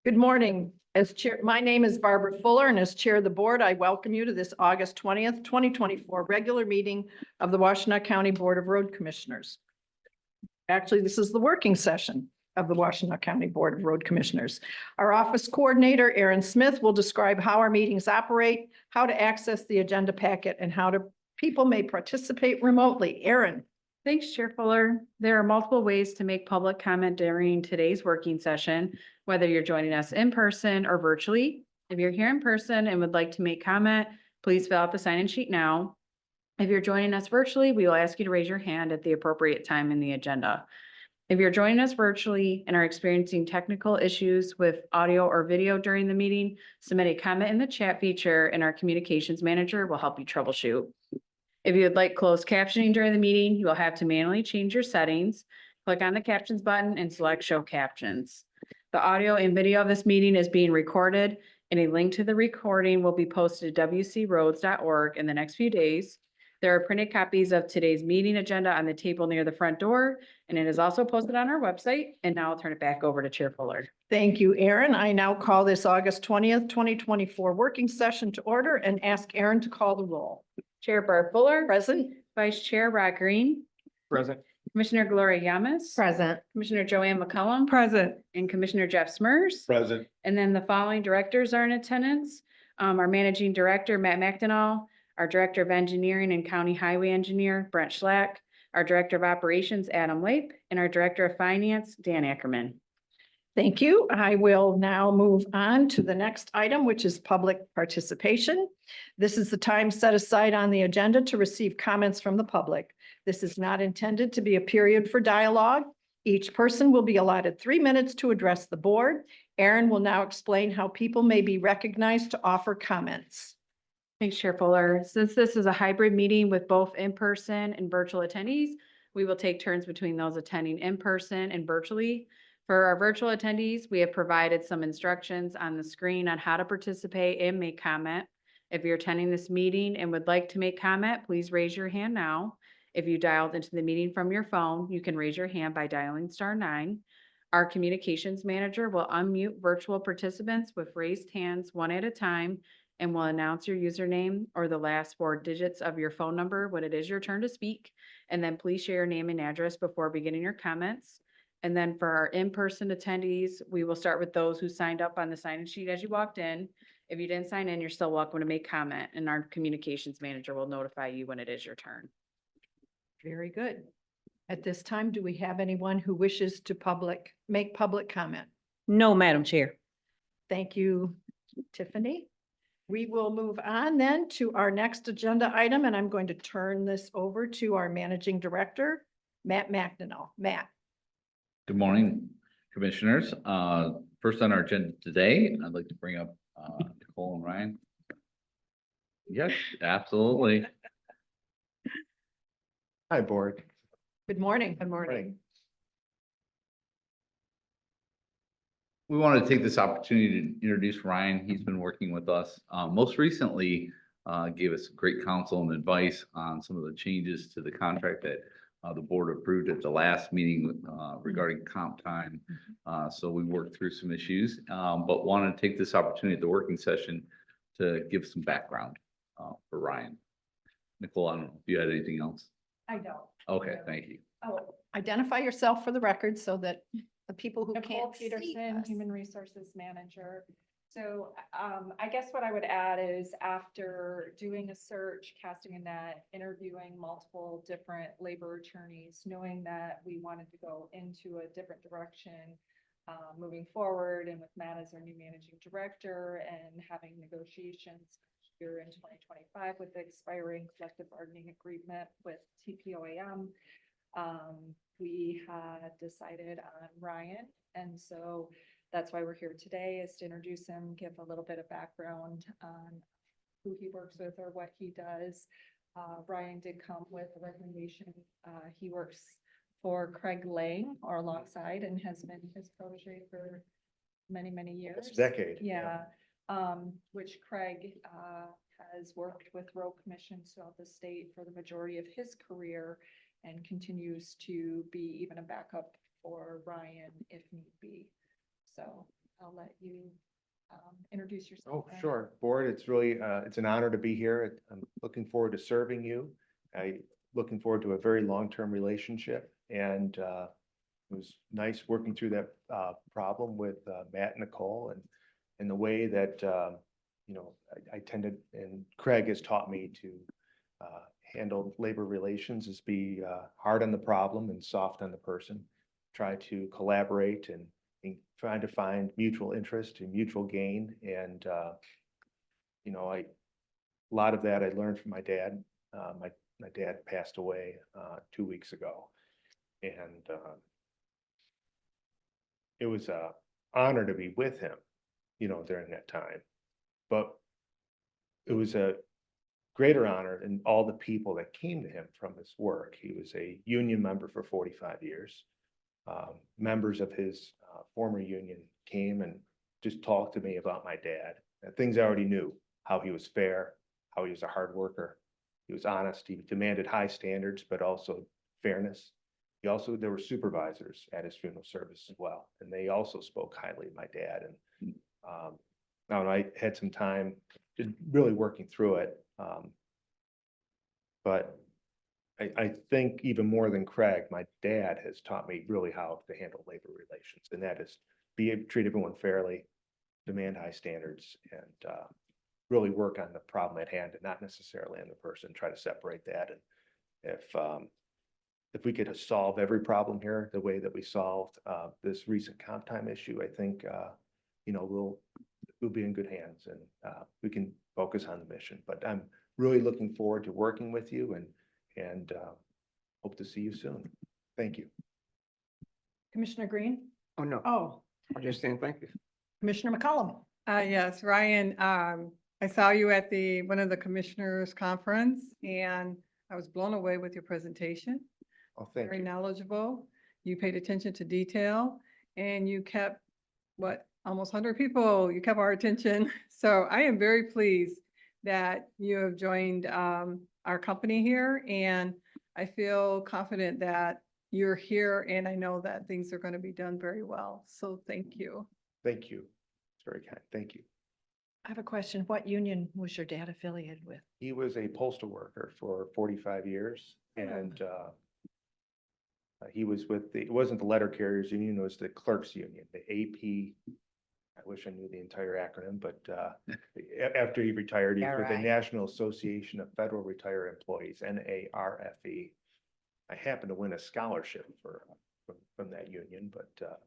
Good morning. As chair, my name is Barbara Fuller, and as chair of the board, I welcome you to this August 20th, 2024 regular meeting of the Washtenaw County Board of Road Commissioners. Actually, this is the working session of the Washtenaw County Board of Road Commissioners. Our office coordinator, Aaron Smith, will describe how our meetings operate, how to access the agenda packet, and how people may participate remotely. Aaron. Thanks, Chair Fuller. There are multiple ways to make public comment during today's working session, whether you're joining us in person or virtually. If you're here in person and would like to make comment, please fill out the sign-in sheet now. If you're joining us virtually, we will ask you to raise your hand at the appropriate time in the agenda. If you're joining us virtually and are experiencing technical issues with audio or video during the meeting, submit a comment in the chat feature and our communications manager will help you troubleshoot. If you would like closed captioning during the meeting, you will have to manually change your settings. Click on the captions button and select show captions. The audio and video of this meeting is being recorded, and a link to the recording will be posted to wcroads.org in the next few days. There are printed copies of today's meeting agenda on the table near the front door, and it is also posted on our website. And now I'll turn it back over to Chair Fuller. Thank you, Aaron. I now call this August 20th, 2024 working session to order and ask Aaron to call the roll. Chair Barb Fuller. Present. Vice Chair Rod Green. Present. Commissioner Gloria Yamas. Present. Commissioner Joanne McCollum. Present. And Commissioner Jeff Smurs. Present. And then the following directors are in attendance. Our Managing Director, Matt McDonald, our Director of Engineering and County Highway Engineer, Brent Schlack, our Director of Operations, Adam Lape, and our Director of Finance, Dan Ackerman. Thank you. I will now move on to the next item, which is public participation. This is the time set aside on the agenda to receive comments from the public. This is not intended to be a period for dialogue. Each person will be allotted 3 minutes to address the board. Aaron will now explain how people may be recognized to offer comments. Thanks, Chair Fuller. Since this is a hybrid meeting with both in-person and virtual attendees, we will take turns between those attending in person and virtually. For our virtual attendees, we have provided some instructions on the screen on how to participate and make comment. If you're attending this meeting and would like to make comment, please raise your hand now. If you dialed into the meeting from your phone, you can raise your hand by dialing *9. Our communications manager will unmute virtual participants with raised hands one at a time and will announce your username or the last 4 digits of your phone number when it is your turn to speak. And then please share your name and address before beginning your comments. And then for our in-person attendees, we will start with those who signed up on the sign-in sheet as you walked in. If you didn't sign in, you're still welcome to make comment, and our communications manager will notify you when it is your turn. Very good. At this time, do we have anyone who wishes to make public comment? No, Madam Chair. Thank you, Tiffany. We will move on then to our next agenda item, and I'm going to turn this over to our Managing Director, Matt McDonald. Matt. Good morning, Commissioners. First on our agenda today, I'd like to bring up Nicole and Ryan. Yes, absolutely. Hi, Board. Good morning. Good morning. We want to take this opportunity to introduce Ryan. He's been working with us. Most recently, gave us great counsel and advice on some of the changes to the contract that the board approved at the last meeting regarding comp time. So we worked through some issues, but want to take this opportunity at the working session to give some background for Ryan. Nicole, I don't know if you had anything else. I don't. Okay, thank you. Oh, identify yourself for the record so that the people who Nicole can't see Peterson, us. Human Resources Manager. So I guess what I would add is after doing a search, casting a net, interviewing multiple different labor attorneys, knowing that we wanted to go into a different direction moving forward, and with Matt as our new managing director and having negotiations here in 2025 with the expiring collective bargaining agreement with TPOAM, we had decided on Ryan. And so that's why we're here today, is to introduce him, give a little bit of background on who he works with or what he does. Ryan did come with a recommendation. He works for Craig Lang or alongside, and has been his protege for many, many years. It's a decade. Yeah. Which Craig has worked with road commissions throughout the state for the majority of his career, and continues to be even a backup for Ryan if need be. So I'll let you introduce yourself. Oh, Ryan. sure. Board, it's really, it's an honor to be here. I'm looking forward to serving you. Looking forward to a very long-term relationship, and it was nice working through that problem with Matt and Nicole, and the way that, you know, I tended, and Craig has taught me to handle labor relations is be hard on the problem and soft on the person. Try to collaborate and trying to find mutual interest and mutual gain. And, you know, a lot of that I learned from my dad. My dad passed away 2 weeks ago. And it was a honor to be with him, you know, during that time. But it was a greater honor in all the people that came to him from his work. He was a union member for 45 years. Members of his former union came and just talked to me about my dad, and things I already knew, how he was fair, how he was a hard worker. He was honest. He demanded high standards, but also fairness. There were supervisors at his funeral service as well, and they also spoke highly of my dad. And now I had some time just really working through it. But I think even more than Craig, my dad has taught me really how to handle labor relations, and that is treat everyone fairly, demand high standards, and really work on the problem at hand and not necessarily on the person, try to separate that. And if we could solve every problem here the way that we solved this recent comp time issue, I think, you know, we'll be in good hands, and we can focus on the mission. But I'm really looking forward to working with you, and hope to see you soon. Thank you. Commissioner Green? Oh, no, Oh, I'm just saying thank you. Commissioner McCollum? Yes, Ryan, I saw you at one of the commissioners conference, and I was blown away with your presentation. Oh, thank Very you. knowledgeable. You paid attention to detail, and you kept, almost 100 people, you kept our attention. So I am very pleased that you have joined our company here, and I feel confident that you're here, and I know that things are going to be done very well. So thank you. Thank you. It's very kind. Thank you. I have a question. What union was your dad affiliated with? He was a postal worker for 45 years, and he was with it wasn't the letter carriers union, it was the clerks union, the AP. I wish I knew the entire acronym, but after he retired, he's with the RI. National Association of Federal Retired Employees, NARFE. I happened to win a scholarship from that union, but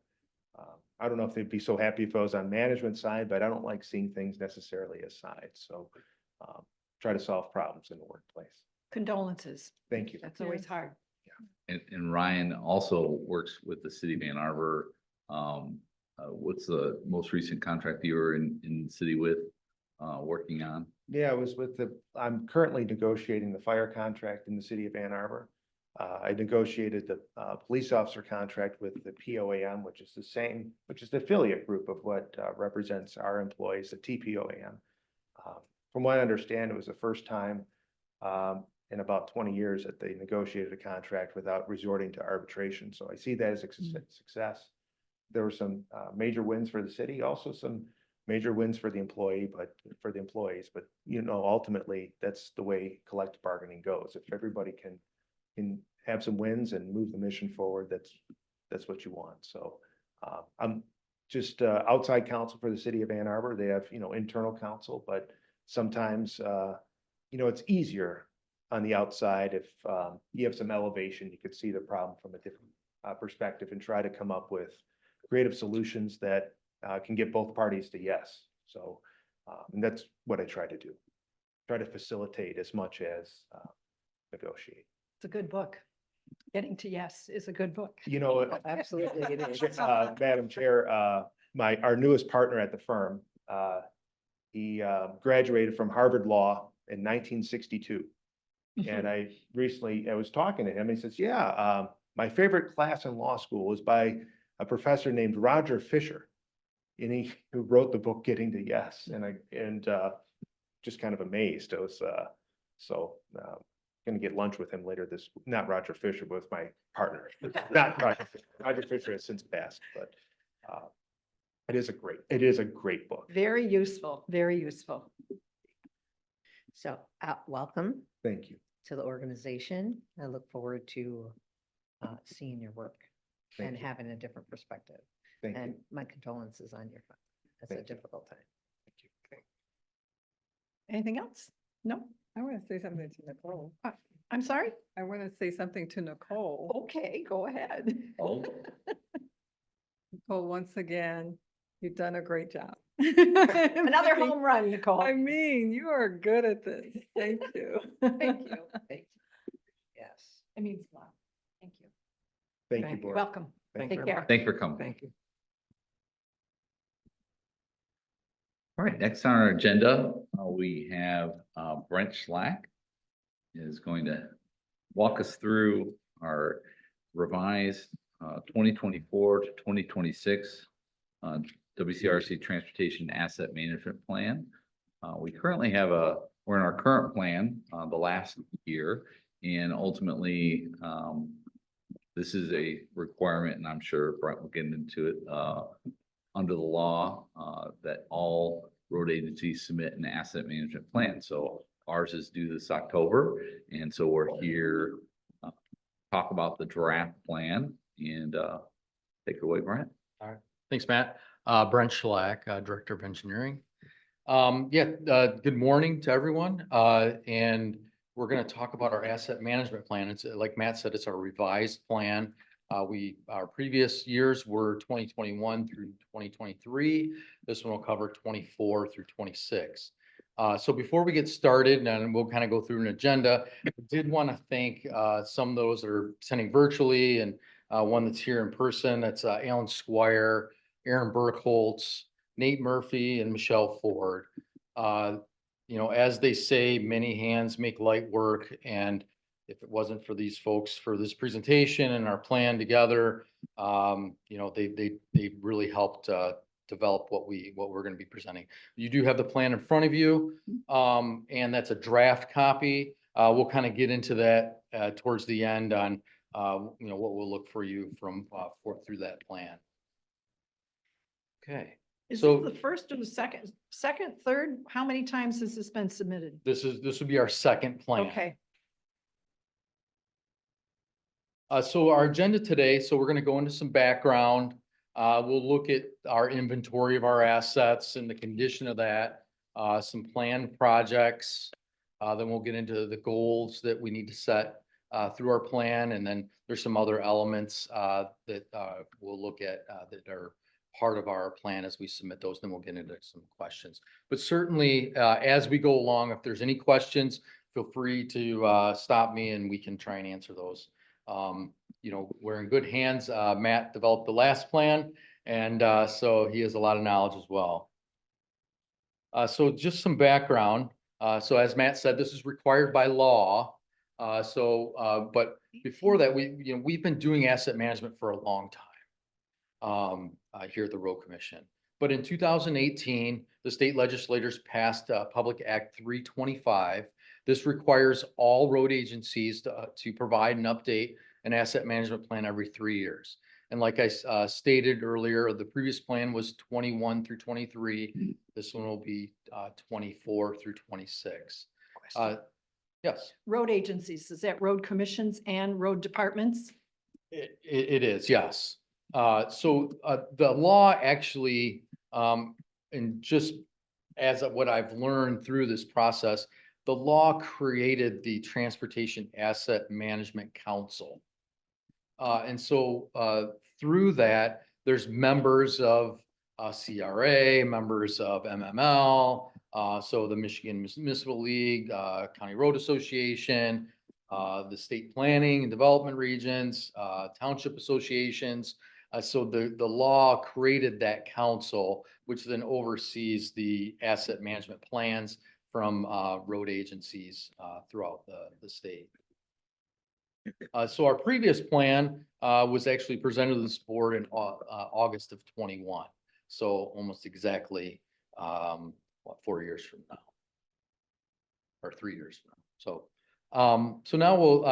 I don't know if they'd be so happy if I was on management side, but I don't like seeing things necessarily as sides. So try to solve problems in the workplace. Condolences. Thank you. That's always Yes. hard. And Ryan also works with the city of Ann Arbor. What's the most recent contract you were in the city with, working on? Yeah, I was I'm currently negotiating the fire contract in the city of Ann Arbor. I negotiated the police officer contract with the POAM, which is the affiliate group of what represents our employees, the TPOAM. From what I understand, it was the first time in about 20 years that they negotiated a contract without resorting to arbitration. So I see that as a success. There were some major wins for the city, also some major wins for the employees, but you know, ultimately that's the way collective bargaining goes. If everybody can have some wins and move the mission forward, that's what you want. So I'm just outside counsel for the city of Ann Arbor. They have, you know, internal counsel, but sometimes, you know, it's easier on the outside if you have some elevation, you could see the problem from a different perspective and try to come up with creative solutions that can get both parties to yes. So, and that's what I try to do. Try to facilitate as much as negotiate. It's a good book. Getting to yes is a good book. You know, Absolutely it is. Madam Chair, our newest partner at the firm, he graduated from Harvard Law in 1962. And I was talking to him, and he says, yeah, my favorite class in law school was by a professor named Roger Fisher. And who wrote the book Getting to Yes. And just kind of amazed. I was gonna get lunch with him later not Roger Fisher, but with my partner. Not Roger Fisher. Roger Fisher has since passed, but It is a great book. Very useful, very useful. So, welcome Thank you. to the organization. I look forward to seeing your work Thank and you. having a different perspective. Thank And you. my condolences on your father. That's a Thank you. difficult time. Anything else? No? I want to say something to Nicole. I'm sorry? I want to say something to Nicole. Okay, go ahead. Nicole, once again, you've done a great job. Another home run, Nicole. I mean, you are good at this. Thank you. Thank you. Yes. It means a lot. Thank you. Thank you, Thank you. board. Welcome. Thank Take you. care. Thanks for coming. Thank you. All right, next on our agenda, we have Brent Schlack is going to walk us through our revised 2024 to 2026 WCRC Transportation Asset Management Plan. We currently have we're in our current plan, the last year, and ultimately this is a requirement, and I'm sure Brent will get into it, under the law, that all road agencies submit an asset management plan. So ours is due this October. And so we're here, talk about the draft plan and, take it away, Brent. Thanks, Matt. Brent Schlack, Director of Engineering. Good morning to everyone. And we're going to talk about our asset management plan. It's like Matt said, it's our revised plan. Our previous years were 2021 through 2023. This one will cover 24 through 26. So before we get started, and we'll kind of go through an agenda, I did want to thank some of those that are attending virtually and one that's here in person. That's Alan Squire, Aaron Burkholtz, Nate Murphy, and Michelle Ford. As they say, many hands make light work. And if it wasn't for these folks for this presentation and our plan together, they really helped develop what we're going to be presenting. You do have the plan in front of you, and that's a draft copy. We'll kind of get into that towards the end on what we'll look for you from through that plan. Okay. Is So- this the first or the second, third? How many times has this been submitted? This would be our second plan. Okay, So our agenda today, so we're going to go into some background. We'll look at our inventory of our assets and the condition of that, some planned projects. Then we'll get into the goals that we need to set through our plan. And then there's some other elements that we'll look at that are part of our plan as we submit those. Then we'll get into some questions. But certainly, as we go along, if there's any questions, feel free to stop me and we can try and answer those. We're in good hands. Matt developed the last plan, and so he has a lot of knowledge as well. So just some background. So as Matt said, this is required by law. But before that, we've been doing asset management for a long time here at the Road Commission. But in 2018, the state legislators passed Public Act 325. This requires all road agencies to provide and update an asset management plan every 3 years. And like I stated earlier, the previous plan was 21 through 23. This one will be 24 through 26. Yes, road agencies, is that road commissions and road departments? it is, yes. So the law actually, and just as of what I've learned through this process, the law created the Transportation Asset Management Council. And so through that, there's members of CRA, members of MML, so the Michigan Municipal League, County Road Association, the state planning and development regions, township associations. So the law created that council, which then oversees the asset management plans from road agencies throughout the state. So our previous plan was actually presented to this board in August of 21. So almost exactly 4 years from now, or 3 years from now. So now we'll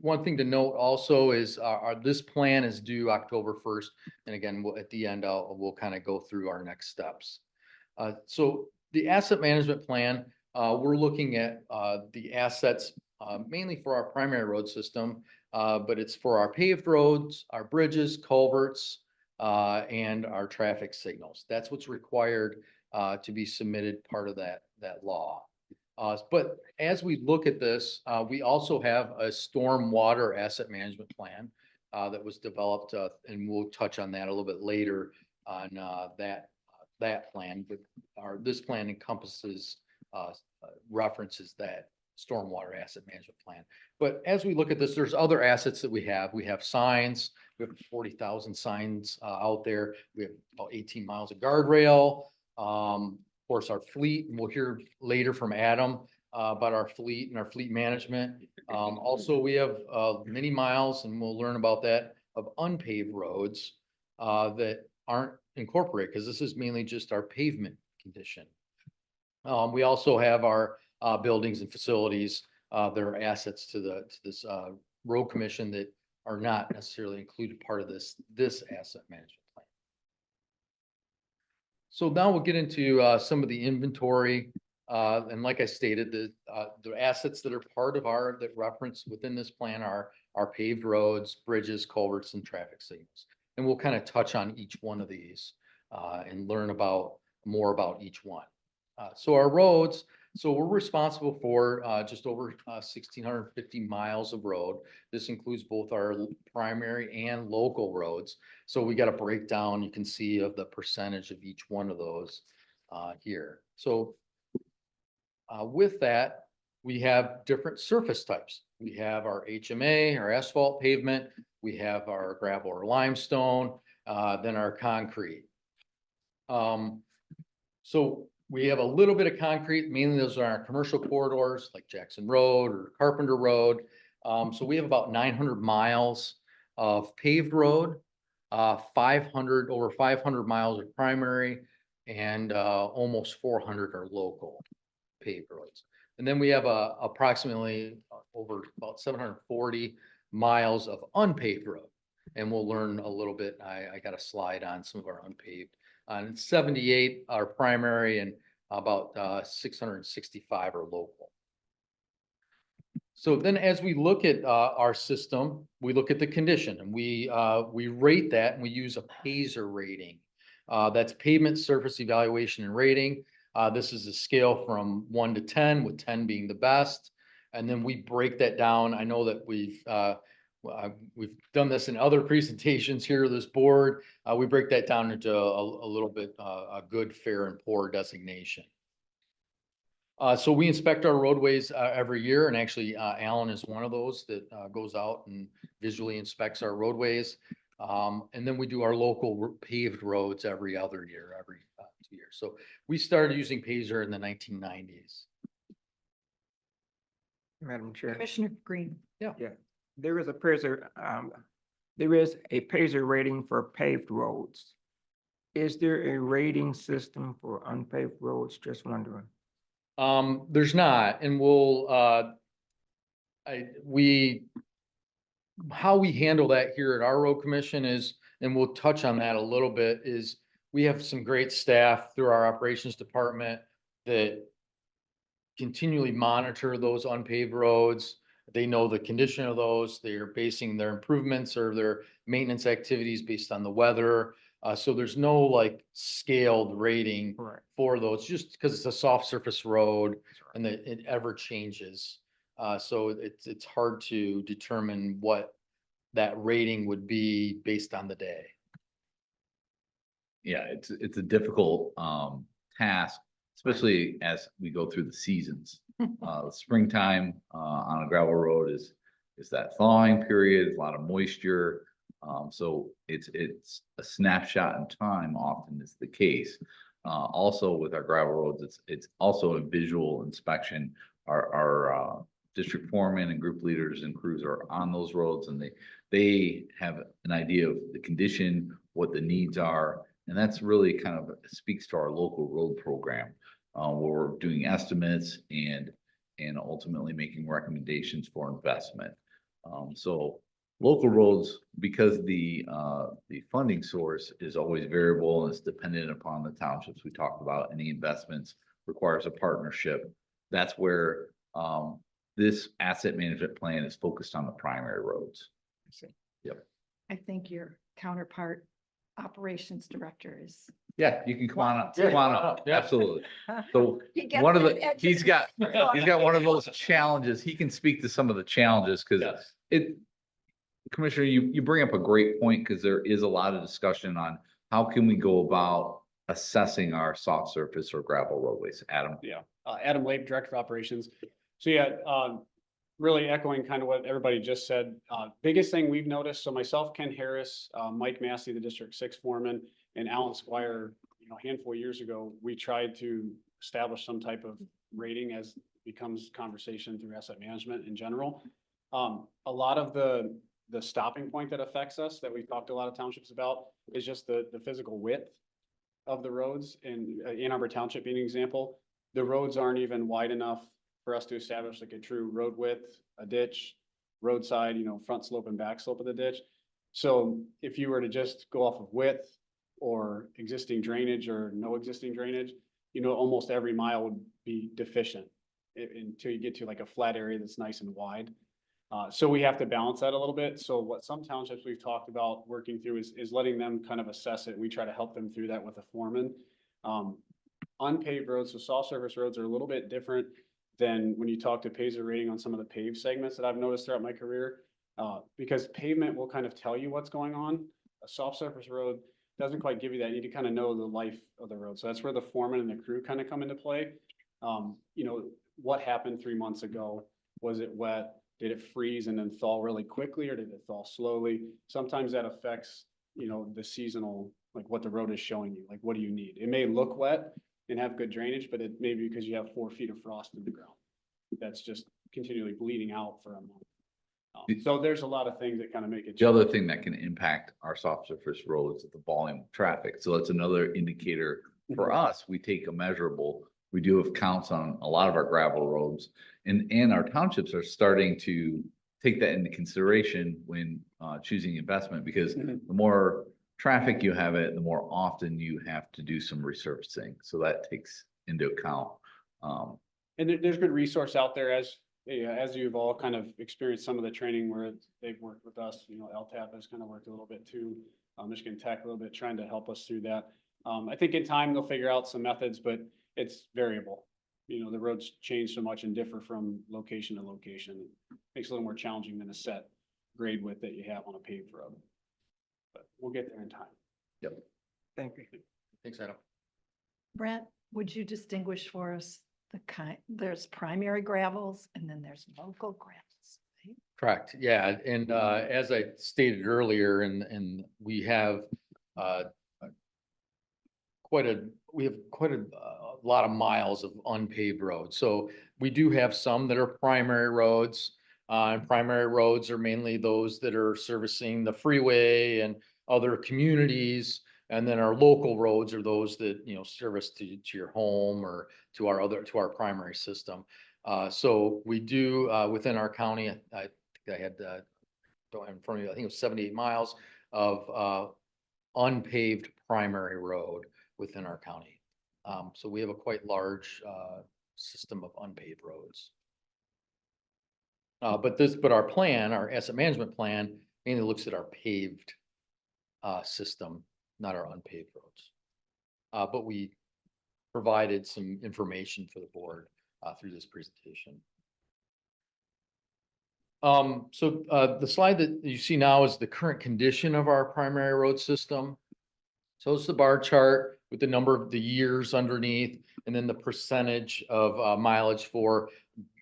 one thing to note also is this plan is due October 1st. And again, at the end, we'll kind of go through our next steps. So the asset management plan, we're looking at the assets mainly for our primary road system, but it's for our paved roads, our bridges, culverts, and our traffic signals. That's what's required to be submitted part of that law. But as we look at this, we also have a stormwater asset management plan that was developed, and we'll touch on that a little bit later on that plan. But this plan encompasses references that stormwater asset management plan. But as we look at this, there's other assets that we have. We have signs. We have 40,000 signs out there. We have about 18 miles of guardrail. Of course, our fleet, and we'll hear later from Adam about our fleet and our fleet management. Also, we have many miles, and we'll learn about that, of unpaved roads that aren't incorporated, because this is mainly just our pavement condition. We also have our buildings and facilities that are assets to this road commission that are not necessarily included part of this asset management plan. So now we'll get into some of the inventory. And like I stated, the assets that are part of that reference within this plan are our paved roads, bridges, culverts, and traffic signals. And we'll kind of touch on each one of these and learn more about each one. So our roads, so we're responsible for just over 1,650 miles of road. This includes both our primary and local roads. So we got a breakdown, you can see, of the percentage of each one of those here. So with that, we have different surface types. We have our HMA, our asphalt pavement, we have our gravel or limestone, then our concrete. So we have a little bit of concrete, mainly those are our commercial corridors like Jackson Road or Carpenter Road. So we have about 900 miles of paved road, over 500 miles of primary, and almost 400 are local paved roads. And then we have approximately over about 740 miles of unpaved road. And we'll learn a little bit. I got a slide on some of our unpaved. 78 are primary and about 665 are local. So then as we look at our system, we look at the condition, and we rate that, and we use a PASER rating. That's pavement surface evaluation and rating. This is a scale from 1 to 10, with 10 being the best. And then we break that down. I know that we've done this in other presentations here of this board. We break that down into a little bit, a good, fair, and poor designation. So we inspect our roadways every year, and actually Alan is one of those that goes out and visually inspects our roadways. And then we do our local paved roads every other year, every 2 years. So we started using PASER in the 1990s. Madam Chair. Commissioner Green. There is a PASER rating for paved roads. Is there a rating system for unpaved roads? Just wondering. There's not, and how we handle that here at our road commission is, and we'll touch on that a little bit, is we have some great staff through our operations department that continually monitor those unpaved roads. They know the condition of those. They're basing their improvements or their maintenance activities based on the weather. So there's no like scaled rating for those, just because it's a soft surface road and that it ever changes. So it's hard to determine what that rating would be based on the day. Yeah, it's a difficult task, especially as we go through the seasons. Springtime on a gravel road is that thawing period, a lot of moisture. So it's a snapshot in time often is the case. Also with our gravel roads, it's also a visual inspection. Our district foremen and group leaders and crews are on those roads, and they have an idea of the condition, what the needs are. And that's really kind of speaks to our local road program, where we're doing estimates and ultimately making recommendations for investment. So local roads, because the funding source is always variable and it's dependent upon the townships we talked about, any investments requires a partnership. That's where, this asset management plan is focused on the primary roads. I think your counterpart, operations director is. Yeah, you can come on up, Yeah, come on up, yeah. absolutely. So He gets one of that the, edge he's of got, his- he's got one of those challenges. He can speak to some of the challenges because Yes. it, Commissioner, you bring up a great point because there is a lot of discussion on how can we go about assessing our soft surface or gravel roadways. Adam? Yeah, Adam Labe, Director of Operations. So yeah, really echoing kind of what everybody just said. Biggest thing we've noticed, so myself, Ken Harris, Mike Massey, the District 6 foreman, and Alan Squire, a handful of years ago, we tried to establish some type of rating as becomes conversation through asset management in general. A lot of the stopping point that affects us that we've talked to a lot of townships about is just the physical width of the roads. In Ann Arbor Township being an example, the roads aren't even wide enough for us to establish like a true road width, a ditch, roadside, front slope and back slope of the ditch. So if you were to just go off of width or existing drainage or no existing drainage, almost every mile would be deficient until you get to like a flat area that's nice and wide. So we have to balance that a little bit. So what some townships we've talked about working through is letting them kind of assess it. We try to help them through that with a foreman. Unpaved roads, so soft surface roads are a little bit different than when you talk to Paisley rating on some of the paved segments that I've noticed throughout my career. Because pavement will kind of tell you what's going on. A soft surface road doesn't quite give you that. You need to kind of know the life of the road. So that's where the foreman and the crew kind of come into play. What happened 3 months ago? Was it wet? Did it freeze and then thaw really quickly, or did it thaw slowly? Sometimes that affects, the seasonal, like what the road is showing you, like what do you need? It may look wet and have good drainage, but it may be because you have 4 feet of frost in the ground. That's just continually bleeding out for a month. So there's a lot of things that kind of make it. The other thing that can impact our soft surface roads is the volume of traffic. So that's another indicator for us. We take a measurable. We do have counts on a lot of our gravel roads, and our townships are starting to take that into consideration when choosing investment, because the more traffic you have it, the more often you have to do some resurfacing. So that takes into account. And there's good resource out there as you've all kind of experienced some of the training where they've worked with us, LTAP has kind of worked a little bit too, Michigan Tech a little bit, trying to help us through that. I think in time they'll figure out some methods, but it's variable. The roads change so much and differ from location to location. It makes it a little more challenging than a set grade width that you have on a paved road. But we'll get there in time. Yep. Thank you. Thanks, Adam. Brett, would you distinguish for us there's primary gravels and then there's local gravels, right? Correct, yeah, and as I stated earlier, and we have quite a lot of miles of unpaved roads. So we do have some that are primary roads. And primary roads are mainly those that are servicing the freeway and other communities. And then our local roads are those that, service to your home or to our primary system. So we do, within our county, I think I had, don't have in front of me, I think it was 78 miles of unpaved primary road within our county. So we have a quite large system of unpaved roads. But our plan, our asset management plan, mainly looks at our paved system, not our unpaved roads. But we provided some information for the board through this presentation. So the slide that you see now is the current condition of our primary road system. So it's the bar chart with the number of the years underneath, and then the percentage of mileage for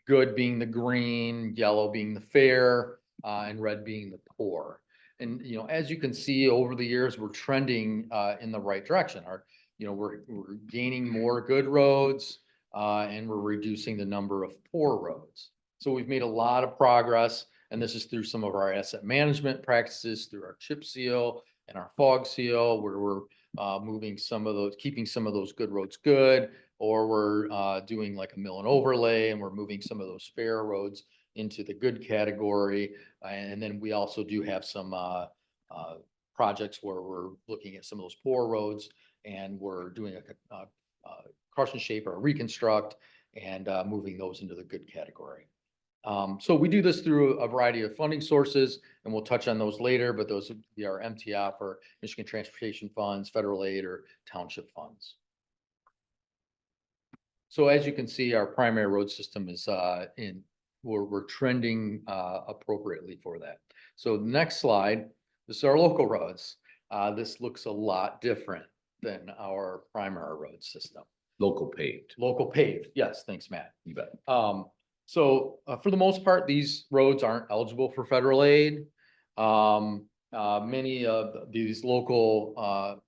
good being the green, yellow being the fair, and red being the poor. And, as you can see over the years, we're trending in the right direction. We're gaining more good roads, and we're reducing the number of poor roads. So we've made a lot of progress, and this is through some of our asset management practices, through our chip seal and our fog seal, where we're moving some of those, keeping some of those good roads good, or we're doing like a mill and overlay, and we're moving some of those fair roads into the good category. And then we also do have some projects where we're looking at some of those poor roads, and we're doing a crush and shape or a reconstruct, and moving those into the good category. So we do this through a variety of funding sources, and we'll touch on those later, but those would be our MTF or Michigan Transportation Funds, federal aid, or township funds. So as you can see, our primary road system is we're trending appropriately for that. So the next slide, this is our local roads. This looks a lot different than our primary road system. Local paved. Local paved, yes, thanks, Matt. You bet. So for the most part, these roads aren't eligible for federal aid. Many of these local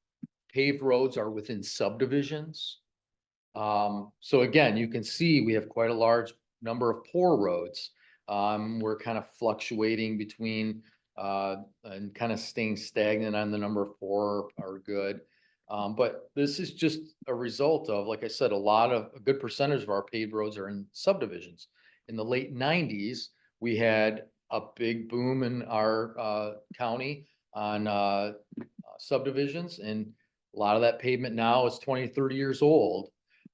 paved roads are within subdivisions. So again, you can see we have quite a large number of poor roads. We're kind of fluctuating between and kind of staying stagnant on the number of poor or good. But this is just a result of, like I said, a good percentage of our paved roads are in subdivisions. In the late 90s, we had a big boom in our county on subdivisions, and a lot of that pavement now is 20, 30 years old.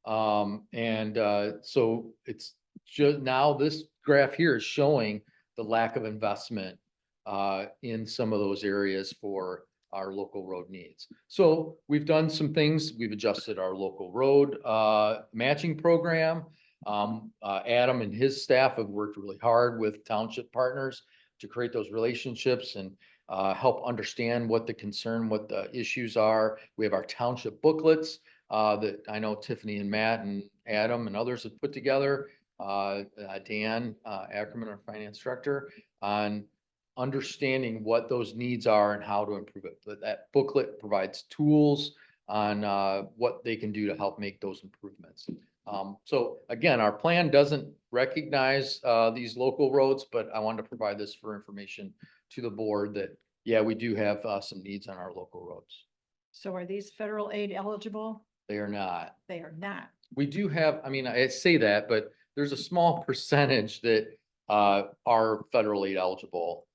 So it's just now this graph here is showing the lack of investment in some of those areas for our local road needs. So we've done some things. We've adjusted our local road matching program. Adam and his staff have worked really hard with township partners to create those relationships and help understand what the issues are. We have our township booklets that I know Tiffany and Matt and Adam and others have put together. Dan Ackerman, our finance director, on understanding what those needs are and how to improve it. But that booklet provides tools on what they can do to help make those improvements. So again, our plan doesn't recognize these local roads, but I wanted to provide this for information to the board that, yeah, we do have some needs on our local roads. So are these federal aid eligible? They are not. They are not. We do have, I mean, I say that, but there's a small percentage that are federal aid eligible.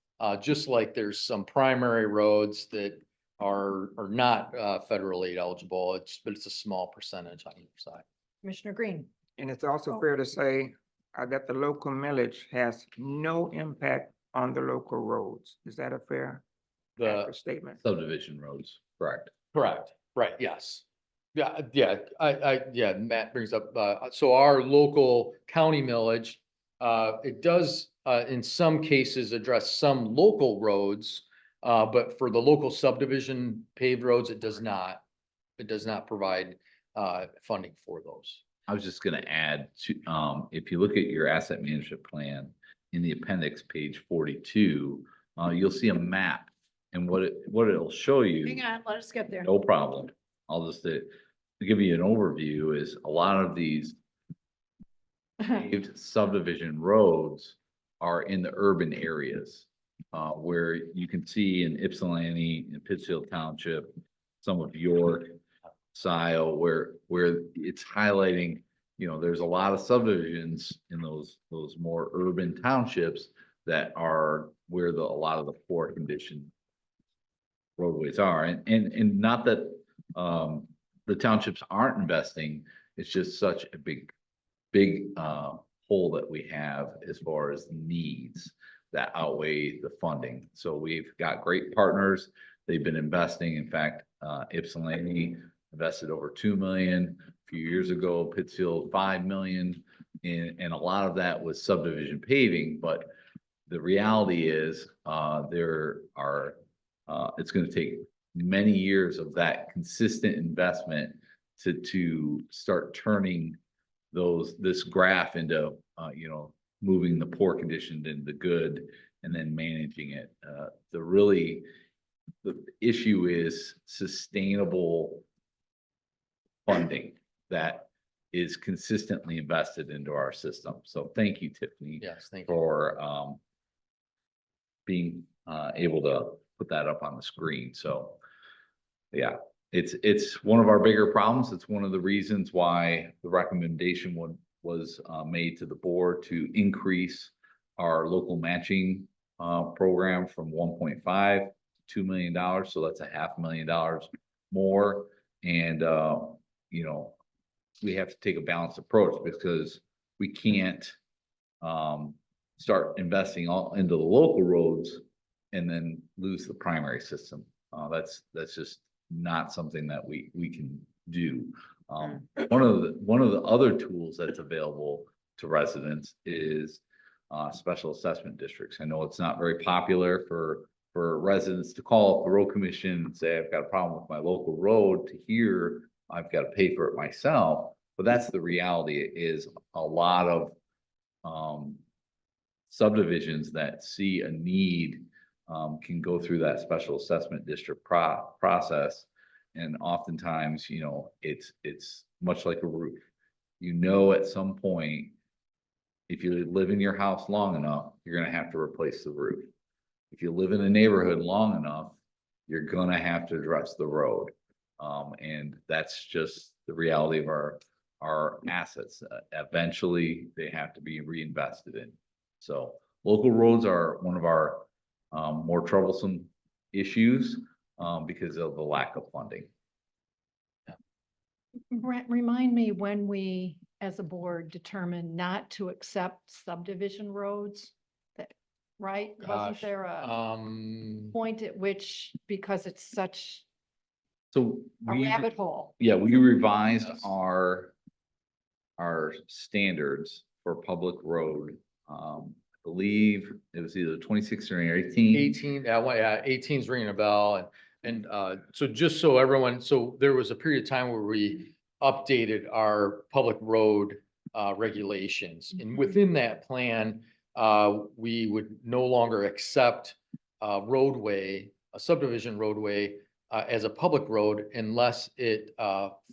Just like there's some primary roads that are not federal aid eligible. But it's a small percentage on either side. Commissioner Green. And it's also fair to say that the local millage has no impact on the local roads. Is that a fair accurate statement? Subdivision roads, correct. Correct, right, yes. Yeah, Matt brings up, so our local county millage, it does, in some cases address some local roads, but for the local subdivision paved roads, it does not. It does not provide, funding for those. I was just gonna add to, if you look at your asset management plan in the appendix, page 42, you'll see a map, and what it'll show you. Hang on, let us get there. No problem. I'll just to give you an overview is a lot of these paved subdivision roads are in the urban areas, where you can see in Ypsilanti and Pittsfield Township, some of York, Scioto, where it's highlighting, there's a lot of subdivisions in those more urban townships that are where a lot of the poor condition roadways are, and not that the townships aren't investing. It's just such a big hole that we have as far as needs that outweigh the funding. So we've got great partners. They've been investing. In fact, Ypsilanti invested over 2 million a few years ago, Pittsfield 5 million, and a lot of that was subdivision paving. But the reality is it's going to take many years of that consistent investment to start turning this graph into moving the poor condition into the good and then managing it. The issue is sustainable funding that is consistently invested into our system. So thank you, Tiffany. Yes, thank you. For being able to put that up on the screen. So yeah, it's one of our bigger problems. It's one of the reasons why the recommendation was made to the board to increase our local matching program from 1.5 to $2 million. So that's $500,000 more. And you know, we have to take a balanced approach because we can't start investing all into the local roads and then lose the primary system. That's just not something that we can do. One of the other tools that's available to residents is special assessment districts. I know it's not very popular for residents to call up the road commission and say, I've got a problem with my local road, to hear I've got to pay for it myself. But that's the reality, is a lot of subdivisions that see a need can go through that special assessment district process. And oftentimes, you know, it's much like a roof. You know, at some point, if you live in your house long enough, you're gonna have to replace the roof. If you live in a neighborhood long enough, you're gonna have to address the road. And that's just the reality of our assets. Eventually, they have to be reinvested in. So local roads are one of our more troublesome issues because of the lack of funding. Remind me when we, as a board, determined not to accept subdivision roads, that, right? Wasn't Gosh, there a point at which, because it's such So a we, rabbit hole? yeah, we revised Yes. our standards for public road. I believe it was either 26 or 18. 18, yeah, 18's ringing a bell. And so just so everyone, so there was a period of time where we updated our public road regulations. And within that plan, we would no longer accept a subdivision roadway as a public road unless it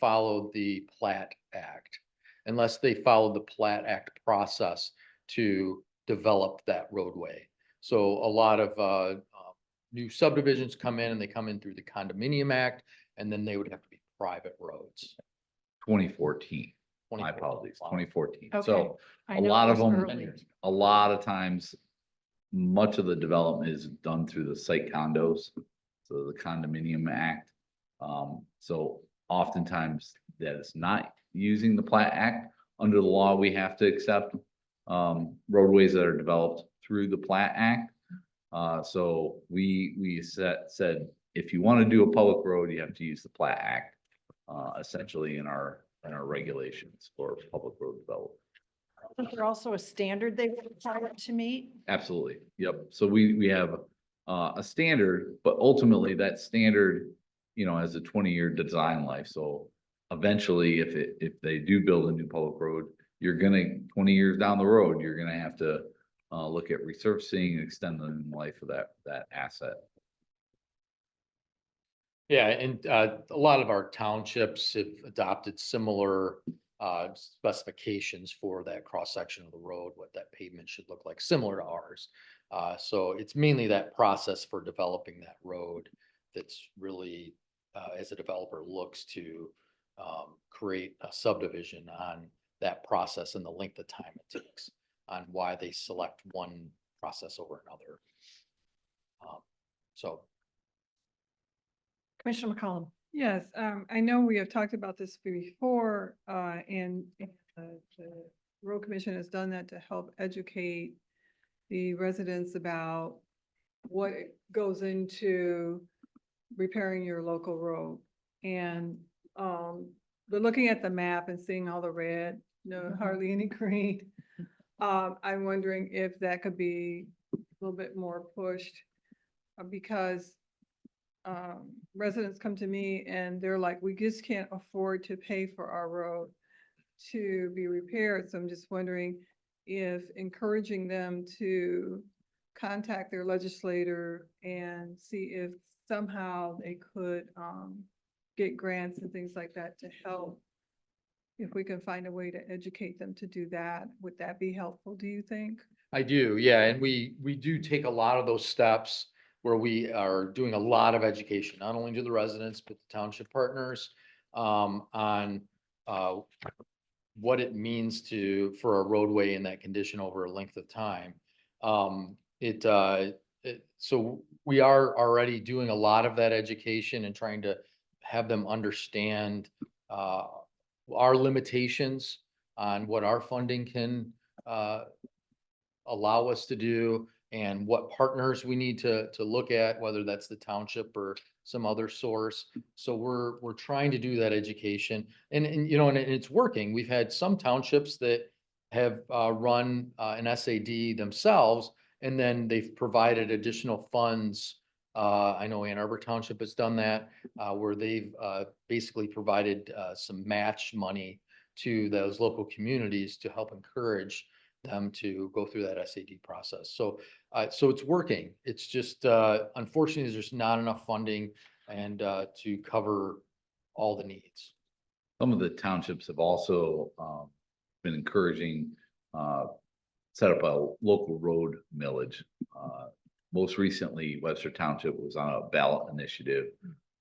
followed the Plat Act, unless they followed the Plat Act process to develop that roadway. So a lot of new subdivisions come in and they come in through the Condominium Act, and then they would have to be private roads. 2014. My 2014. apologies, Wow. 2014. Okay. So I a know it lot of was them, early. a lot of times, much of the development is done through the site condos, so the Condominium Act. So oftentimes that is not using the Plat Act. Under the law, we have to accept roadways that are developed through the Plat Act. So we said, if you want to do a public road, you have to use the Plat Act, essentially in our regulations for public road development. Isn't there also a standard they were required to meet? Absolutely. Yep. So we have a standard, but ultimately that standard, you know, has a 20-year design life. So eventually, if they do build a new public road, you're gonna, 20 years down the road, you're gonna have to look at resurfacing and extending the life of that asset. Yeah, and a lot of our townships have adopted similar specifications for that cross section of the road, what that pavement should look like, similar to ours. So it's mainly that process for developing that road that's really, as a developer, looks to create a subdivision on that process and the length of time it takes, on why they select one process over another. So. Commissioner McCollum? Yes, I know we have talked about this before, and the road commission has done that to help educate the residents about what goes into repairing your local road. And, but looking at the map and seeing all the red, no, hardly any green. I'm wondering if that could be a little bit more pushed, because residents come to me and they're like, we just can't afford to pay for our road to be repaired. So I'm just wondering if encouraging them to contact their legislator and see if somehow they could get grants and things like that to help. If we can find a way to educate them to do that, would that be helpful, do you think? I do, yeah, and we do take a lot of those steps where we are doing a lot of education, not only to the residents, but the township partners, on what it means for a roadway in that condition over a length of time. So we are already doing a lot of that education and trying to have them understand our limitations on what our funding can allow us to do and what partners we need to look at, whether that's the township or some other source. So we're trying to do that education and, you know, and it's working. We've had some townships that have run an SAD themselves, and then they've provided additional funds. I know Ann Arbor Township has done that, where they've basically provided some match money to those local communities to help encourage them to go through that SAD process. So, so it's working. It's just, unfortunately, there's not enough funding and to cover all the needs. Some of the townships have also been encouraging, set up a local road millage. Most recently, Webster Township was on a ballot initiative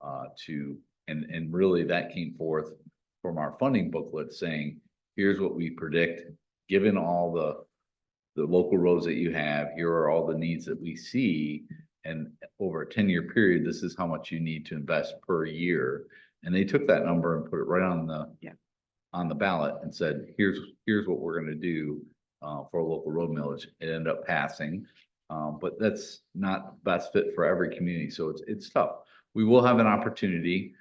and really that came forth from our funding booklet saying, here's what we predict, given all the local roads that you have, here are all the needs that we see. And over a 10-year period, this is how much you need to invest per year. And they took that number and put it right on the ballot and said, here's what we're gonna do for a local road millage. It ended up passing, but that's not the best fit for every community. So it's tough. We will have an opportunity.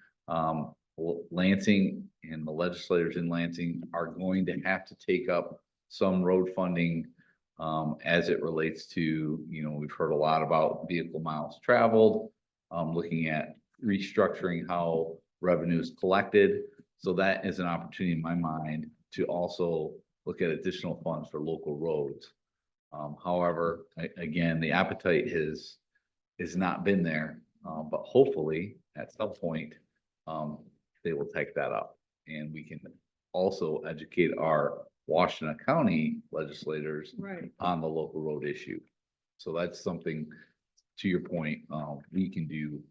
Lansing and the legislators in Lansing are going to have to take up some road funding as it relates to, you know, we've heard a lot about vehicle miles traveled, looking at restructuring how revenue is collected. So that is an opportunity in my mind to also look at additional funds for local roads. However, again, the appetite has not been there, but hopefully at some point they will take that up, and we can also educate our Washtenaw County legislators Right. on the local road issue. So that's something, to your point, we can do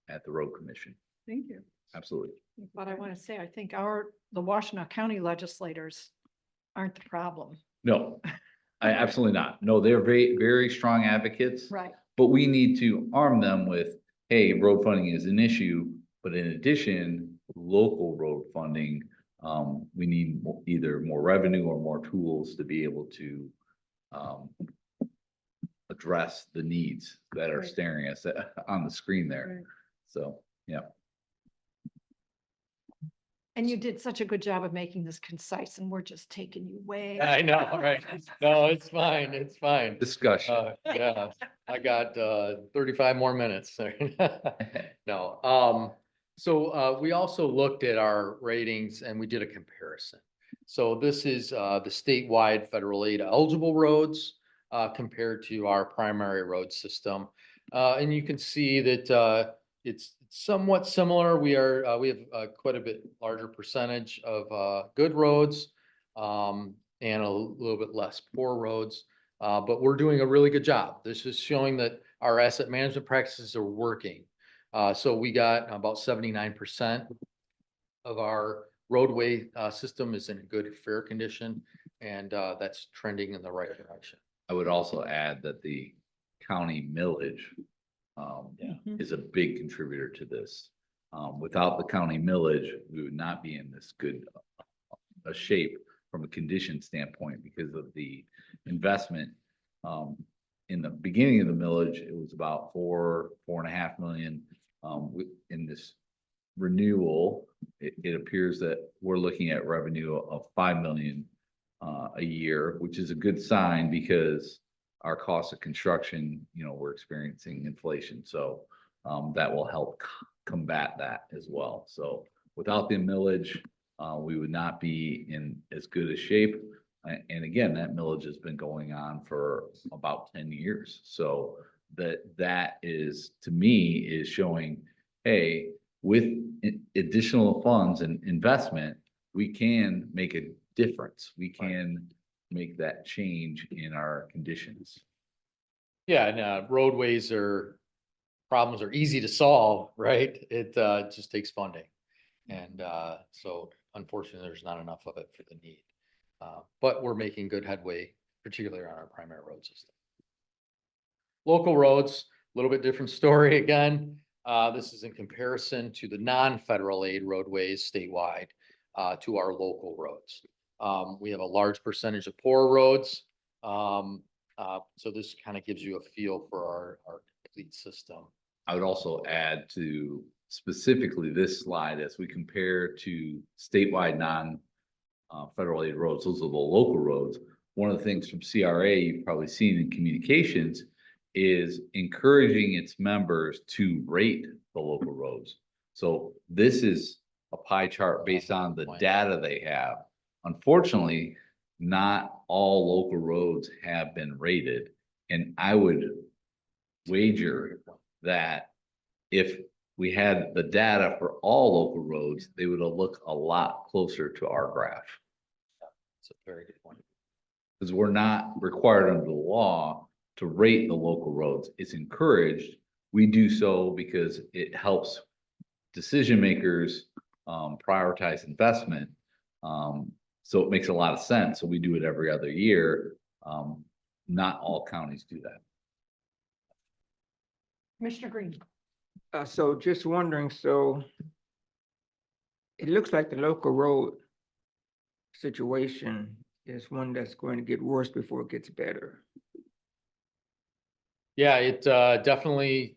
at the road commission. Thank you. Absolutely. But I want to say, I think the Washtenaw County legislators aren't the problem. No, I absolutely not. No, they're very, very strong advocates. Right. But we need to arm them with, hey, road funding is an issue, but in addition, local road funding, we need either more revenue or more tools to be able to address the needs that are Right. staring us on the screen there. Right. So, yeah. And you did such a good job of making this concise, and we're just taking you way. I know, right? No, it's fine. It's fine. Discussion. Yeah, I got 35 more minutes. No, so we also looked at our ratings and we did a comparison. So this is the statewide federal aid eligible roads compared to our primary road system. And you can see that it's somewhat similar. We have quite a bit larger percentage of good roads and a little bit less poor roads. But we're doing a really good job. This is showing that our asset management practices are working. So we got about 79% of our roadway system is in good, fair condition, and that's trending in the right direction. I would also add that the county millage is a big contributor to this. Without the county millage, we would not be in this good a shape from a condition standpoint because of the investment. In the beginning of the millage, it was about 4.5 million. In this renewal, it appears that we're looking at revenue of 5 million a year, which is a good sign because our cost of construction, you know, we're experiencing inflation. So that will help combat that as well. So without the millage, we would not be in as good a shape. And again, that millage has been going on for about 10 years. So that is, to me, is showing, hey, with additional funds and investment, we can make a difference. We can make that change in our conditions. Yeah, and problems are easy to solve, right? It just takes funding. And so unfortunately, there's not enough of it for the need. But we're making good headway, particularly on our primary road system. Local roads, a little bit different story again. This is in comparison to the non-federal aid roadways statewide, to our local roads. We have a large percentage of poor roads. So this kind of gives you a feel for our complete system. I would also add to specifically this slide, as we compare to statewide federal aid roads, those are the local roads. One of the things from CRA you've probably seen in communications is encouraging its members to rate the local roads. So this is a pie chart based on the data they have. Unfortunately, not all local roads have been rated. And I would wager that if we had the data for all local roads, they would have looked a lot closer to our graph. It's a very good point. Because we're not required under the law to rate the local roads. It's encouraged. We do so because it helps decision makers prioritize investment. So it makes a lot of sense. So we do it every other year. Not all counties do that. Commissioner Green. So just wondering, so it looks like the local road situation is one that's going to get worse before it gets better. Yeah, it definitely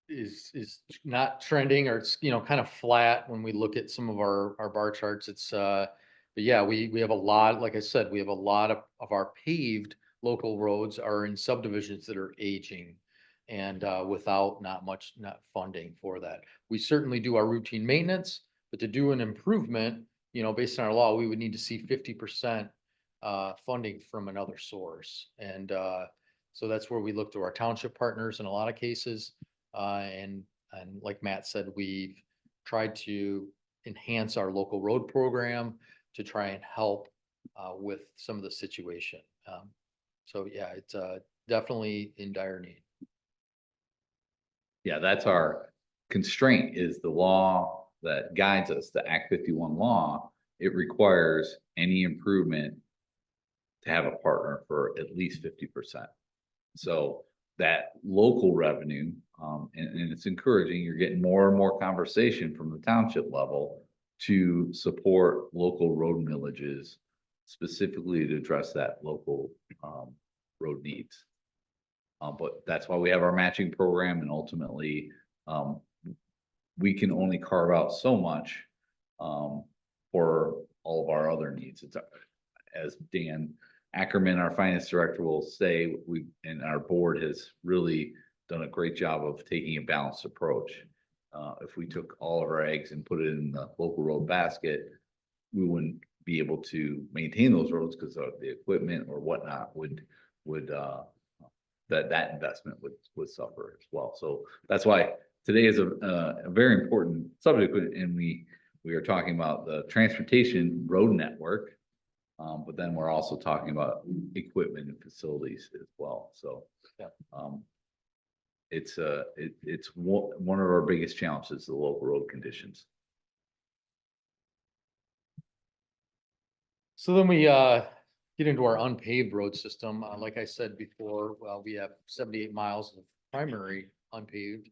is not trending, or it's, kind of flat when we look at some of our bar charts. It's but yeah, we have a lot, like I said, we have a lot of our paved local roads are in subdivisions that are aging and without not funding for that. We certainly do our routine maintenance, but to do an improvement, based on our law, we would need to see 50% funding from another source. And so that's where we look to our township partners in a lot of cases. And like Matt said, we've tried to enhance our local road program to try and help with some of the situation. So yeah, it's definitely in dire need. Yeah, that's our constraint, is the law that guides us, the Act 51 law. It requires any improvement to have a partner for at least 50%. So that local revenue, and it's encouraging, you're getting more and more conversation from the township level to support local road millages, specifically to address that local road needs. But that's why we have our matching program, and ultimately we can only carve out so much for all of our other needs. It's, as Dan Ackerman, our finance director, will say, and our board has really done a great job of taking a balanced approach. If we took all of our eggs and put it in the local road basket, we wouldn't be able to maintain those roads because of the equipment or whatnot would that investment would suffer as well. So that's why today is a very important subject, and we are talking about the transportation road network, but then we're also talking about equipment and facilities as well. So it's one of our biggest challenges, the local road conditions. So then we get into our unpaved road system. Like I said before, well, we have 78 miles of primary unpaved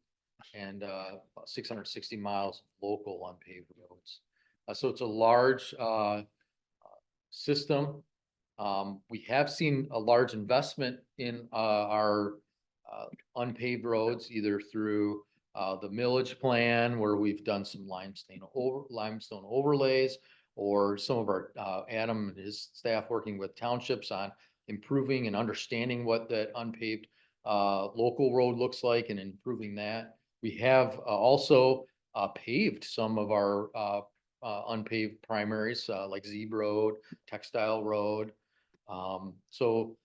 and about 660 miles of local unpaved roads. So it's a large system. We have seen a large investment in our unpaved roads, either through the millage plan, where we've done some limestone overlays, or some of our Adam and his staff working with townships on improving and understanding what that unpaved local road looks like and improving that. We have also paved some of our unpaved primaries, like Zeeb Road, Textile Road. So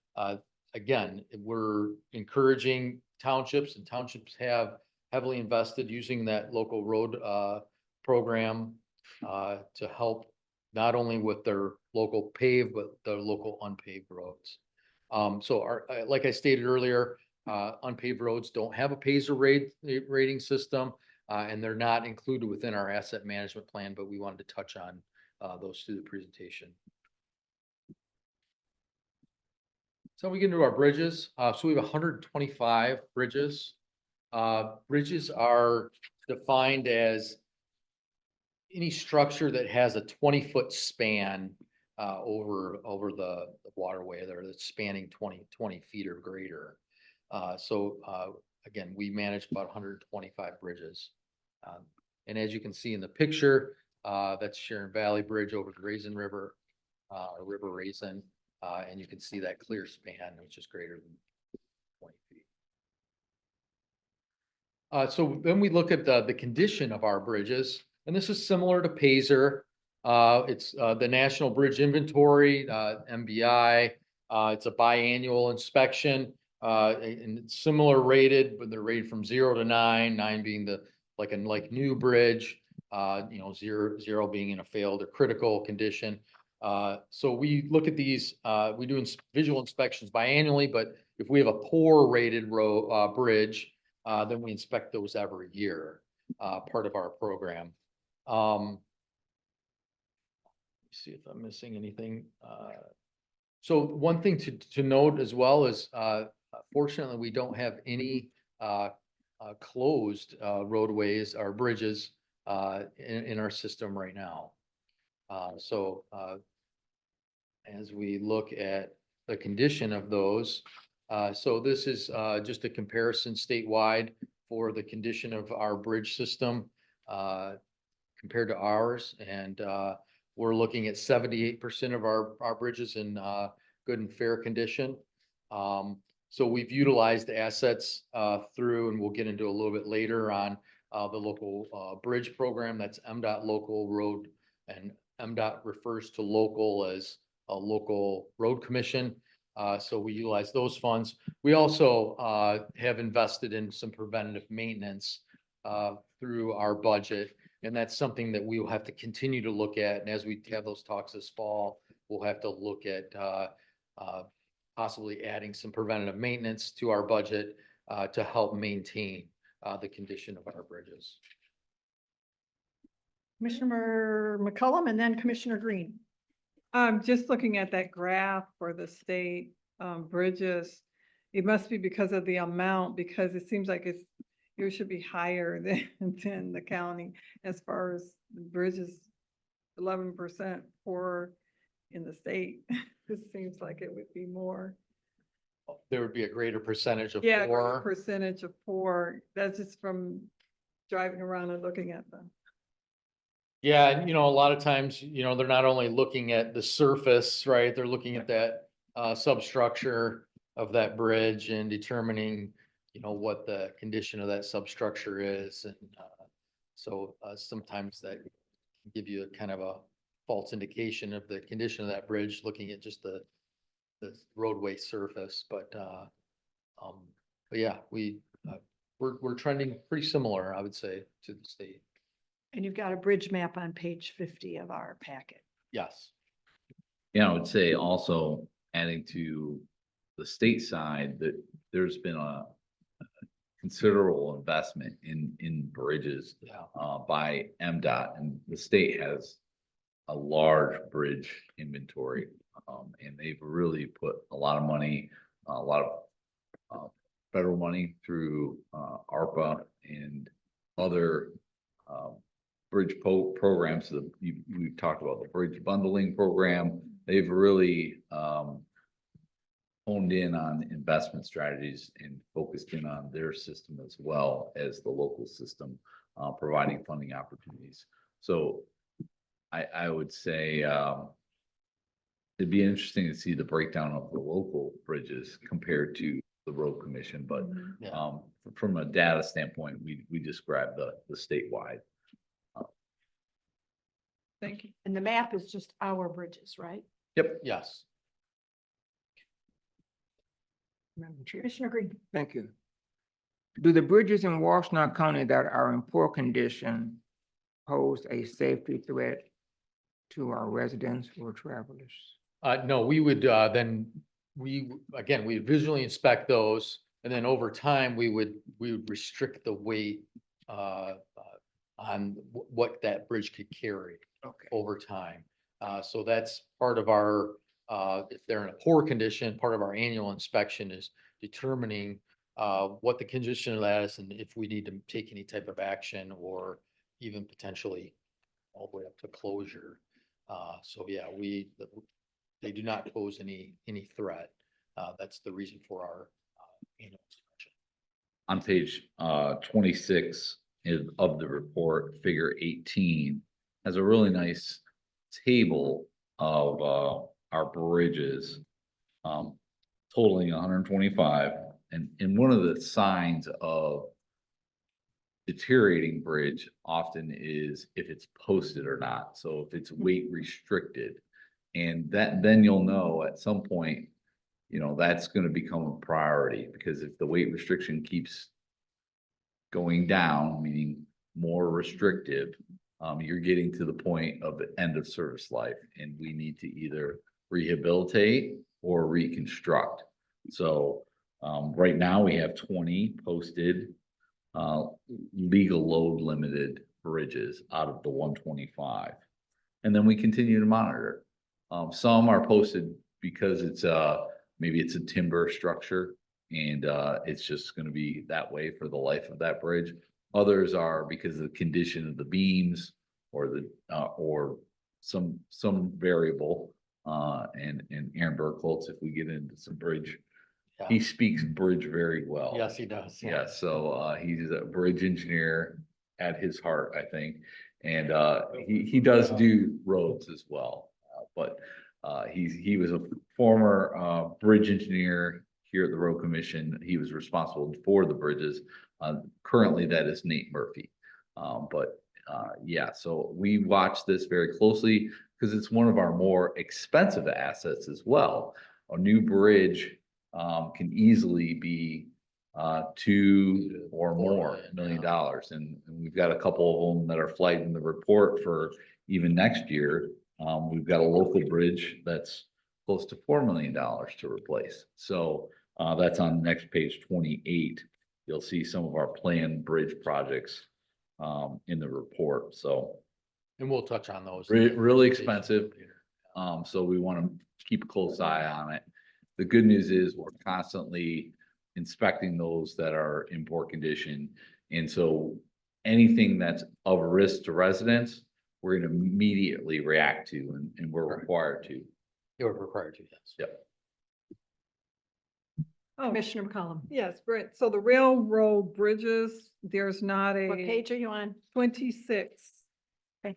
again, we're encouraging townships, and townships have heavily invested using that local road program to help not only with their local paved, but their local unpaved roads. So like I stated earlier, unpaved roads don't have a Paisley rating system, and they're not included within our asset management plan, but we wanted to touch on those through the presentation. So we get into our bridges. So we have 125 bridges. Bridges are defined as any structure that has a 20-foot span over the waterway there that's spanning 20 feet or greater. Again, we manage about 125 bridges. And as you can see in the picture, that's Sharon Valley Bridge over the Raisin River, River Raisin. And you can see that clear span, which is greater than 20 feet. So then we look at the condition of our bridges, and this is similar to Pazer. It's the National Bridge Inventory, MBI. It's a biannual inspection, and it's similar rated, but they're rated from 0 to 9, 9 being the like new bridge, 0 being in a failed or critical condition. So we look at these, we do visual inspections biannually, but if we have a poor rated bridge, then we inspect those every year, part of our program. See if I'm missing anything. So one thing to note as well is, fortunately, we don't have any closed roadways or bridges in our system right now. As we look at the condition of those, so this is just a comparison statewide for the condition of our bridge system compared to ours. And we're looking at 78% of our bridges in good and fair condition. So we've utilized assets through, and we'll get into a little bit later on, the local bridge program. That's MDOT local road, and MDOT refers to local as a local road commission. So we utilize those funds. We also have invested in some preventative maintenance through our budget. And that's something that we will have to continue to look at. And as we have those talks this fall, we'll have to look at possibly adding some preventative maintenance to our budget to help maintain the condition of our bridges. Commissioner McCullum and then Commissioner Green. Just looking at that graph for the state bridges, it must be because of the amount, because it seems like it should be higher than the county as far as the bridges, 11% poor in the state. It seems like it would be more. There would be a greater percentage of Yeah, poor. percentage of poor. That's just from driving around and looking at them. Yeah, and a lot of times, they're not only looking at the surface, right? They're looking at that substructure of that bridge and determining, what the condition of that substructure is. And so sometimes that can give you a kind of a false indication of the condition of that bridge, looking at just the roadway surface. But yeah, we're trending pretty similar, I would say, to the state. And you've got a bridge map on page 50 of our packet. Yes. Yeah, I would say also adding to the state side that there's been a considerable investment in bridges by MDOT, and the state has a large bridge inventory, and they've really put a lot of money, a lot of federal money through ARPA and other bridge programs. So we've talked about the bridge bundling program. They've really honed in on investment strategies and focused in on their system as well as the local system, providing funding opportunities. So I would say it'd be interesting to see the breakdown of the local bridges compared to the road commission. But from a data standpoint, we describe the statewide. Thank you. And the map is just our bridges, right? Yep. Yes. Commissioner Green. Thank you. Do the bridges in Washtenaw County that are in poor condition pose a safety threat to our residents or travelers? No, we would we visually inspect those, and then over time, we would restrict the weight on what that bridge could carry over time. So that's part of our if they're in a poor condition, part of our annual inspection is determining what the condition of that is and if we need to take any type of action or even potentially all the way up to closure. So yeah, they do not pose any threat. That's the reason for our annual inspection. On page 26 of the report, figure 18 has a really nice table of our bridges totaling 125. And one of the signs of deteriorating bridge often is if it's posted or not. So if it's weight restricted, and then you'll know at some point, you know, that's going to become a priority, because if the weight restriction keeps going down, meaning more restrictive, you're getting to the point of the end of service life, and we need to either rehabilitate or reconstruct. So right now we have 20 posted legal load limited bridges out of the 125. And then we continue to monitor. Some are posted because it's maybe it's a timber structure and it's just going to be that way for the life of that bridge. Others are because of the condition of the beams or some variable. And Aaron Burkholz, if we get into some bridge, Yeah. he speaks bridge very well. Yes, he does. Yeah, so he's a bridge engineer at his heart, I think. And he does do roads as well. But he was a former bridge engineer here at the Road Commission. He was responsible for the bridges. Currently, that is Nate Murphy. Yeah, so we watch this very closely because it's one of our more expensive assets as well. A new bridge can easily be $2 or more million. And we've got a couple of them that are flagged in the report for even next year. We've got a local bridge that's close to $4 million to replace. So that's on next page 28. You'll see some of our planned bridge projects in the report. So And we'll touch on those. really expensive. So we want to keep a close eye on it. The good news is we're constantly inspecting those that are in poor condition. And so anything that's of risk to residents, we're going to immediately react to, and we're required to. You're required to, yes. Yep. Oh, Commissioner McCollum, yes, Brent. So the railroad bridges, there's not what a page are you on? 26. Okay.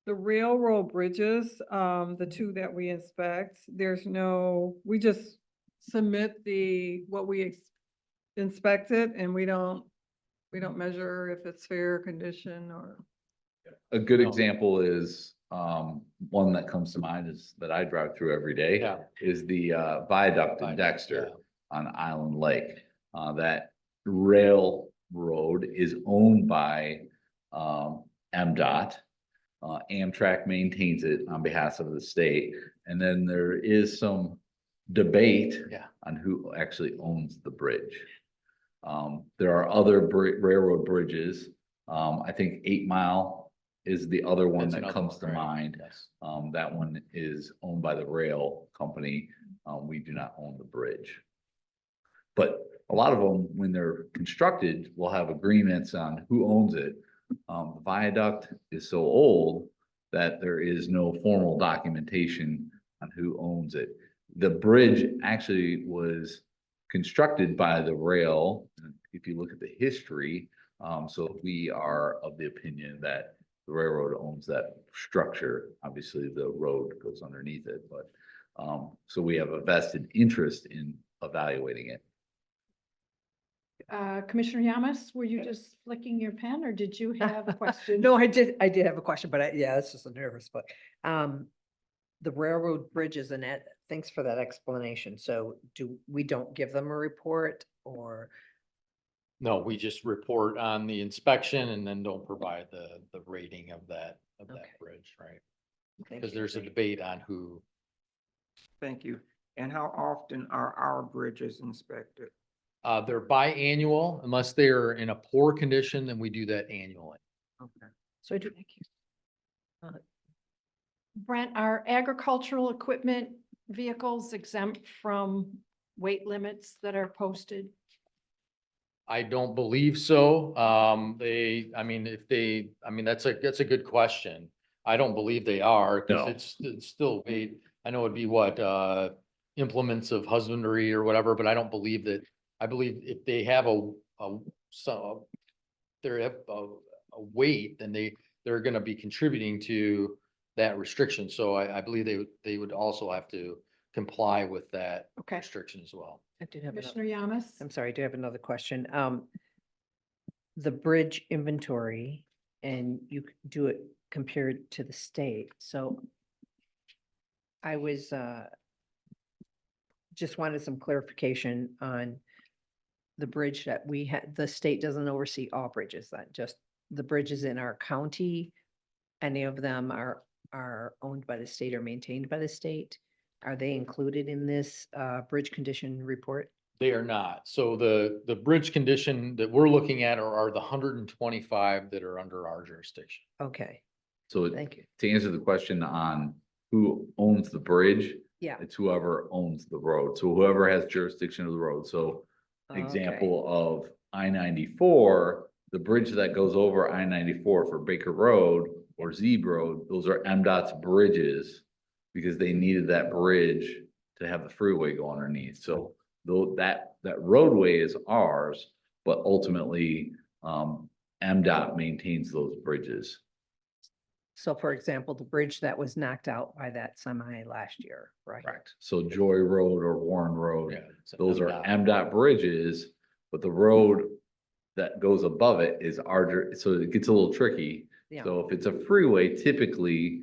The railroad bridges, the two that we inspect, we just submit what we inspected, and we don't measure if it's fair condition or. A good No. example is, one that comes to mind is that I drive through every day. Yeah. Is the viaduct in Viaduct, Dexter yeah. on Island Lake. That railroad is owned by MDOT. Amtrak maintains it on behalf of the state. And then there is some debate Yeah. on who actually owns the bridge. There are other railroad bridges. I think 8 Mile is the other one That's that another comes one, to right? mind. Yes. That one is owned by the rail company. We do not own the bridge. But a lot of them, when they're constructed, will have agreements on who owns it. The viaduct is so old that there is no formal documentation on who owns it. The bridge actually was constructed by the rail, if you look at the history. So we are of the opinion that the railroad owns that structure. Obviously, the road goes underneath it, but so we have a vested interest in evaluating it. Commissioner Yamas, were you just flicking your pen or did you have a question? No, I did have a question, but yeah, it's just a nervous, but, the railroad bridges and that, thanks for that explanation. So we don't give them a report or? No, we just report on the inspection and then don't provide the rating of that Okay. bridge, right? Thank Because you. there's a debate on who. Thank you. And how often are our bridges inspected? They're biannual unless they're in a poor condition, then we do that annually. Okay. So I do, Brent, are agricultural equipment vehicles exempt from weight limits that are posted? I don't believe so. That's a good question. I don't believe they are, because No. it's still weight. I know it'd be what, implements of husbandry or whatever, but I don't believe that. I believe if they have so they're a weight, then they're gonna be contributing to that restriction. So I believe they would also have to comply with that Okay. restriction as well. I did have Commissioner another, Yamas? I'm sorry, I do have another question. The bridge inventory, and you do it compared to the state, so I was, just wanted some clarification on the bridge that we had. The state doesn't oversee all bridges, then just the bridges in our county. Any of them are owned by the state or maintained by the state? Are they included in this bridge condition report? They are not. So the bridge condition that we're looking at are the 125 that are under our jurisdiction. Okay, So thank you. to answer the question on who owns the bridge, Yeah. it's whoever owns the road. So whoever has jurisdiction of the road. So Okay. example of I-94, the bridge that goes over I-94 for Baker Road or Zeeb Road, those are MDOT's bridges because they needed that bridge to have the freeway go underneath. So though that roadway is ours, but ultimately MDOT maintains those bridges. So for example, the bridge that was knocked out by that semi last year, right? Correct. So Joy Road or Warren Road, Yeah, it's those are MDOT. MDOT bridges, but the road that goes above it is our, so it gets a little tricky. Yeah. So if it's a freeway, typically,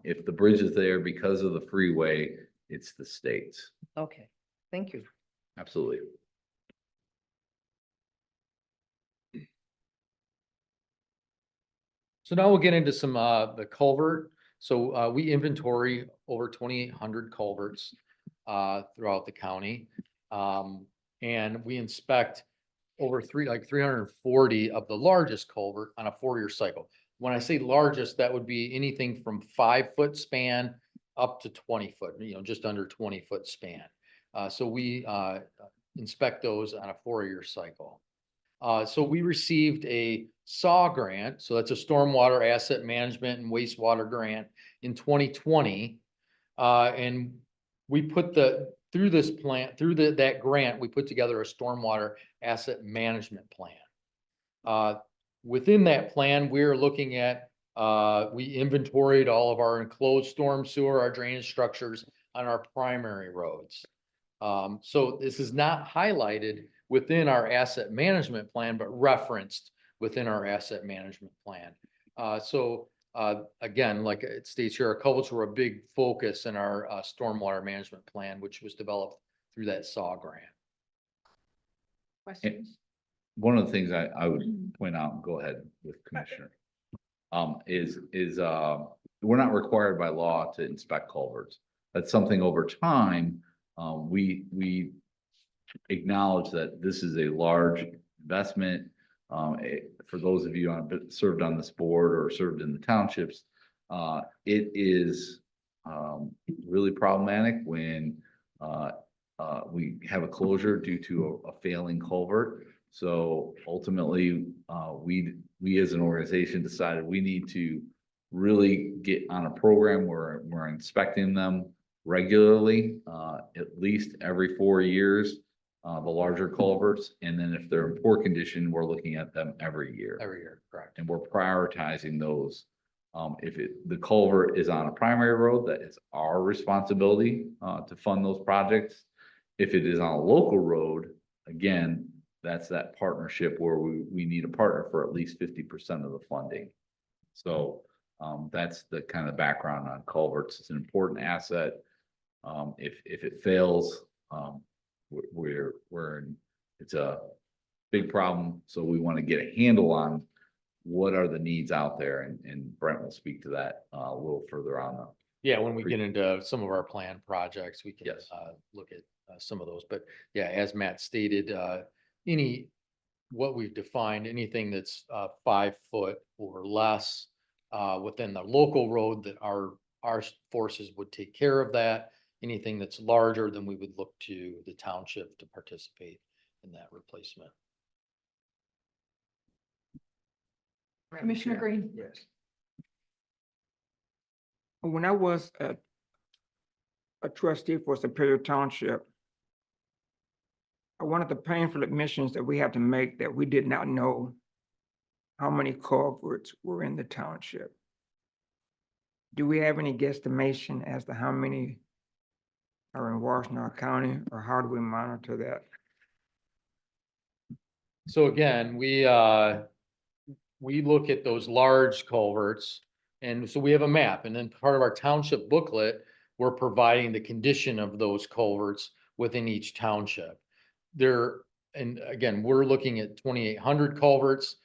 if the bridge is there because of the freeway, it's the state's. Okay, thank you. Absolutely. So now we'll get into some, the culvert. So, we inventory over 2,800 culverts, throughout the county. And we inspect over 340 of the largest culvert on a 4-year cycle. When I say largest, that would be anything from 5-foot span up to 20-foot, just under 20-foot span. So we, inspect those on a 4-year cycle. So we received a SAW grant, so that's a stormwater asset management and wastewater grant in 2020. And we put through that grant, we put together a stormwater asset management plan. Within that plan, we're looking at, we inventoried all of our enclosed storm sewer, our drainage structures on our primary roads. So this is not highlighted within our asset management plan, but referenced within our asset management plan. Again, like it states here, our culverts were a big focus in our stormwater management plan, which was developed through that SAW grant. Questions? One of the things I would point out, and go ahead with Commissioner, is we're not required by law to inspect culverts. That's something over time, we acknowledge that this is a large investment. For those of you served on this board or served in the townships, it is really problematic when we have a closure due to a failing culvert. So ultimately, we as an organization decided we need to really get on a program where we're inspecting them regularly, at least every 4 years, the larger culverts. And then if they're in poor condition, we're looking at them every year. Every year, correct. And we're prioritizing those. If the culvert is on a primary road, that is our responsibility to fund those projects. If it is on a local road, again, that's that partnership where we need a partner for at least 50% of the funding. So that's the kind of background on culverts. It's an important asset. If it fails, it's a big problem. So we want to get a handle on what are the needs out there, and Brent will speak to that a little further on. Yeah, when we get into some of our planned projects, we can Yes. look at some of those. But yeah, as Matt stated, what we've defined, anything that's 5 foot or less within the local road that our our forces would take care of that. Anything that's larger, then we would look to the township to participate in that replacement. Commissioner Chair. Green. Yes. When I was a trustee for Superior Township, one of the painful admissions that we had to make that we did not know how many culverts were in the township. Do we have any guesstimation as to how many are in Washtenaw County, or how do we monitor that? So again, we look at those large culverts. And so we have a map, and then part of our township booklet, we're providing the condition of those culverts within each township. And again, we're looking at 2,800 culverts,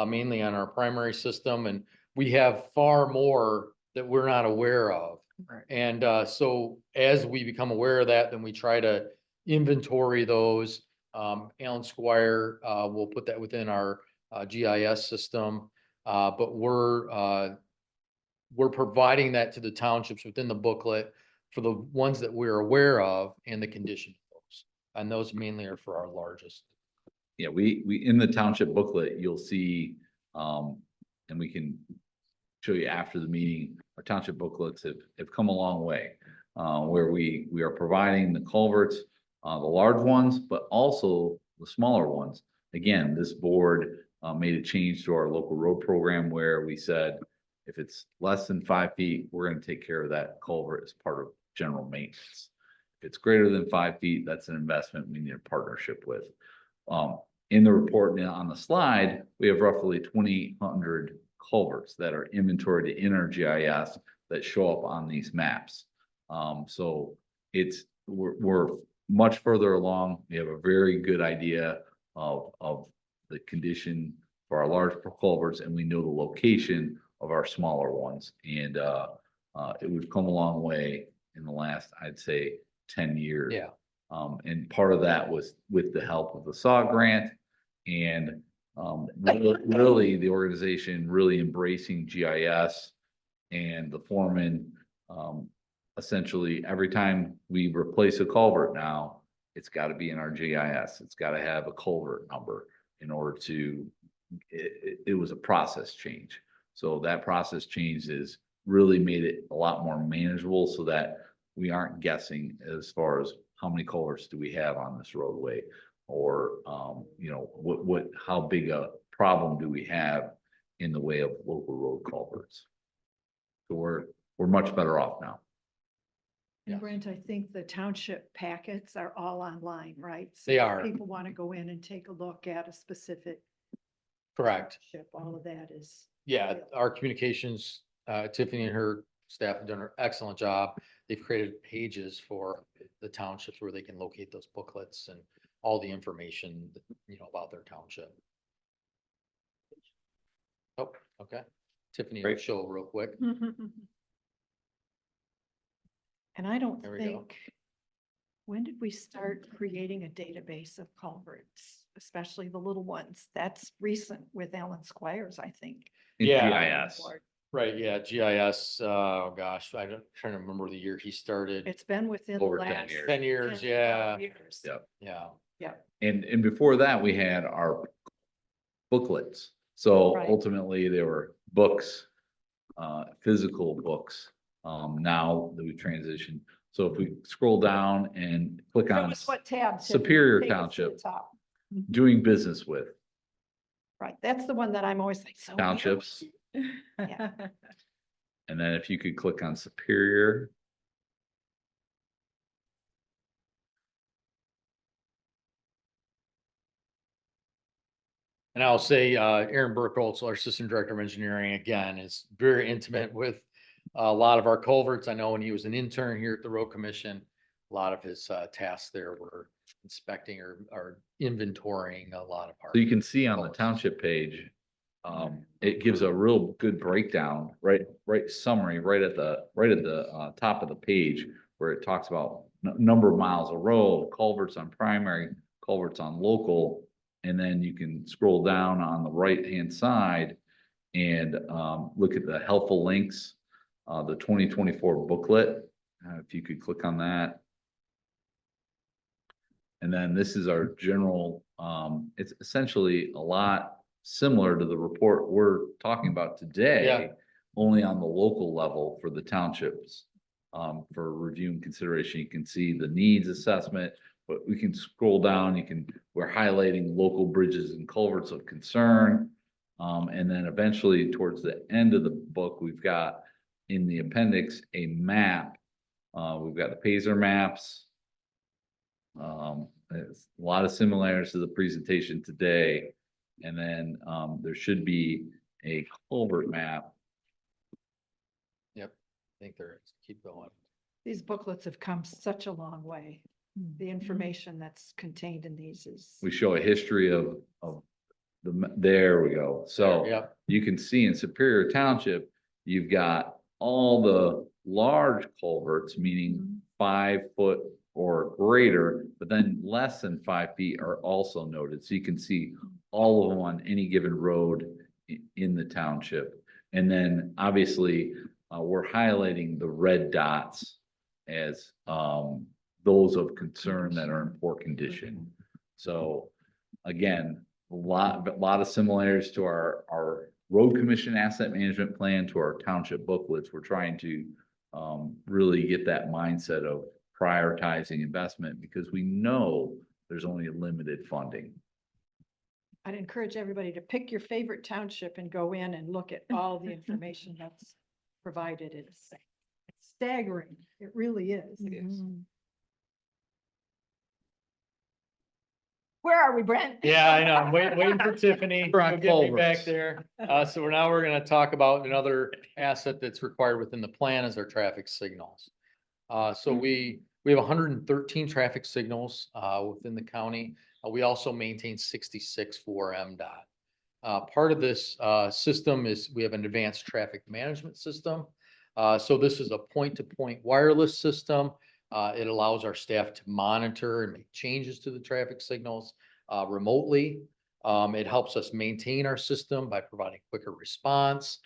mainly on our primary system, and we have far more that we're not aware of. Right. And so as we become aware of that, then we try to inventory those. Alan Squire will put that within our GIS system, but we're providing that to the townships within the booklet for the ones that we're aware of and the condition of those. And those mainly are for our largest. Yeah, we, in the township booklet, you'll see, and we can show you after the meeting, our township booklets have come a long way. Where we are providing the culverts, the large ones, but also the smaller ones. Again, this board made a change to our local road program where we said, if it's less than 5 feet, we're gonna take care of that culvert as part of general maintenance. If it's greater than 5 feet, that's an investment we need a partnership with. In the report and on the slide, we have roughly 2,800 culverts that are inventoried in our GIS that show up on these maps. So we're much further along. We have a very good idea of the condition for our large culverts, and we know the location of our smaller ones. And we've come a long way in the last, I'd say, 10 years. Yeah. And part of that was with the help of the SAW grant and really the organization really embracing GIS and the foreman. Essentially, every time we replace a culvert now, it's got to be in our GIS. It's got to have a culvert number in order to, it was a process change. So that process change has really made it a lot more manageable so that we aren't guessing as far as how many culverts do we have on this roadway, or how big a problem do we have in the way of local road culverts. So we're much better off now. And Yes. Brent, I think the township packets are all online, right? So They if are. People want to go in and take a look at a specific. Correct. township. All of that is. Yeah, our communications, Tiffany and her staff have done an excellent job. They've created pages for the townships where they can locate those booklets and all the information, about their township. Oh, okay. Tiffany will Great. show real quick. And I don't There we go. think, when did we start creating a database of culverts, especially the little ones? That's recent with Alan Squires, I think. In Yeah. GIS. Right, yeah, GIS, oh gosh, trying to remember the year he started. It's been within the Over 10 last. years. 10 years, 10, yeah. 12 years. Yep. Yeah, And before that, we had our booklets. So Right. ultimately, they were books, physical books. Now that we transitioned. So if we scroll down and click Show on us what tab. Tiffany. Superior Take us to the Township. top. doing business with Right, that's the one that I'm always like, so. where townships, was it? Yeah. and then if you could click on Superior. and I'll say, Aaron Burkholz, our Assistant Director of Engineering, again, is very intimate with a lot of our culverts. I know when he was an intern here at the Road Commission, a lot of his tasks there were inspecting or inventorying a lot of our. So you can see on the township page, it gives a real good breakdown, right summary, right at the top of the page, where it talks about number of miles of road, culverts on primary, culverts on local. And then you can scroll down on the right-hand side and look at the helpful links. the 2024 booklet. If you could click on that. And then this is our general, it's essentially a lot similar to the report we're talking about today, only on the local level for the townships. For review and consideration, you can see the needs assessment, but we can scroll down, we're highlighting local bridges and culverts of concern. And then eventually towards the end of the book, we've got in the appendix a map. We've got the Pazer maps. There's a lot of similarities to the presentation today. And then there should be a culvert map. Yep, I think there is. Keep going. These booklets have come such a long way. The information that's contained in these is. We show a history of there we go. So Yep. you can see in Superior Township, you've got all the large culverts, meaning 5 foot or greater, but then less than 5 feet are also noted. So you can see all of them on any given road in the township. And then obviously we're highlighting the red dots as those of concern that are in poor condition. So again, a lot of similarities to our road commission asset management plan, to our township booklets. We're trying to really get that mindset of prioritizing investment because we know there's only limited funding. I'd encourage everybody to pick your favorite township and go in and look at all the information that's provided. It's staggering. It really is. It is. Where are we, Brent? Yeah, I know. I'm waiting for Tiffany. We're on She'll get me back culverts. there. So now we're gonna talk about another asset that's required within the plan is our traffic signals. So we have 113 traffic signals within the county. We also maintain 66 for MDOT. Part of this system is we have an advanced traffic management system. So this is a point-to-point wireless system. It allows our staff to monitor and make changes to the traffic signals remotely. It helps us maintain our system by providing quicker response,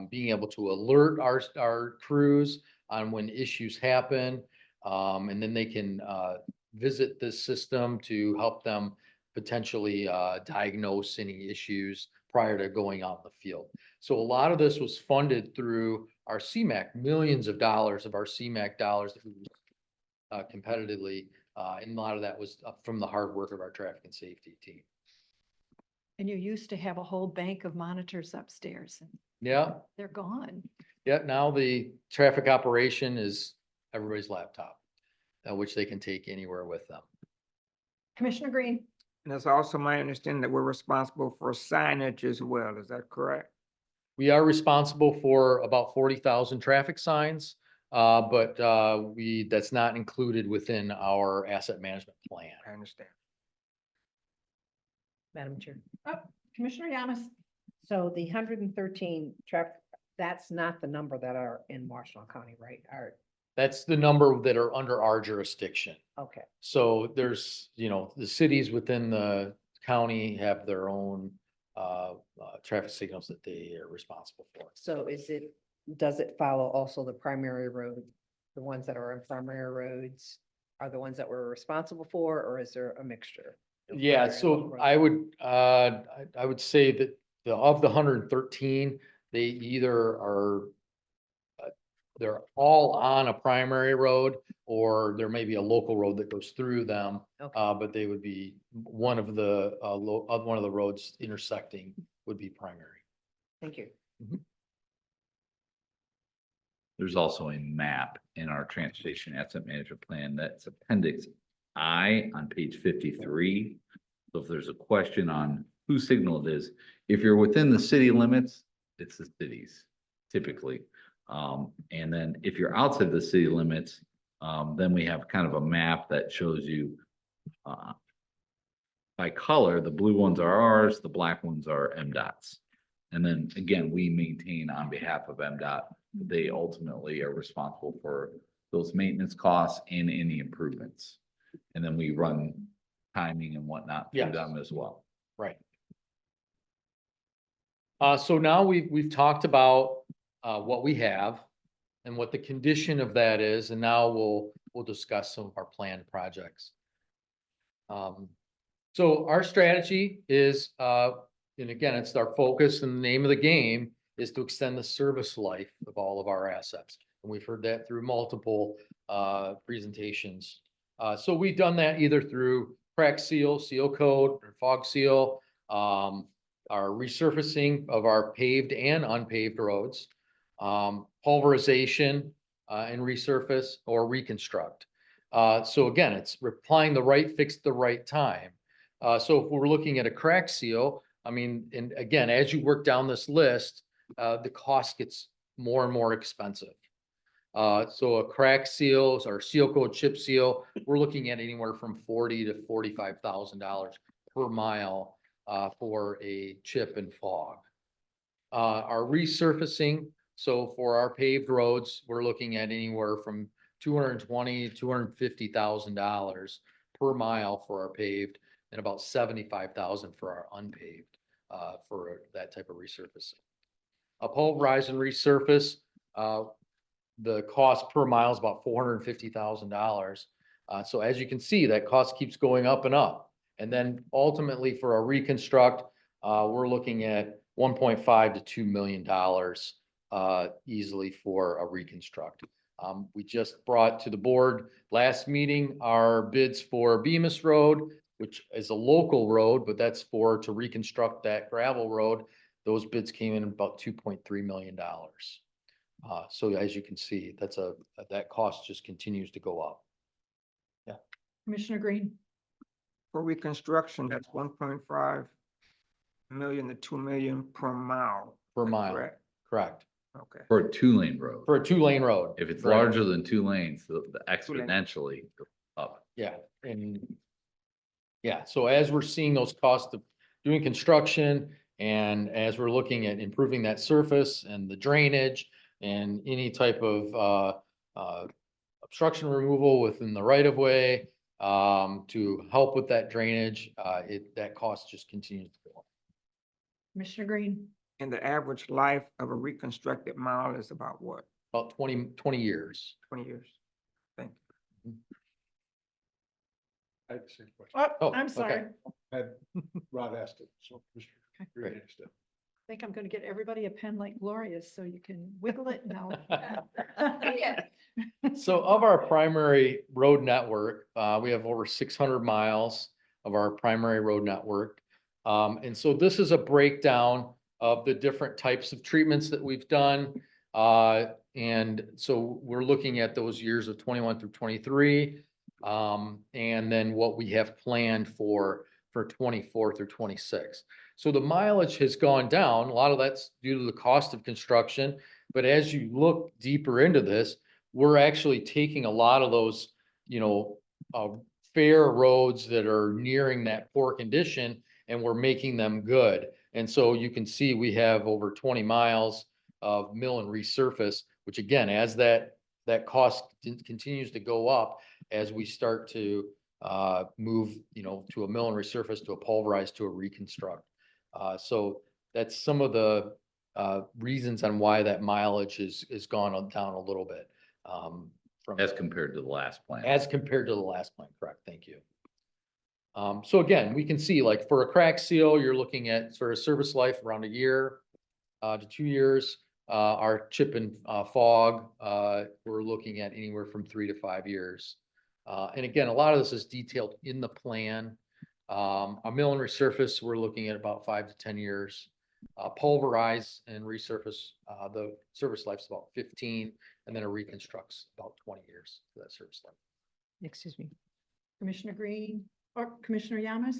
being able to alert our crews on when issues happen. And then they can visit this system to help them potentially diagnose any issues prior to going out in the field. So a lot of this was funded through our CMAQ, millions of dollars of our CMAQ dollars that we competitively, and a lot of that was from the hard work of our traffic and safety team. And you used to have a whole bank of monitors upstairs and Yeah, they're gone. yeah. Now the traffic operation is everybody's laptop, which they can take anywhere with them. Commissioner Green? And it's also my understanding that we're responsible for signage as well. Is that correct? We are responsible for about 40,000 traffic signs, but that's not included within our asset management plan. I understand. Madam Chair. Oh, Commissioner Yamas? So the 113 traffic, that's not the number that are in Washtenaw County, right? That's the number that are under our jurisdiction. Okay. So there's, the cities within the county have their own traffic signals that they are responsible for. So does it follow also the primary road? The ones that are on primary roads are the ones that we're responsible for, or is there a mixture? of Yeah, primary and so local roads? I would say that of the 113, they either are they're all on a primary road, or there may be a local road that goes through them. Okay. But they would be one of the roads intersecting would be primary. Thank you. There's also a map in our transportation asset management plan that's appendix I on page 53. So if there's a question on whose signal it is, if you're within the city limits, it's the cities typically. And then if you're outside the city limits, then we have kind of a map that shows you by color, the blue ones are ours, the black ones are MDOT's. And then again, we maintain on behalf of MDOT, they ultimately are responsible for those maintenance costs and any improvements. And then we run timing and whatnot through Yes. them as well. Right. So now we've talked about what we have. and what the condition of that is, and now we'll discuss some of our planned projects. So our strategy is, and again, it's our focus and the name of the game is to extend the service life of all of our assets. And we've heard that through multiple presentations. So we've done that either through crack seal, seal coat, or fog seal, our resurfacing of our paved and unpaved roads, pulverization and resurface or reconstruct. So again, it's applying the right fix at the right time. So if we're looking at a crack seal, I mean, and again, as you work down this list, the cost gets more and more expensive. So a crack seal or seal coat chip seal, we're looking at anywhere from $40,000 to $45,000 per mile for a chip and fog. Our resurfacing, so for our paved roads, we're looking at anywhere from $220,000 to $250,000 per mile for our paved, and about $75,000 for our unpaved for that type of resurfacing. A pulverize and resurface, the cost per mile is about $450,000. So as you can see, that cost keeps going up and up. And then ultimately for a reconstruct, we're looking at $1.5 to $2 million easily for a reconstruct. We just brought to the board last meeting our bids for Bemis Road, which is a local road, but that's to reconstruct that gravel road. Those bids came in about $2.3 million. So as you can see, that cost just continues to go up. Commissioner Green? For reconstruction, that's 1.5 million to 2 million per mile. Per Is that mile. correct? Correct. Okay. For a 2-lane road. For a 2-lane road. If it's Right. larger than 2 lanes, the exponentially up. Yeah, and yeah, so as we're seeing those costs of doing construction and as we're looking at improving that surface and the drainage and any type of obstruction removal within the right of way to help with that drainage, that cost just continues to go up. Commissioner Green? And the average life of a reconstructed mile is about what? About 20 years. 20 years? Thank you. I had the same question. Oh, Oh, I'm sorry. okay. Had Rod asked it, so Mr. Okay. Green Great. asked it. I think I'm gonna get everybody a pen like Gloria's so you can wiggle it now. So of our primary road network, we have over 600 miles of our primary road network. And so this is a breakdown of the different types of treatments that we've done. And so we're looking at those years of 21 through 23. And then what we have planned for 24 through 26. So the mileage has gone down. A lot of that's due to the cost of construction. But as you look deeper into this, we're actually taking a lot of those, fair roads that are nearing that poor condition, and we're making them good. And so you can see we have over 20 miles of mill and resurface, which again, as that cost continues to go up, as we start to move, to a mill and resurface, to a pulverize, to a reconstruct. So that's some of the reasons on why that mileage is gone down a little bit. As compared to the last plan. As compared to the last plan, correct, thank you. So again, we can see like for a crack seal, you're looking at sort of service life around a year to 2 years. Our chip and fog, we're looking at anywhere from 3 to 5 years. And again, a lot of this is detailed in the plan. A mill and resurface, we're looking at about 5 to 10 years. Pulverize and resurface, the service life's about 15, and then a reconstruct's about 20 years for that service life. Excuse me. Commissioner Green or Commissioner Yamas?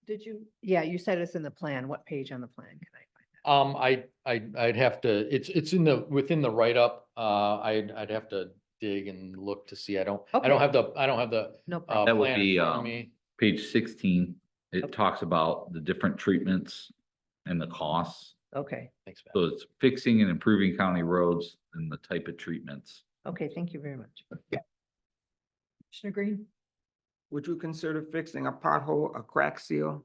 Did you? Yeah, you said it's in the plan. What page on the plan can I find that? I'd have to, it's within the write-up. I'd have to dig and look to see. I don't Okay. have the No problem. That would plan in be, front of me. Page 16. It Okay. talks about the different treatments and the costs. Okay, Thanks, Matt. So it's fixing and improving county roads and the type of treatments. okay, thank you very much. Commissioner Green? Would you consider fixing a pothole, a crack seal?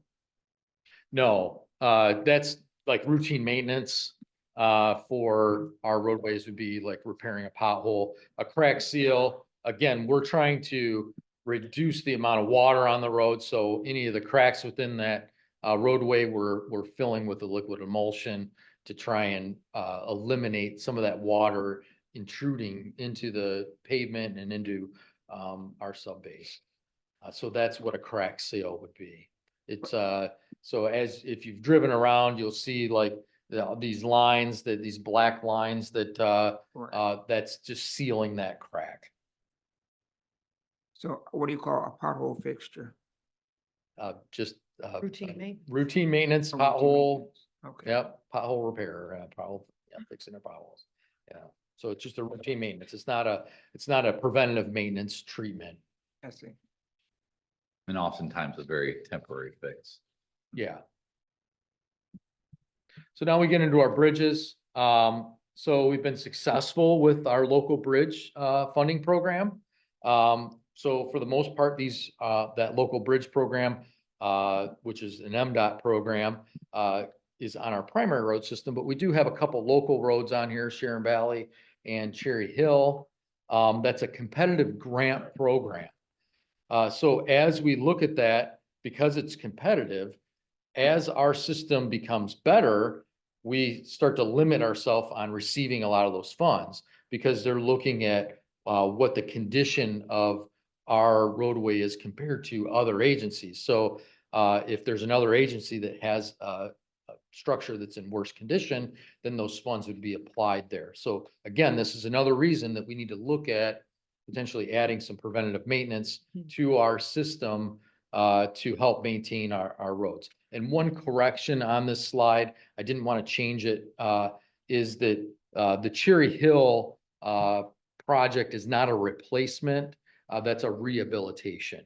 No, that's like routine maintenance. for our roadways would be like repairing a pothole, a crack seal. Again, we're trying to reduce the amount of water on the road, so any of the cracks within that roadway, we're filling with a liquid emulsion to try and eliminate some of that water intruding into the pavement and into our sub base. So that's what a crack seal would be. It's so as if you've driven around, you'll see like these lines, these black lines that that's just sealing that crack. So what do you call a pothole fixture? Just Routine maintenance. routine maintenance, A routine pothole. maintenance. Okay. Yep, pothole repair, pothole, yeah, fixing their potholes. Yeah, so it's just a routine maintenance. It's not a preventative maintenance treatment. I see. And oftentimes a very temporary fix. Yeah. So now we get into our bridges. So we've been successful with our local bridge funding program. So for the most part, that local bridge program, which is an MDOT program, is on our primary road system, but we do have a couple local roads on here, Sharon Valley and Cherry Hill. That's a competitive grant program. So as we look at that, because it's competitive, as our system becomes better, we start to limit ourselves on receiving a lot of those funds because they're looking at what the condition of our roadway is compared to other agencies. So if there's another agency that has a structure that's in worse condition, then those funds would be applied there. So again, this is another reason that we need to look at potentially adding some preventative maintenance to our system to help maintain our roads. And one correction on this slide, I didn't want to change it, is that the Cherry Hill project is not a replacement, that's a rehabilitation.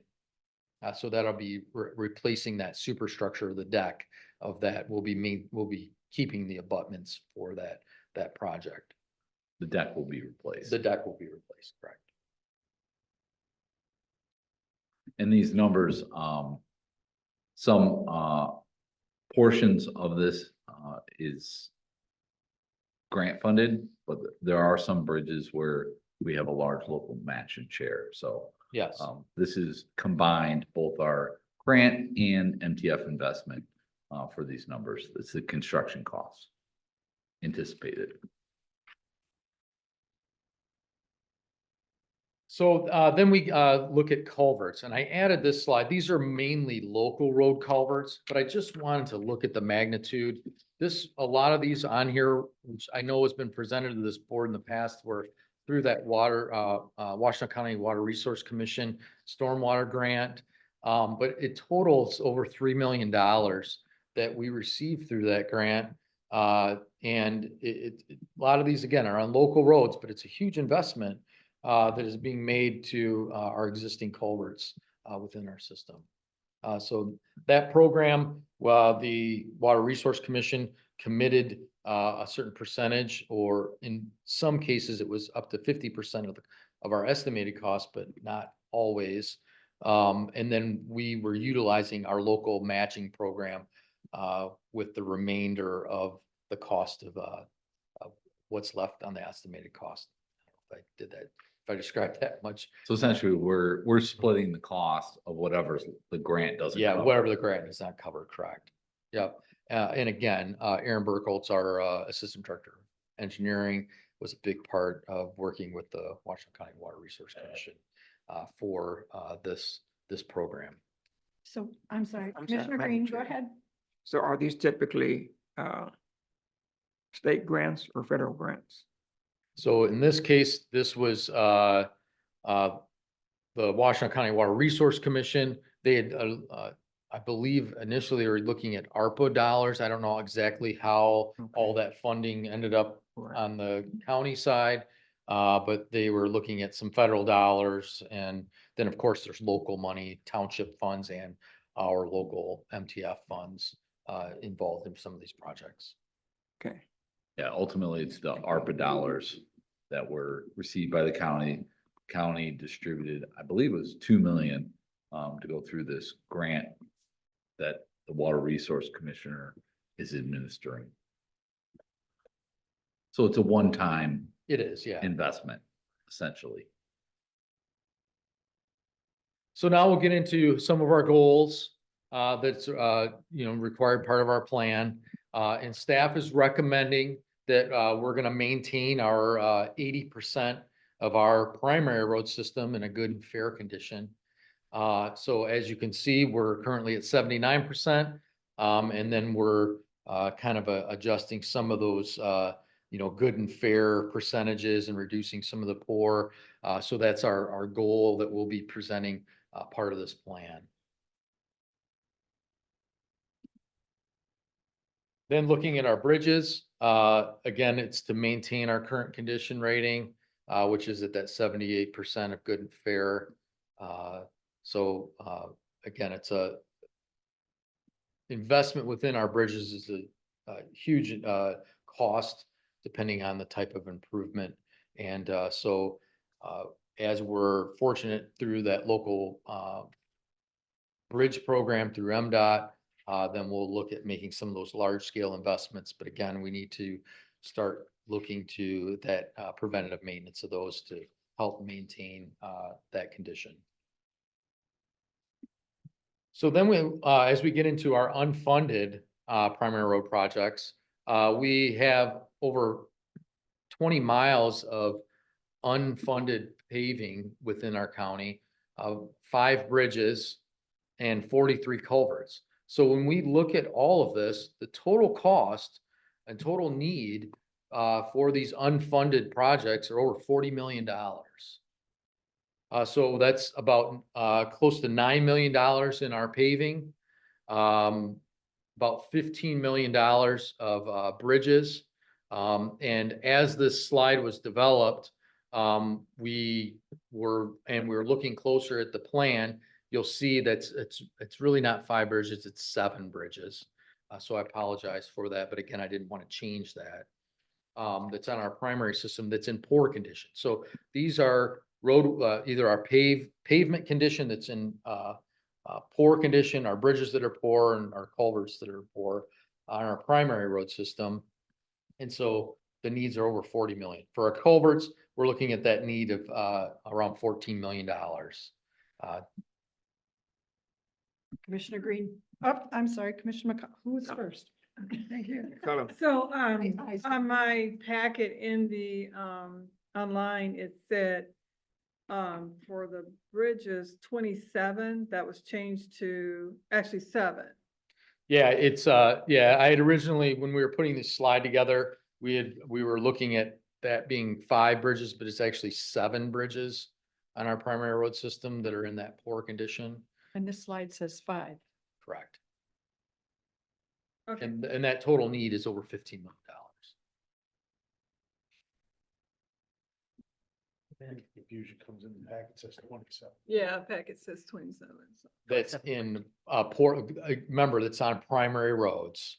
So that'll be replacing that superstructure of the deck of that. We'll be keeping the abutments for that project. The deck will be replaced. The deck will be replaced, correct? And these numbers, some portions of this is grant funded, but there are some bridges where we have a large local match and share. So Yes. this is combined, both our grant and MTF investment for these numbers. It's the construction costs anticipated. So then we look at culverts, and I added this slide. These are mainly local road culverts, but I just wanted to look at the magnitude. A lot of these on here, which I know has been presented to this board in the past, were through that Washtenaw County Water Resource Commission stormwater grant. But it totals over $3 million that we received through that grant. And a lot of these, again, are on local roads, but it's a huge investment that is being made to our existing culverts within our system. So that program, the Water Resource Commission committed a certain percentage, or in some cases, it was up to 50% of our estimated cost, but not always. And then we were utilizing our local matching program with the remainder of the cost of what's left on the estimated cost. I don't know if I did that, if I described that much. So essentially, we're splitting the cost of whatever the grant doesn't Yeah, cover. whatever the grant does not cover, correct. Yep. And again, Aaron Burkholz, our Assistant Director of Engineering, was a big part of working with the Washtenaw County Water Resource Commission for this program. So I'm sorry, I'm sorry, Commissioner Madam Green, go Chair. ahead. So are these typically state grants or federal grants? So in this case, this was the Washtenaw County Water Resource Commission. They had, I believe initially they were looking at ARPA dollars. I don't know exactly how all that funding ended up Right. on the county side. But they were looking at some federal dollars, and then of course there's local money, township funds, and our local MTF funds involved in some of these projects. Okay. Yeah, ultimately, it's the ARPA dollars that were received by the county. County distributed, I believe it was 2 million to go through this grant that the Water Resource Commissioner is administering. So it's a one-time It is, yeah. investment, essentially. So now we'll get into some of our goals, that's, required part of our plan. And staff is recommending that, we're gonna maintain our, 80% of our primary road system in a good and fair condition. So as you can see, we're currently at 79%. And then we're, kind of adjusting some of those, good and fair percentages and reducing some of the poor. So that's our goal that we'll be presenting, part of this plan. Then looking at our bridges, again, it's to maintain our current condition rating, which is at that 78% of good and fair. So again, it's a investment within our bridges is a huge cost depending on the type of improvement. And so as we're fortunate through that local bridge program through MDOT, then we'll look at making some of those large scale investments. But again, we need to start looking to that preventative maintenance of those to help maintain that condition. So then we, as we get into our unfunded primary road projects, we have over 20 miles of unfunded paving within our county, 5 bridges and 43 culverts. So when we look at all of this, the total cost and total need for these unfunded projects are over $40 million. So that's about close to $9 million in our paving, about $15 million of bridges. And as this slide was developed, we were looking closer at the plan. You'll see that it's really not 5 bridges, it's 7 bridges. So I apologize for that, but again, I didn't want to change that. That's on our primary system that's in poor condition. So these are road, either our pavement condition that's in poor condition, our bridges that are poor, and our culverts that are poor on our primary road system. And so the needs are over 40 million. For our culverts, we're looking at that need of around $14 million. Commissioner Green. Oh, I'm sorry, Commissioner McCall. Who was first? Thank you. Color. So, Eyes. on my packet in the, online, it said, for the bridges, 27, that was changed to actually 7. Yeah, it's, yeah, I had originally, when we were putting this slide together, we were looking at that being 5 bridges, but it's actually 7 bridges on our primary road system that are in that poor condition. And this slide says 5. Correct. Okay. And that total need is over $15 million. Confusion comes in the packet, says 27. Yeah, packet says 27. So. That's in poor, remember, that's on primary roads.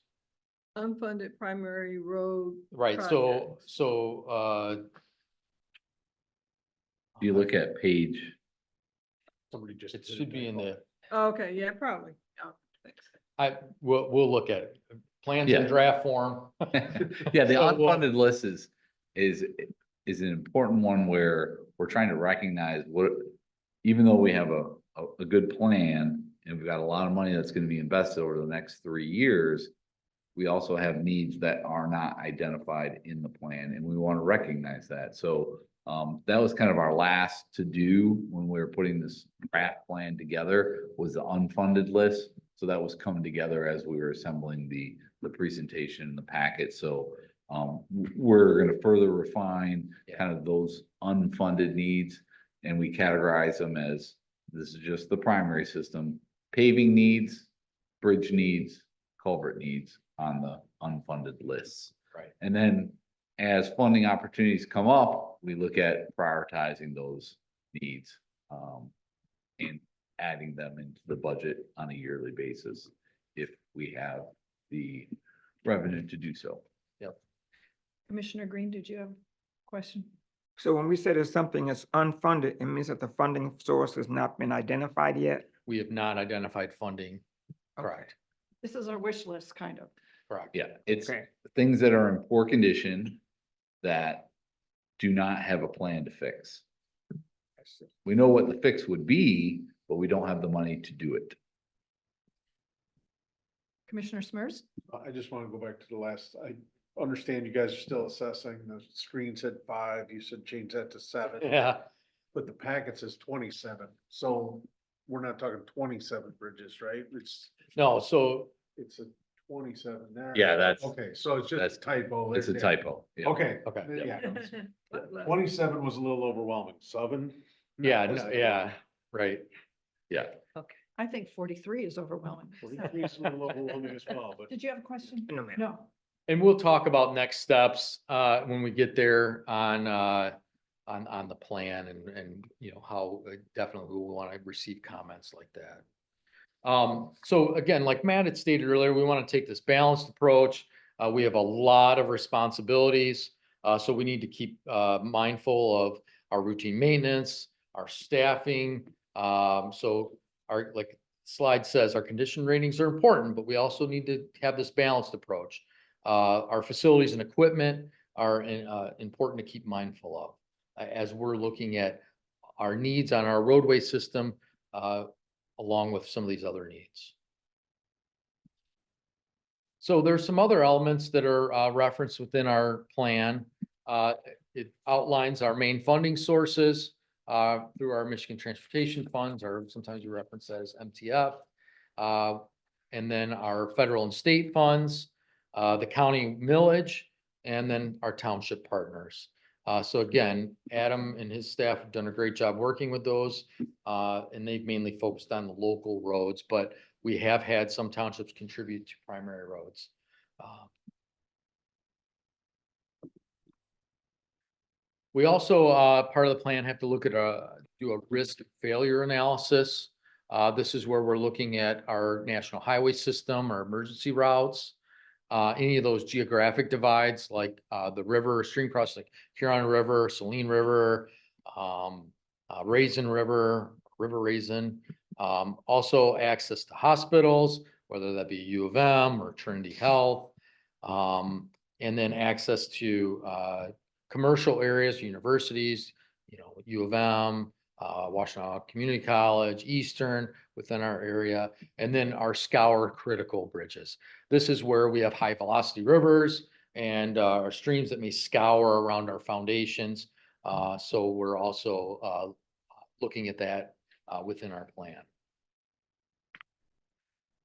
Unfunded primary road. Right, projects. If you look at page, Somebody just. it did should be in the, Okay, yeah, probably. Oh, thanks. we'll look at it. Plans in Yeah. draft form. yeah, the So, unfunded list is an important one where we're trying to recognize what, even though we have a good plan and we've got a lot of money that's gonna be invested over the next 3 years, we also have needs that are not identified in the plan, and we want to recognize that. So that was kind of our last to do when we were putting this draft plan together, was the unfunded list. So that was coming together as we were assembling the presentation and the packet. So we're going to further refine kind of those unfunded needs, and we categorize them as, this is just the primary system, paving needs, bridge needs, culvert needs on the unfunded lists. Right. And then as funding opportunities come up, we look at prioritizing those needs and adding them into the budget on a yearly basis if we have the revenue to do so. Commissioner Green, did you have a question? So when we say that something is unfunded, it means that the funding source has not been identified yet? We have not identified funding. Correct. This is our wish list, kind of. Correct. Yeah, it's Okay. things that are in poor condition that do not have a plan to fix. We know what the fix would be, but we don't have the money to do it. Commissioner Smers? I just want to go back to the last, I understand you guys are still assessing, the screen said 5, you said change that to 7. Yeah, But the packet says 27, so we're not talking 27 bridges, right? no, so It's a 27 there. Yeah, that's- Okay, so it's that's- just a typo. It's a there. typo. Yeah. Okay. Okay. Yeah. 27 was a little overwhelming, 7? yeah, no, yeah, right. Yeah. I think 43 is overwhelming. 43 is a little overwhelming as well, but. Did you have a question? No, ma'am. No. And we'll talk about next steps, when we get there on the plan and, you know, how definitely we want to receive comments like that. So again, like Matt had stated earlier, we want to take this balanced approach. We have a lot of responsibilities, so we need to keep mindful of our routine maintenance, our staffing. So our, like slide says, our condition ratings are important, but we also need to have this balanced approach. Our facilities and equipment are important to keep mindful of as we're looking at our needs on our roadway system, along with some of these other needs. So there's some other elements that are referenced within our plan. It outlines our main funding sources through our Michigan Transportation Funds, or sometimes we reference that as MTF. And then our federal and state funds, the county millage, and then our township partners. So again, Adam and his staff have done a great job working with those, and they've mainly focused on the local roads, but we have had some townships contribute to primary roads. We also, part of the plan, have to look at do a risk failure analysis. This is where we're looking at our national highway system, our emergency routes, any of those geographic divides, like the river, stream crossing, like Huron River, Saline River, Raisin River, River Raisin. Also access to hospitals, whether that be U of M or Trinity Health. And then access to commercial areas, universities, you know, U of M, Washtenaw Community College, Eastern within our area, and then our scour critical bridges. This is where we have high velocity rivers and our streams that may scour around our foundations. So we're also looking at that within our plan.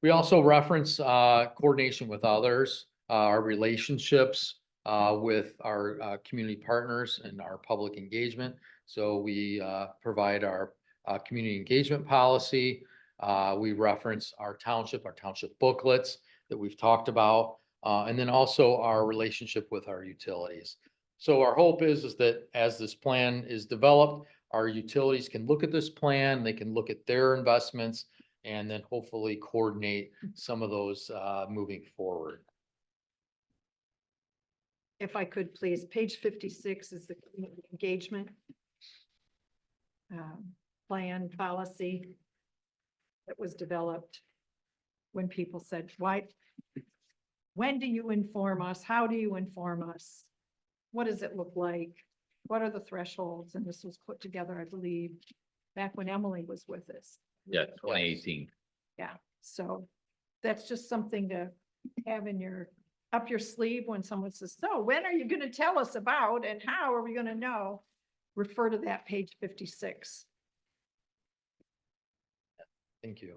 We also reference coordination with others, our relationships with our community partners and our public engagement. So we provide our community engagement policy. We reference our township booklets that we've talked about, and then also our relationship with our utilities. So our hope is that as this plan is developed, our utilities can look at this plan, they can look at their investments, and then hopefully coordinate some of those moving forward. If I could, please, page 56 is the community engagement plan policy that was developed when people said, why, when do you inform us? How do you inform us? What does it look like? What are the thresholds? And this was put together, I believe, back when Emily was with us. Yeah, 2018. Yeah, so that's just something to have in your, up your sleeve when someone says, so when are you going to tell us about and how are we going to know? Refer to that page 56. Thank you.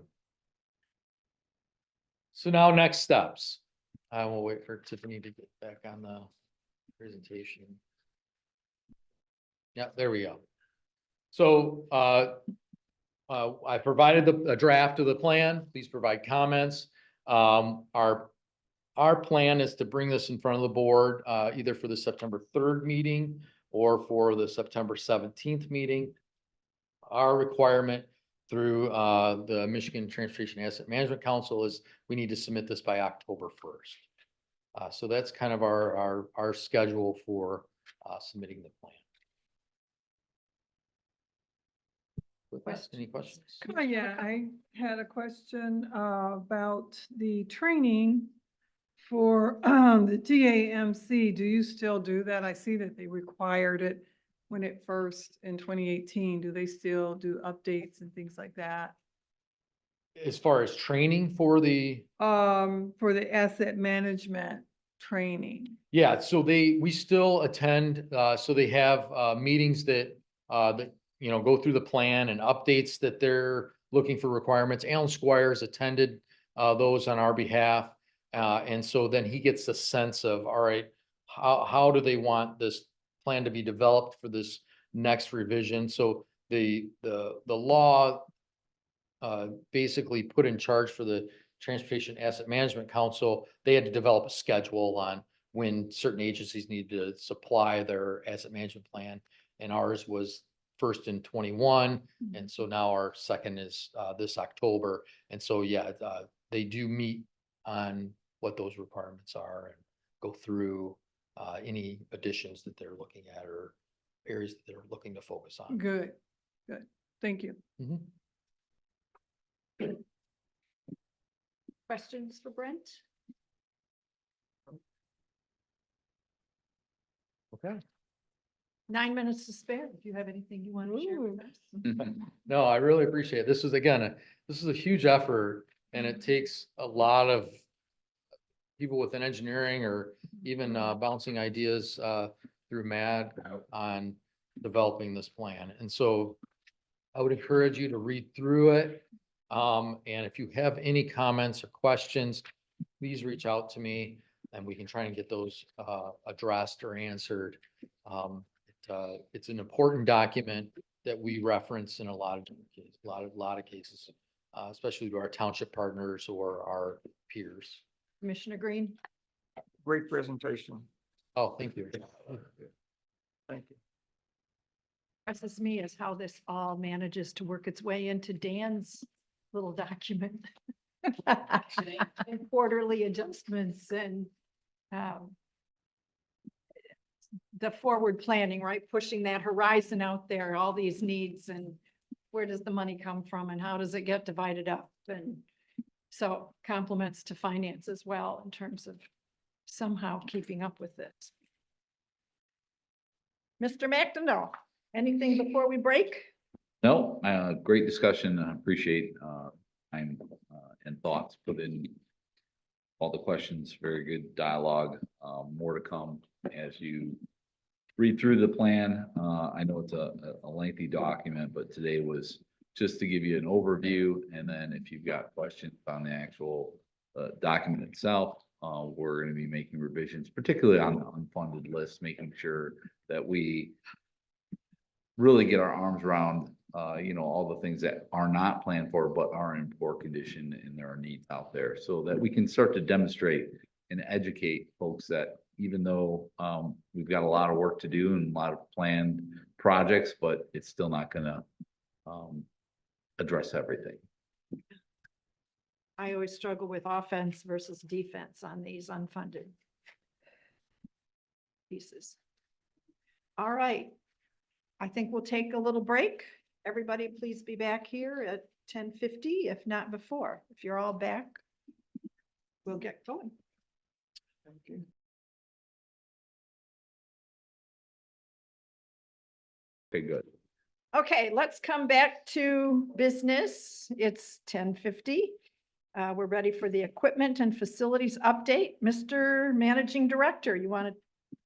So now next steps. I will wait for Tiffany to get back on the presentation. Yeah, there we go. So I provided a draft of the plan. Please provide comments. Our plan is to bring this in front of the board either for the September 3rd meeting or for the September 17th meeting. Our requirement through the Michigan Transportation Asset Management Council is we need to submit this by October 1st. So that's kind of our schedule for submitting the plan. With that, any questions? Yeah, I had a question about the training For the TAMC, do you still do that? I see that they required it when it first in 2018. Do they still do updates and things like that? As far as training for the, For the asset management training. yeah, so we still attend, so they have, meetings that, go through the plan and updates that they're looking for requirements. Alan Squires attended, those on our behalf. And so then he gets a sense of, all right, how do they want this plan to be developed for this next revision? So the law basically put in charge for the Transportation Asset Management Council, they had to develop a schedule on when certain agencies need to supply their asset management plan. And ours was first in 21. And so now our second is this October. And so, yeah, they do meet on what those requirements are and go through any additions that they're looking at or areas that they're looking to focus on. Good, good. Thank you. Mhm. Questions for Brent? Okay. 9 minutes to spare. If you have anything you want to share with us. No, I really appreciate it. This is, again, this is a huge effort and it takes a lot of people within engineering or even bouncing ideas through MAD on developing this plan. And so I would encourage you to read through it. And if you have any comments or questions, please reach out to me and we can try and get those addressed or answered. It's an important document that we reference in a lot of different cases, a lot of cases, especially to our township partners or our peers. Commissioner Green? Great presentation. Oh, thank you. Thank you. Impresses me is how this all manages to work its way into Dan's little document. And quarterly adjustments and the forward planning, right? Pushing that horizon out there, all these needs and where does the money come from and how does it get divided up? And so compliments to finance as well in terms of somehow keeping up with it. Mr. McDonough, anything before we break? No, great discussion. I appreciate time and thoughts put in all the questions. Very good dialogue. More to come as you read through the plan. I know it's a lengthy document, but today was just to give you an overview. And then if you've got questions on the actual document itself, we're going to be making revisions, particularly on the unfunded list, making sure that we really get our arms around all the things that are not planned for, but are in poor condition and there are needs out there so that we can start to demonstrate and educate folks that even though we've got a lot of work to do and a lot of planned projects, but it's still not gonna address everything. I always struggle with offense versus defense on these unfunded pieces. All right. I think we'll take a little break. Everybody, please be back here at 10:50, if not before. If you're all back, we'll get going. Thank you. Okay, good. Okay, let's come back to business. It's 10:50. We're ready for the equipment and facilities update. Mr. Managing Director, you want to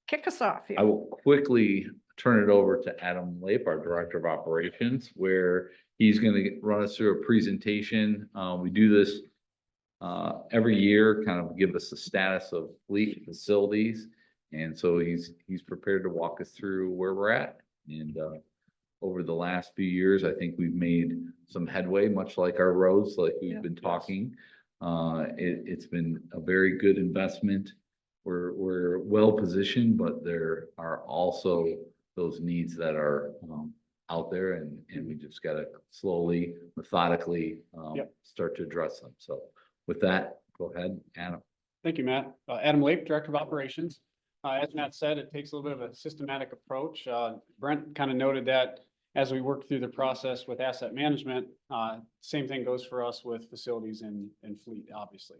kick us off here? I will quickly turn it over to Adam Lape, our Director of Operations, where he's going to run us through a presentation. We do this every year, kind of give us the status of fleet facilities. And so he's prepared to walk us through where we're at. And over the last few years, I think we've made some headway, much like our roads, like we've been talking. It's been a very good investment. We're well positioned, but there are also those needs that are out there, and we just got to slowly, methodically start to address them. So with that, go ahead, Adam. Thank you, Matt. Adam Lape, Director of Operations. As Matt said, it takes a little bit of a systematic approach. Brent kind of noted that as we work through the process with asset management, same thing goes for us with facilities and fleet, obviously.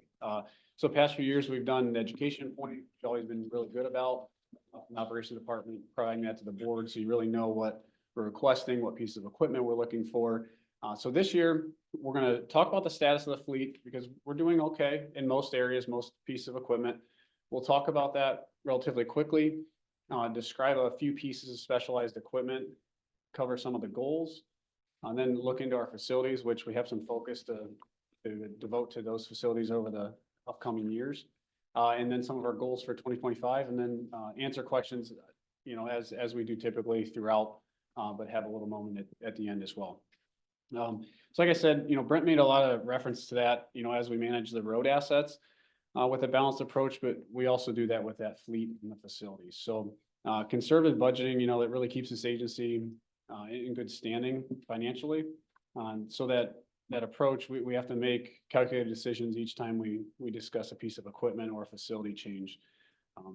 So past few years, we've done an education point, which has always been really good about. The operations department providing that to the board, so you really know what we're requesting, what piece of equipment we're looking for. So this year, we're gonna talk about the status of the fleet because we're doing okay in most areas, most pieces of equipment. We'll talk about that relatively quickly, describe a few pieces of specialized equipment, cover some of the goals, and then look into our facilities, which we have some focus to devote to those facilities over the upcoming years. And then some of our goals for 2025, and then answer questions, as we do typically throughout, but have a little moment at the end as well. So like I said, Brent made a lot of reference to that, as we manage the road assets with a balanced approach, but we also do that with that fleet and the facilities. So conservative budgeting, that really keeps this agency in good standing financially. So that approach, we have to make calculated decisions each time we discuss a piece of equipment or a facility change.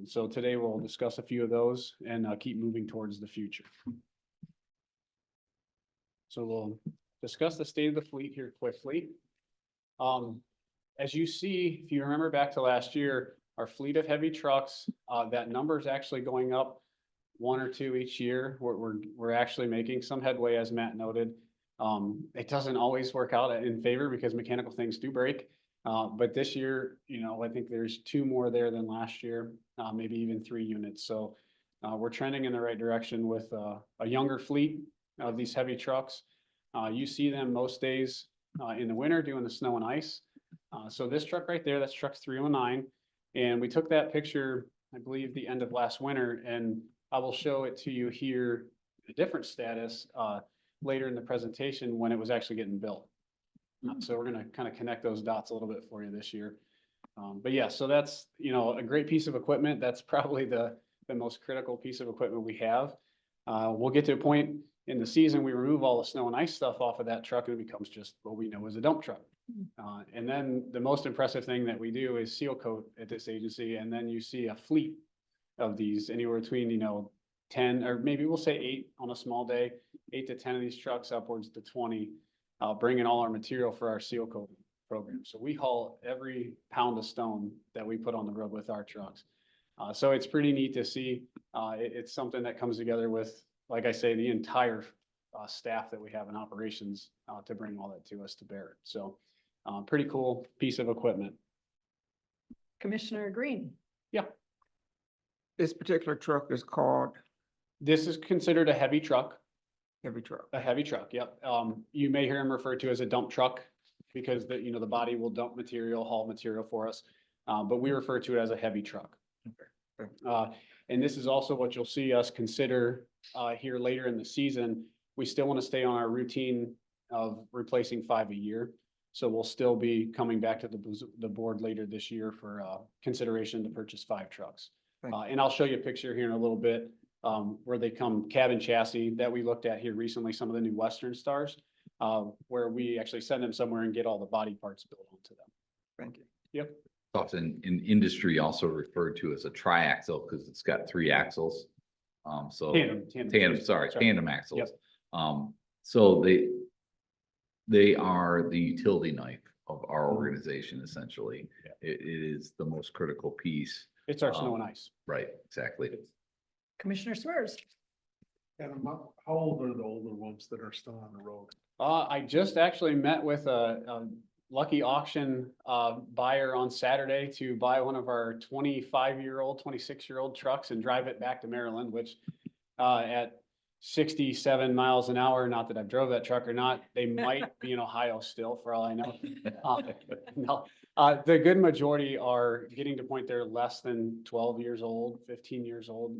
So today we'll discuss a few of those and keep moving towards the future. So we'll discuss the state of the fleet here quickly. As you see, if you remember back to last year, our fleet of heavy trucks, that number is actually going up 1 or 2 each year. We're actually making some headway, as Matt noted. It doesn't always work out in favor because mechanical things do break. But this year, I think there's 2 more there than last year, maybe even 3 units. So we're trending in the right direction with a younger fleet of these heavy trucks. You see them most days in the winter doing the snow and ice. So this truck right there, that's truck 309. And we took that picture, I believe, the end of last winter, and I will show it to you here, a different status later in the presentation when it was actually getting built. So we're going to kind of connect those dots a little bit for you this year. But yeah, so that's, a great piece of equipment. That's probably the most critical piece of equipment we have. We'll get to a point in the season, we remove all the snow and ice stuff off of that truck and it becomes just what we know as a dump truck. And then the most impressive thing that we do is seal coat at this agency. And then you see a fleet of these anywhere between, 10 or maybe we'll say 8 on a small day, 8 to 10 of these trucks, upwards to 20, bringing all our material for our seal coat program. So we haul every pound of stone that we put on the road with our trucks. So it's pretty neat to see. It's something that comes together with, like I say, the entire staff that we have in operations to bring all that to us to bear. So pretty cool piece of equipment. Commissioner Green. Yeah. This particular truck is called This is considered a heavy truck. heavy truck. A heavy truck, yep. You may hear them referred to as a dump truck because the body will dump material, haul material for us. But we refer to it as a heavy truck. And this is also what you'll see us consider here later in the season. We still want to stay on our routine of replacing 5 a year. So we'll still be coming back to the board later this year for consideration to purchase 5 trucks. And I'll show you a picture here in a little bit where they come cabin chassis that we looked at here recently, some of the new Western Stars, where we actually send them somewhere and get all the body parts built onto them. Thank you. Yep. Often in industry also referred to as a triaxle because it's got 3 axles. So tandem axles. Yep. So they are the utility knife of our organization, essentially. Yeah. It is the most critical piece. It's our snow and ice. Right, exactly. Commissioner Swears. And how old are the older ones that are still on the road? I just actually met with a lucky auction buyer on Saturday to buy one of our 25-year-old, 26-year-old trucks and drive it back to Maryland, which at 67 miles an hour, not that I've drove that truck or not, they might be in Ohio still for all I know. No, the good majority are getting to point they're less than 12 years old, 15 years old.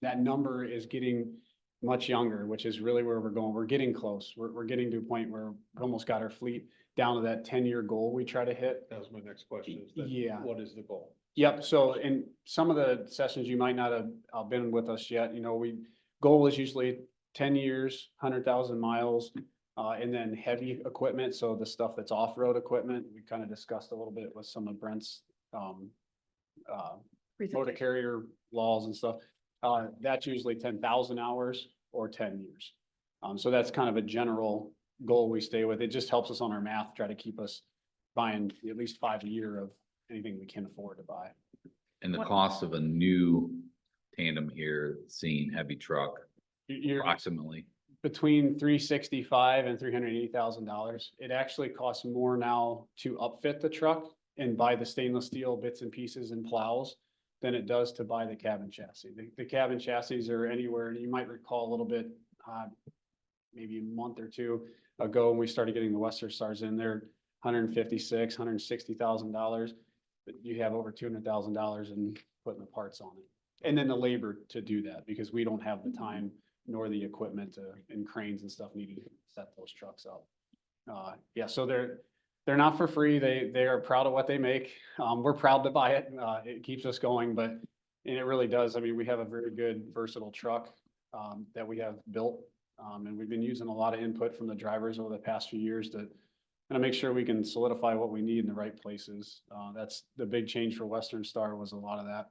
That number is getting much younger, which is really where we're going. We're getting close. We're getting to a point where we almost got our fleet down to that 10-year goal we try to hit. That was my next question. Is that Yeah. What is the goal? Yep. So in some of the sessions, you might not have been with us yet. Goal is usually 10 years, 100,000 miles, and then heavy equipment. So the stuff that's off-road equipment, we kind of discussed a little bit with some of Brent's motor carrier laws and stuff. That's usually 10,000 hours or 10 years. So that's kind of a general goal we stay with. It just helps us on our math, try to keep us buying at least 5 a year anything we can afford to buy. And the What- cost of a new tandem here, seeing heavy truck You're approximately. between $365,000 and $380,000. It actually costs more now to upfit the truck and buy the stainless steel bits and pieces and plows than it does to buy the cabin chassis. The cabin chassis are anywhere, and you might recall a little bit, maybe a month or two ago, when we started getting the Western Stars in, they're $156,000, $160,000. But you have over $200,000 in putting the parts on it. And then the labor to do that, because we don't have the time nor the equipment and cranes and stuff needed to set those trucks up. Yeah, so they're not for free. They are proud of what they make. We're proud to buy it. It keeps us going, and it really does. I mean, we have a very good versatile truck, that we have built. And we've been using a lot of input from the drivers over the past few years to kind of make sure we can solidify what we need in the right places. That's the big change for Western Star, was a lot of that,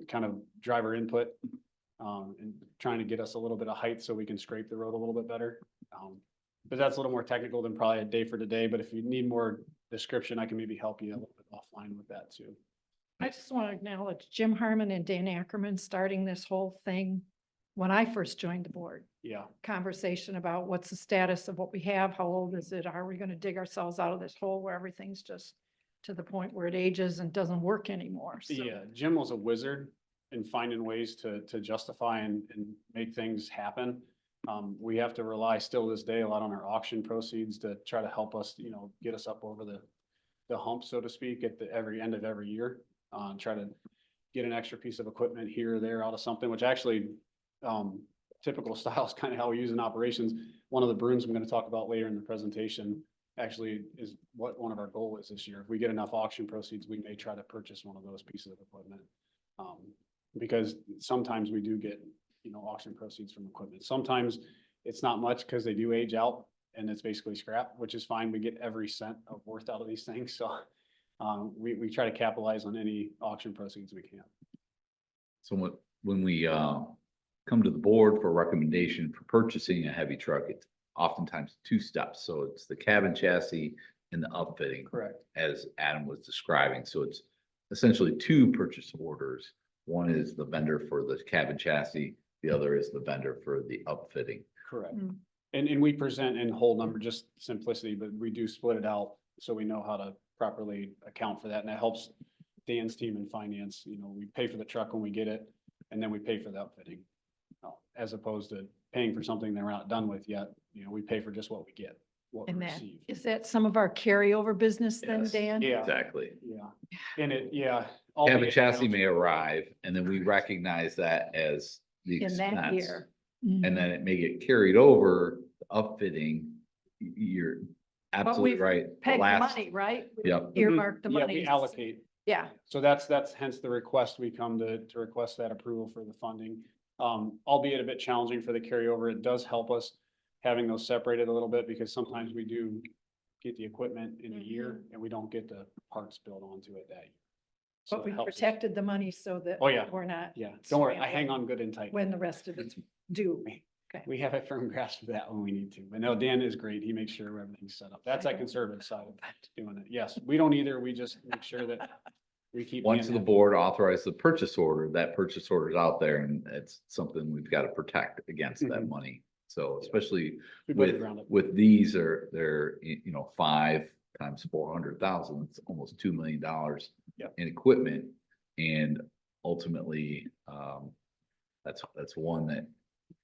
kind of driver input, and trying to get us a little bit of height so we can scrape the road a little bit better. But that's a little more technical than probably a day for today, but if you need more description, I can maybe help you a little bit offline with that too. I just want to acknowledge Jim Harmon and Dan Ackerman starting this whole thing when I first joined the board. Yeah, Conversation about what's the status of what we have, how old is it, are we going to dig ourselves out of this hole where everything's just to the point where it ages and doesn't work anymore. So yeah, Jim was a wizard in finding ways to justify and make things happen. We have to rely still this day a lot on our auction proceeds to try to help us, get us up over the hump, so to speak, at the every end of every year. Try to get an extra piece of equipment here or there out of something, which actually, typical style is kind of how we use in operations. One of the brooms I'm going to talk about later in the presentation actually is what one of our goal is this year. If we get enough auction proceeds, we may try to purchase one of those pieces of equipment. Because sometimes we do get, auction proceeds from equipment. Sometimes it's not much because they do age out and it's basically scrap, which is fine. We get every cent of worth out of these things. So we try to capitalize on any auction proceeds we can. So when we come to the board for recommendation for purchasing a heavy truck, it's oftentimes two steps. So it's the cabin chassis and the upfitting, Correct. as Adam was describing. So it's essentially two purchase orders. One is the vendor for the cabin chassis, the other is the vendor for the upfitting. Correct. Mm. And we present in whole number, just simplicity, but we do split it out so we know how to properly account for that. And that helps Dan's team in finance. We pay for the truck when we get it, and then we pay for the upfitting. As opposed to paying for something that we're not done with yet. We pay for just what we get, what we and that, receive. is that some of our carryover business then, Yes. Dan? Yeah, Exactly. yeah. And Cabin albeit chassis may challenging. arrive, and then we recognize that as the In that expense. year. And Mhm. then it may get carried over, the upfitting. You're absolutely we've right. The Peg the last- money, right? Yep. Earmark the Yeah, money. we allocate. Yeah. So that's hence the request. We come to request that approval for the funding. Albeit a bit challenging for the carryover. It does help us having those separated a little bit, because sometimes we do get the equipment in a year and we don't get the parts built onto it that year. So But it we helps us. protected the money so that Oh, yeah. we're not Yeah, don't worry, I scrambling hang on good and tight. when the rest of it's due. We have a firm grasp of that when we need to. But no, Dan is great. He makes sure everything's set up. That's that conservative side of doing it. Yes, we don't either. We just make sure that we keep. Once Dan the happy. board authorized the purchase order, that purchase order is out there, and it's something we've got to protect against that Mhm. money. So especially We put it with, around it. with these they're 5 times 400,000, it's almost $2 million Yep. in equipment. And ultimately, that's one that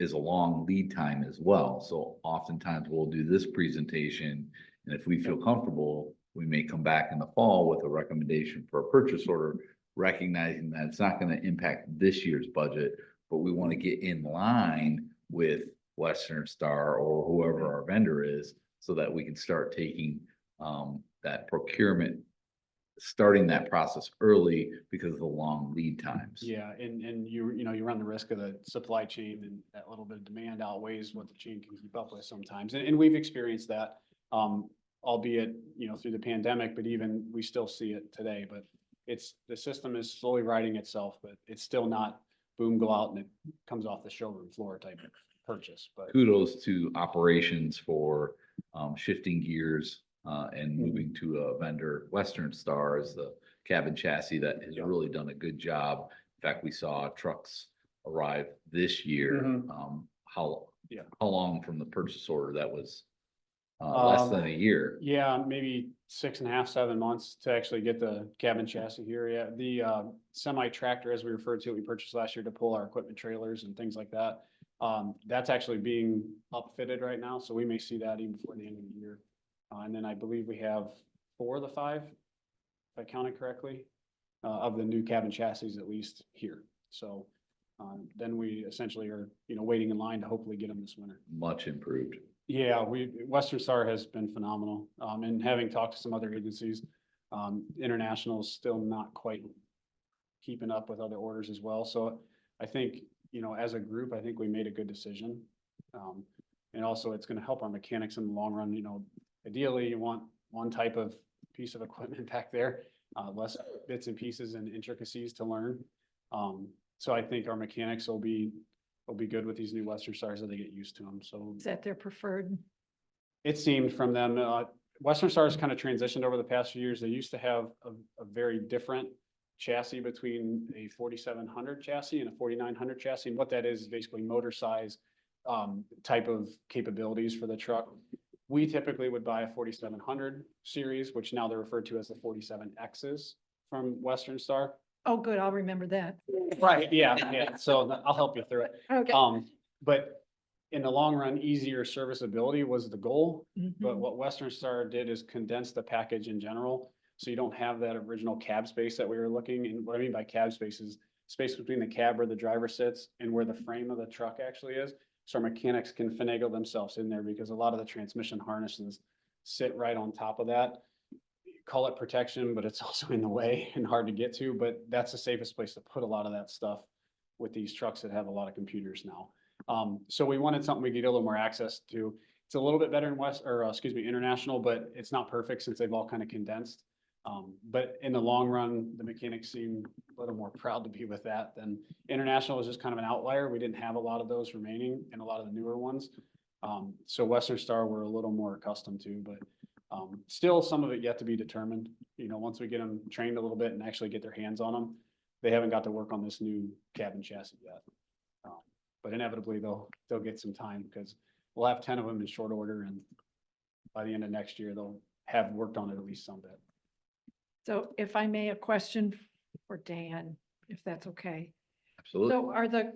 is a long lead time as well. So oftentimes we'll do this presentation, and if we feel comfortable, we may come back in the fall with a recommendation for a purchase order, recognizing that it's not going to impact this year's budget, but we want to get in line with Western Star or whoever our vendor is, so that we can start taking that procurement, starting that process early because of the long lead times. Yeah, and you run the risk of the supply chain, and that little bit of demand outweighs what the chain can keep up with sometimes. And we've experienced that, albeit, through the pandemic, but even we still see it today. But the system is slowly righting itself, but it's still not boom, go out and it comes off the showroom floor type of purchase. But Kudos to operations for shifting gears and moving to a vendor, Western Star is the cabin chassis that has really done a good job. In fact, we saw trucks arrive this year. Mhm. How, Yeah. how long from the purchase order? That was less than a year. Yeah, maybe 6.5, 7 months to actually get the cabin chassis here. Yeah, the semi tractor, as we referred to, it, we purchased last year to pull our equipment trailers and things like that. That's actually being upfitted right now, so we may see that even before the end of the year. And then I believe we have 4 of the 5, if I counted correctly, of the new cabin chassis at least here. So then we essentially are, waiting in line to hopefully get them this winter. Much improved. Yeah, Western Star has been phenomenal. And having talked to some other agencies, International is still not quite keeping up with other orders as well. So I think, as a group, I think we made a good decision. And also it's going to help our mechanics in the long run. Ideally you want one type of piece of equipment back there, less bits and pieces and intricacies to learn. So I think our mechanics will be good with these new Western Stars as they get used to them. So Is that their preferred? it seemed from them, Western Stars kind of transitioned over the past few years. They used to have a very different chassis between a 4700 chassis and a 4900 chassis. And what that is basically motor size, type of capabilities for the truck. We typically would buy a 4700 series, which now they're referred to as the 47Xs from Western Star. Oh, good. I'll remember that. Right, yeah. So I'll help you through it. Okay. But in the long run, easier serviceability was the goal. But Mhm. what Western Star did is condense the package in general. So you don't have that original cab space that we were looking. And what I mean by cab space is space between the cab where the driver sits and where the frame of the truck actually is. So our mechanics can finagle themselves in there because a lot of the transmission harnesses sit right on top of that. Call it protection, but it's also in the way and hard to get to, but that's the safest place to put a lot of that stuff with these trucks that have a lot of computers now. So we wanted something we could get a little more access to. It's a little bit better in International, but it's not perfect since they've all kind of condensed. But in the long run, the mechanics seem a little more proud to be with that than International was just kind of an outlier. We didn't have a lot of those remaining and a lot of the newer ones. So Western Star we're a little more accustomed to, but still some of it yet to be determined. Once we get them trained a little bit and actually get their hands on them, they haven't got to work on this new cabin chassis yet. But inevitably they'll get some time because we'll have 10 of them in short order, and by the end of next year, they'll have worked on it at least some bit. So if I may, a question for Dan, if that's okay. Absolutely. So are the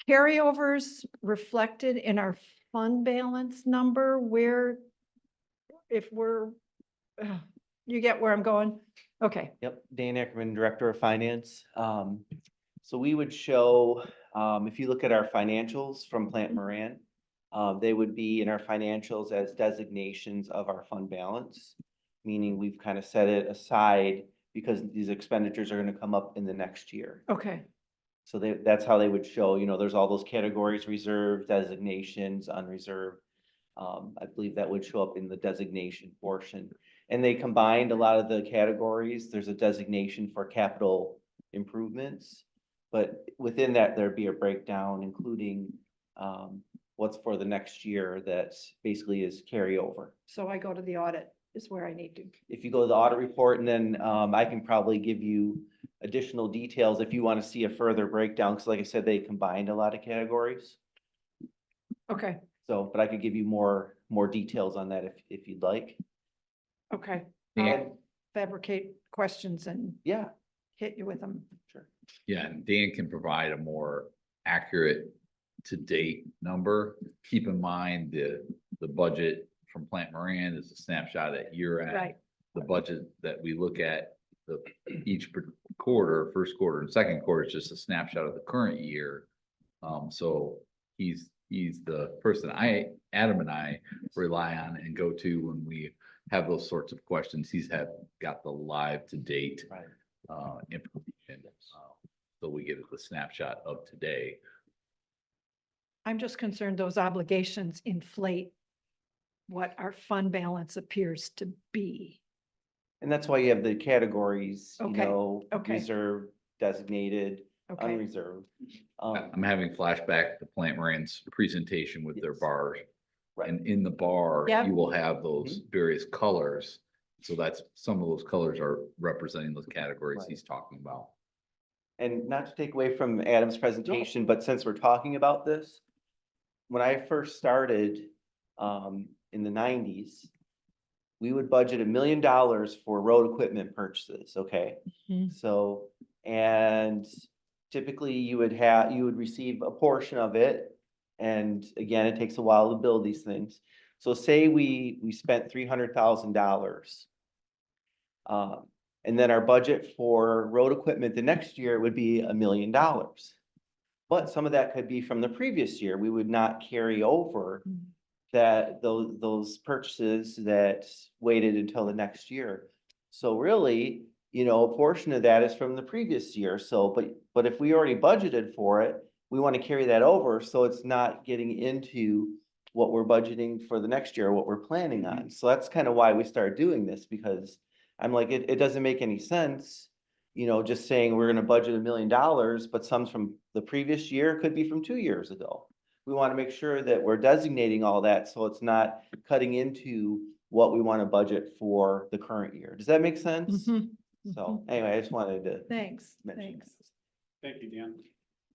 carryovers reflected in our fund balance number where, if we're, you get where I'm going? Okay, Yep, Dan Ackerman, Director of Finance. So we would show, if you look at our financials from Plant Moran, they would be in our financials as designations of our fund balance, meaning we've kind of set it aside because these expenditures are going to come up in the next year. okay, So that's how they would show, there's all those categories: reserved, designations, unreserved. I believe that would show up in the designation portion. And they combined a lot of the categories. There's a designation for capital improvements, but within that, there'd be a breakdown, including what's for the next year that basically is carryover. so I go to the audit is where I need to. If you go to the audit report, and then I can probably give you additional details if you want to see a further breakdown, because like I said, they combined a lot of categories. Okay, So, but I could give you more details on that if you'd like. okay. Dan? I'll fabricate questions and Yeah, hit you with them. sure. Yeah, and Dan can provide a more accurate to-date number. Keep in mind the budget from Plant Moran is a snapshot at year end. Right, The budget that we look at each quarter, first quarter and second quarter is just a snapshot of the current year. So he's the person Adam and I rely on and go to when we have those sorts of questions. He's got the live to date Right. information. So we get the snapshot of today. I'm just concerned those obligations inflate what our fund balance appears to be. And that's why you have the categories, Okay, okay. reserved, designated, Okay, unreserved. I'm having flashback to Plant Moran's presentation with their bars Right. And in the bar, Yep. you will have those various colors. So that's, some of those colors are representing those categories Right. he's talking about. And not to take away from Adam's presentation, but since we're talking about this, when I first started, in the nineties, we would budget $1 million for road equipment purchases, okay? Mhm. So, and typically you would receive a portion of it. And again, it takes a while to build these things. So say we spent $300,000. And then our budget for road equipment the next year would be $1 million. But some of that could be from the previous year. We would not carry over those purchases that waited until the next year. So really, a portion of that is from the previous year. So, but if we already budgeted for it, we want to carry that over, so it's not getting into what we're budgeting for the next year, what we're planning on. So that's kind of why we started doing this, because I'm like, it doesn't make any sense, just saying we're gonna budget $1 million, but some from the previous year could be from 2 years ago. We want to make sure that we're designating all that, so it's not cutting into what we want to budget for the current year. Does that make sense? Mhm. So anyway, I just wanted to Thanks, mention thanks. that. Thank you, Dan.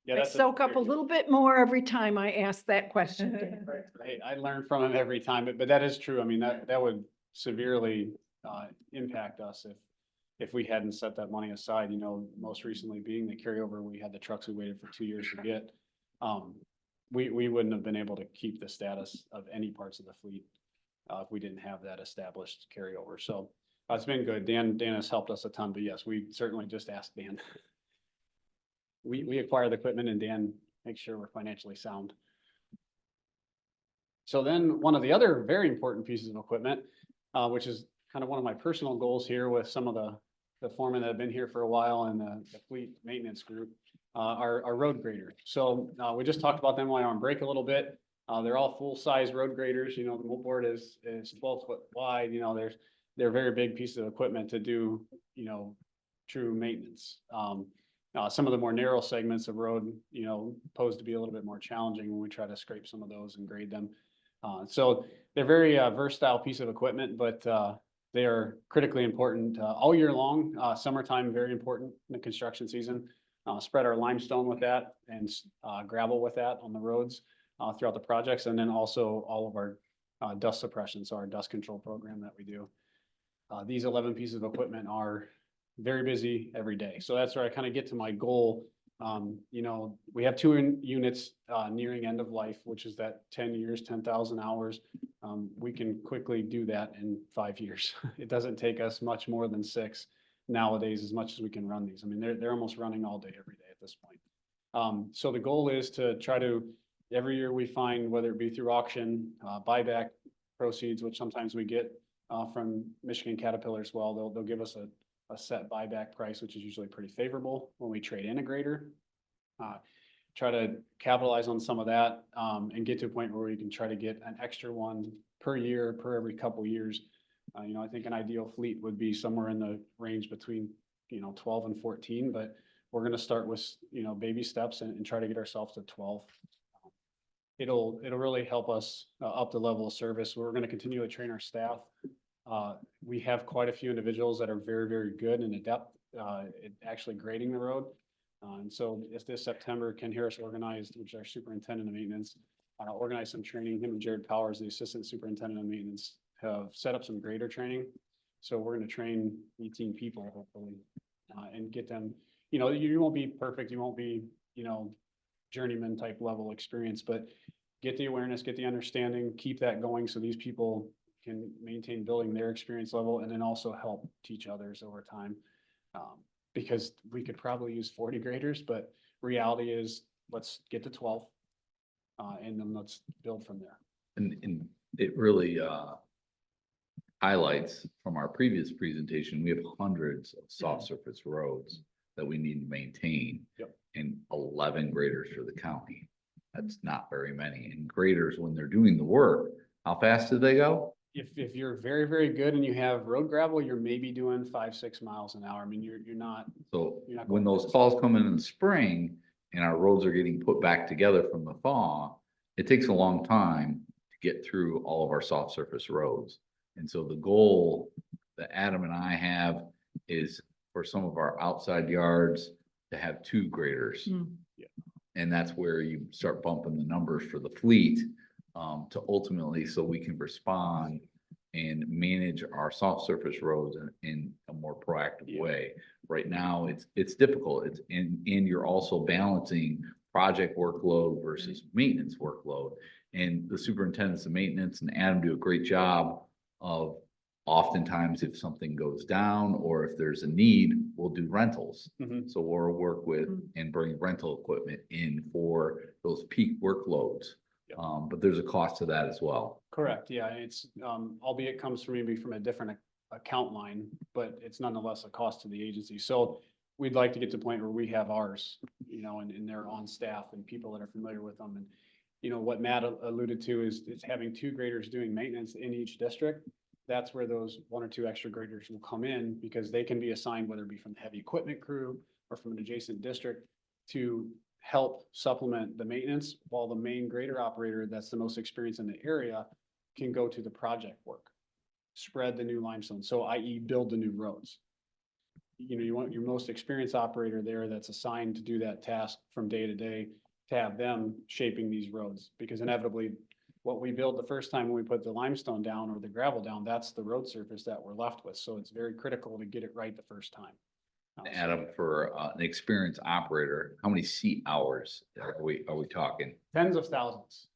Yeah, I that's soak up a very- little bit more every time I ask that question. Dan. Hey, I learn from him every time, but that is true. I mean, that would severely impact us if we hadn't set that money aside, most recently being the carryover, we had the trucks we waited for 2 years to get. We wouldn't have been able to keep the status of any parts of the fleet if we didn't have that established carryover. So it's been good. Dan has helped us a ton, but yes, we certainly just asked Dan. We acquire the equipment and Dan makes sure we're financially sound. So then one of the other very important pieces of equipment, which is kind of one of my personal goals here with some of the foremen that have been here for a while and the fleet maintenance group, our road grader. So we just talked about them while on break a little bit. They're all full-size road graders. The moldboard is 12 foot wide. They're very big pieces of equipment to do, true maintenance. Some of the more narrow segments of road, pose to be a little bit more challenging when we try to scrape some of those and grade them. So they're very versatile piece of equipment, but they are critically important all year long. Summertime, very important in the construction season. Spread our limestone with that and gravel with that on the roads throughout the projects. And then also all of our dust suppression, so our dust control program that we do. These 11 pieces of equipment are very busy every day. So that's where I kind of get to my goal. We have 2 units nearing end of life, which is that 10 years, 10,000 hours. We can quickly do that in 5 years. It doesn't take us much more than 6 nowadays, as much as we can run these. I mean, they're almost running all day, every day at this point. So the goal is to try to, every year we find, whether it be through auction, buyback proceeds, which sometimes we get from Michigan Caterpillar as well. They'll give us a set buyback price, which is usually pretty favorable when we trade in a grader. Try to capitalize on some of that and get to a point where we can try to get an extra one per year, per every couple years. I think an ideal fleet would be somewhere in the range between 12 and 14, but we're going to start with baby steps and try to get ourselves to 12. It'll really help us up the level of service. We're going to continue to train our staff. We have quite a few individuals that are very, very good and adept at actually grading the road. And so if this September, Ken Harris organized, which is our superintendent of maintenance, organized some training. Him and Jared Powers, the assistant superintendent of maintenance, have set up some grader training. So we're going to train 18 people, hopefully, and get them, you won't be perfect. You won't be, journeyman type level experience, but get the awareness, get the understanding, keep that going so these people can maintain building their experience level and then also help teach others over time. Because we could probably use 40 graders, but reality is let's get to 12 and then let's build from there. And it really highlights from our previous presentation, we have hundreds of soft surface roads that we need to maintain. Yep. And 11 graders for the county. That's not very many. And graders, when they're doing the work, how fast do they go? If you're very, very good and you have road gravel, you're maybe doing 5-6 miles an hour. I mean, you're not. So You're not when going those fast. calls come in the spring and our roads are getting put back together from the thaw, it takes a long time to get through all of our soft surface roads. And so the goal that Adam and I have is for some of our outside yards to have 2 graders. And that's where you start bumping the numbers for the fleet, to ultimately, so we can respond and manage our soft surface roads in a more proactive way. Right now, it's difficult. And you're also balancing project workload versus maintenance workload. And the superintendents of maintenance and Adam do a great job of, oftentimes if something goes down or if there's a need, we'll do rentals. So we'll work with and bring rental equipment in for those peak workloads. But there's a cost to that as well. Correct, yeah, it's, albeit comes from maybe from a different account line, but it's nonetheless a cost to the agency. So we'd like to get to the point where we have ours, and they're on staff and people that are familiar with them. And, what Matt alluded to is having 2 graders doing maintenance in each district. That's where those 1 or 2 extra graders will come in, because they can be assigned, whether it be from the heavy equipment crew or from an adjacent district, to help supplement the maintenance, while the main grader operator that's the most experienced in the area can go to the project work, spread the new limestone. So i.e. build the new roads. You want your most experienced operator there that's assigned to do that task from day to day, to have them shaping these roads, because inevitably what we build the first time when we put the limestone down or the gravel down, that's the road surface that we're left with. So it's very critical to get it right the first time. Adam, for an experienced operator, how many seat hours are we talking? Tens of thousands.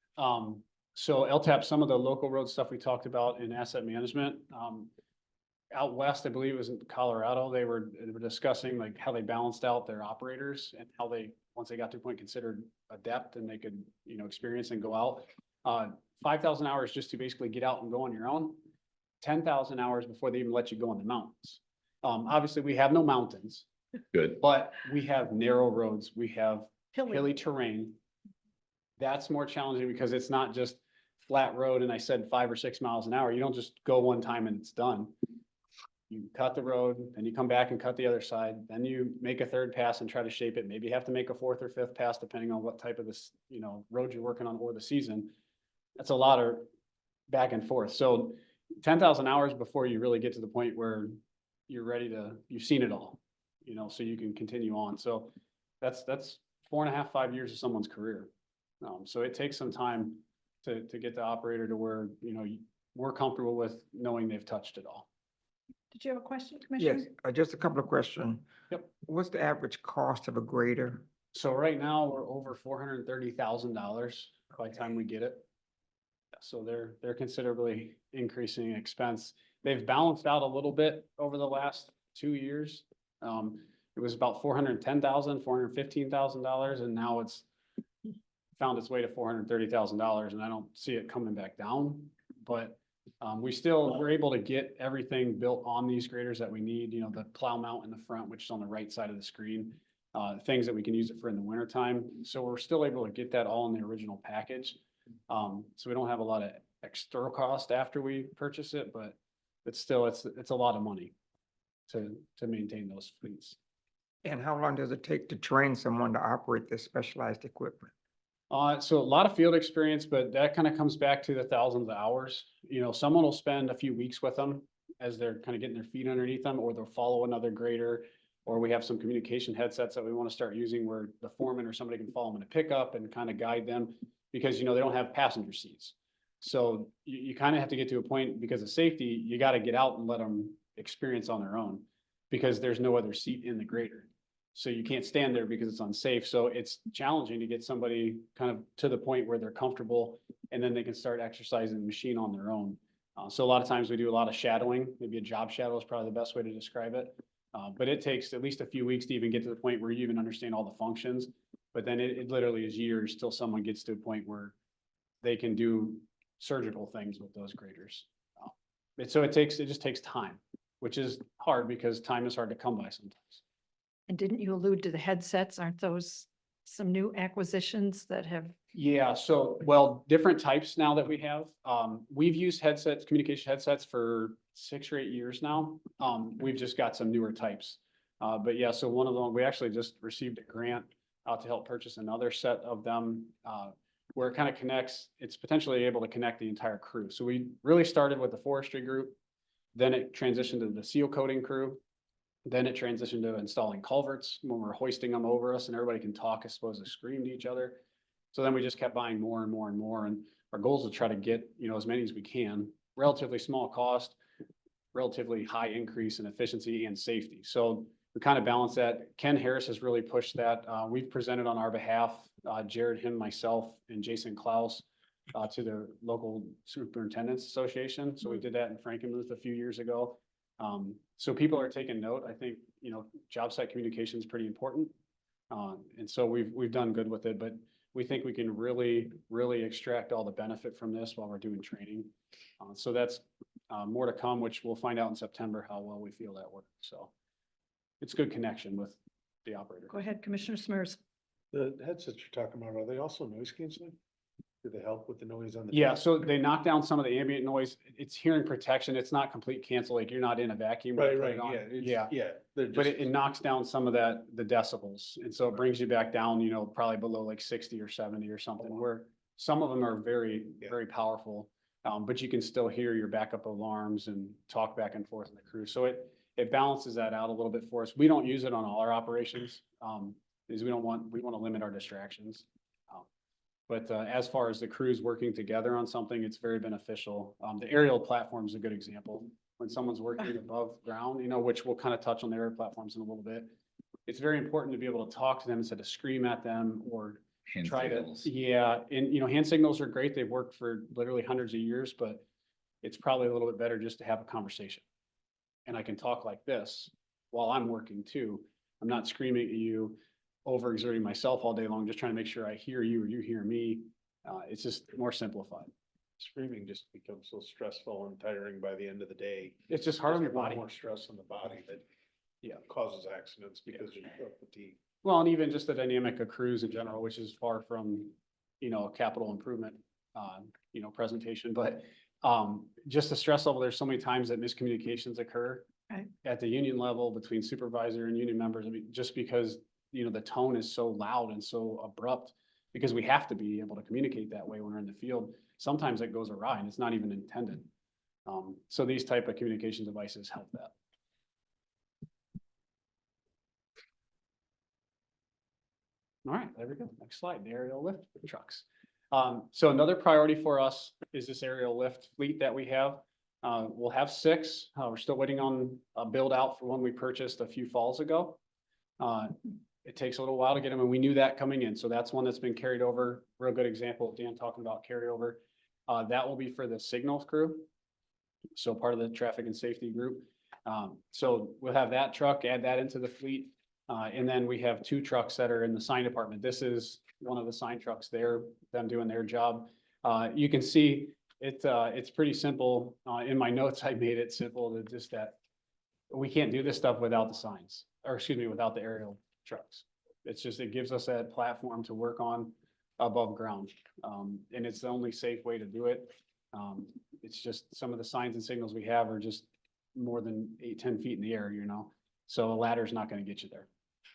So LTAP, some of the local road stuff we talked about in asset management, out west, I believe it was in Colorado, they were discussing like how they balanced out their operators and how they, once they got to a point, considered adept and they could, experience and go out. 5,000 hours just to basically get out and go on your own. 10,000 hours before they even let you go on the mountains. Obviously we have no mountains. Good. But we have narrow roads. We have Hilly. hilly terrain. That's more challenging because it's not just flat road. And I said 5 or 6 miles an hour. You don't just go one time and it's done. You cut the road, then you come back and cut the other side. Then you make a 3rd pass and try to shape it. Maybe you have to make a 4th or 5th pass, depending on what type of this, road you're working on or the season. That's a lot of back and forth. So 10,000 hours before you really get to the point where you're ready to, you've seen it all, so you can continue on. So that's 4.5, 5 years of someone's career. So it takes some time to get the operator to where, we're comfortable with knowing they've touched it all. Did you have a question, Commissioner? Yes, just a couple of questions. Yep. What's the average cost of a grader? So right now we're over $430,000 by the time we get it. So they're considerably increasing expense. They've balanced out a little bit over the last 2 years. It was about $410,000, $415,000, and now it's found its way to $430,000, and I don't see it coming back down. But we're able to get everything built on these graders that we need, the plow mount in the front, which is on the right side of the screen, things that we can use it for in the winter time. So we're still able to get that all in the original package. So we don't have a lot of extra cost after we purchase it, but it's still, it's a lot of money to maintain those fleets. And how long does it take to train someone to operate this specialized equipment? So a lot of field experience, but that kind of comes back to the thousands of hours. Someone will spend a few weeks with them as they're kind of getting their feet underneath them, or they'll follow another grader, or we have some communication headsets that we want to start using where the foreman or somebody can follow them in a pickup and kind of guide them, because, they don't have passenger seats. So you kind of have to get to a point, because of safety, you got to get out and let them experience on their own, because there's no other seat in the grader. So you can't stand there because it's unsafe. So it's challenging to get somebody kind of to the point where they're comfortable, and then they can start exercising the machine on their own. So a lot of times we do a lot of shadowing. Maybe a job shadow is probably the best way to describe it. But it takes at least a few weeks to even get to the point where you even understand all the functions. But then it literally is years till someone gets to a point where they can do surgical things with those graders. So it just takes time, which is hard because time is hard to come by sometimes. And didn't you allude to the headsets? Aren't those some new acquisitions that have? Yeah, so, well, different types now that we have. We've used headsets, communication headsets for 6 or 8 years now. We've just got some newer types. But yeah, so one of them, we actually just received a grant to help purchase another set of them. where it kind of connects, it's potentially able to connect the entire crew. So we really started with the forestry group, then it transitioned to the seal coating crew. Then it transitioned to installing culverts when we're hoisting them over us and everybody can talk as opposed to scream to each other. So then we just kept buying more and more and more. And our goal is to try to get, as many as we can, relatively small cost, relatively high increase in efficiency and safety. So we kind of balance that. Ken Harris has really pushed that. We've presented on our behalf, Jared, him, myself, and Jason Klaus, to the local superintendents association. So we did that in Frankenmuth a few years ago. So people are taking note. I think, job site communication is pretty important. And so we've done good with it, but we think we can really, really extract all the benefit from this while we're doing training. So that's more to come, which we'll find out in September how well we feel that works. So it's good connection with the operator. Go ahead, Commissioner Smers. The headsets you're talking about, are they also noise canceling? Do they help with the noise on the? Yeah, so they knock down some of the ambient noise. It's hearing protection. It's not complete cancel, like you're not in a vacuum. when you Right, put right, it on. yeah. Yeah, They're but just, it knocks down some of that, the decibels. And so it brings you back down, probably below like 60 or 70 or something, where some of them are very, Yeah. very powerful. But you can still hear your backup alarms and talk back and forth in the crew. So it balances that out a little bit for us. We don't use it on all our operations, because we want to limit our distractions. But as far as the crews working together on something, it's very beneficial. The aerial platform is a good example. When someone's working above ground, which we'll kind of touch on the aerial platforms in a little bit. It's very important to be able to talk to them instead of scream at them or Hand try signals. to, yeah. And, hand signals are great. They've worked for literally hundreds of years, but it's probably a little bit better just to have a conversation. And I can talk like this while I'm working too. I'm not screaming at you, overexerting myself all day long, just trying to make sure I hear you or you hear me. It's just more simplified. screaming just becomes so stressful and tiring by the end of the day. It's just hard on your There's a lot body. More stress on the body that, causes accidents because of fatigue. Well, and even just the dynamic of crews in general, which is far from, a capital improvement, presentation, but just the stress level, there's so many times that miscommunications occur Right. at the union level between supervisor and union members. I mean, just because, the tone is so loud and so abrupt, because we have to be able to communicate that way when we're in the field. Sometimes it goes awry and it's not even intended. So these type of communication devices help that. All right, there we go. Next slide, the aerial lift trucks. So another priority for us is this aerial lift fleet that we have. We'll have 6. We're still waiting on a build out for one we purchased a few falls ago. It takes a little while to get them, and we knew that coming in. So that's one that's been carried over. Real good example of Dan talking about carryover. That will be for the signals crew. So part of the traffic and safety group. So we'll have that truck, add that into the fleet. And then we have 2 trucks that are in the sign department. This is one of the sign trucks there, them doing their job. You can see it's pretty simple. In my notes, I made it simple to just that we can't do this stuff without the signs, or excuse me, without the aerial trucks. It's just, it gives us that platform to work on above ground. And it's the only safe way to do it. It's just some of the signs and signals we have are just more than 8-10 feet in the air, so a ladder is not going to get you there.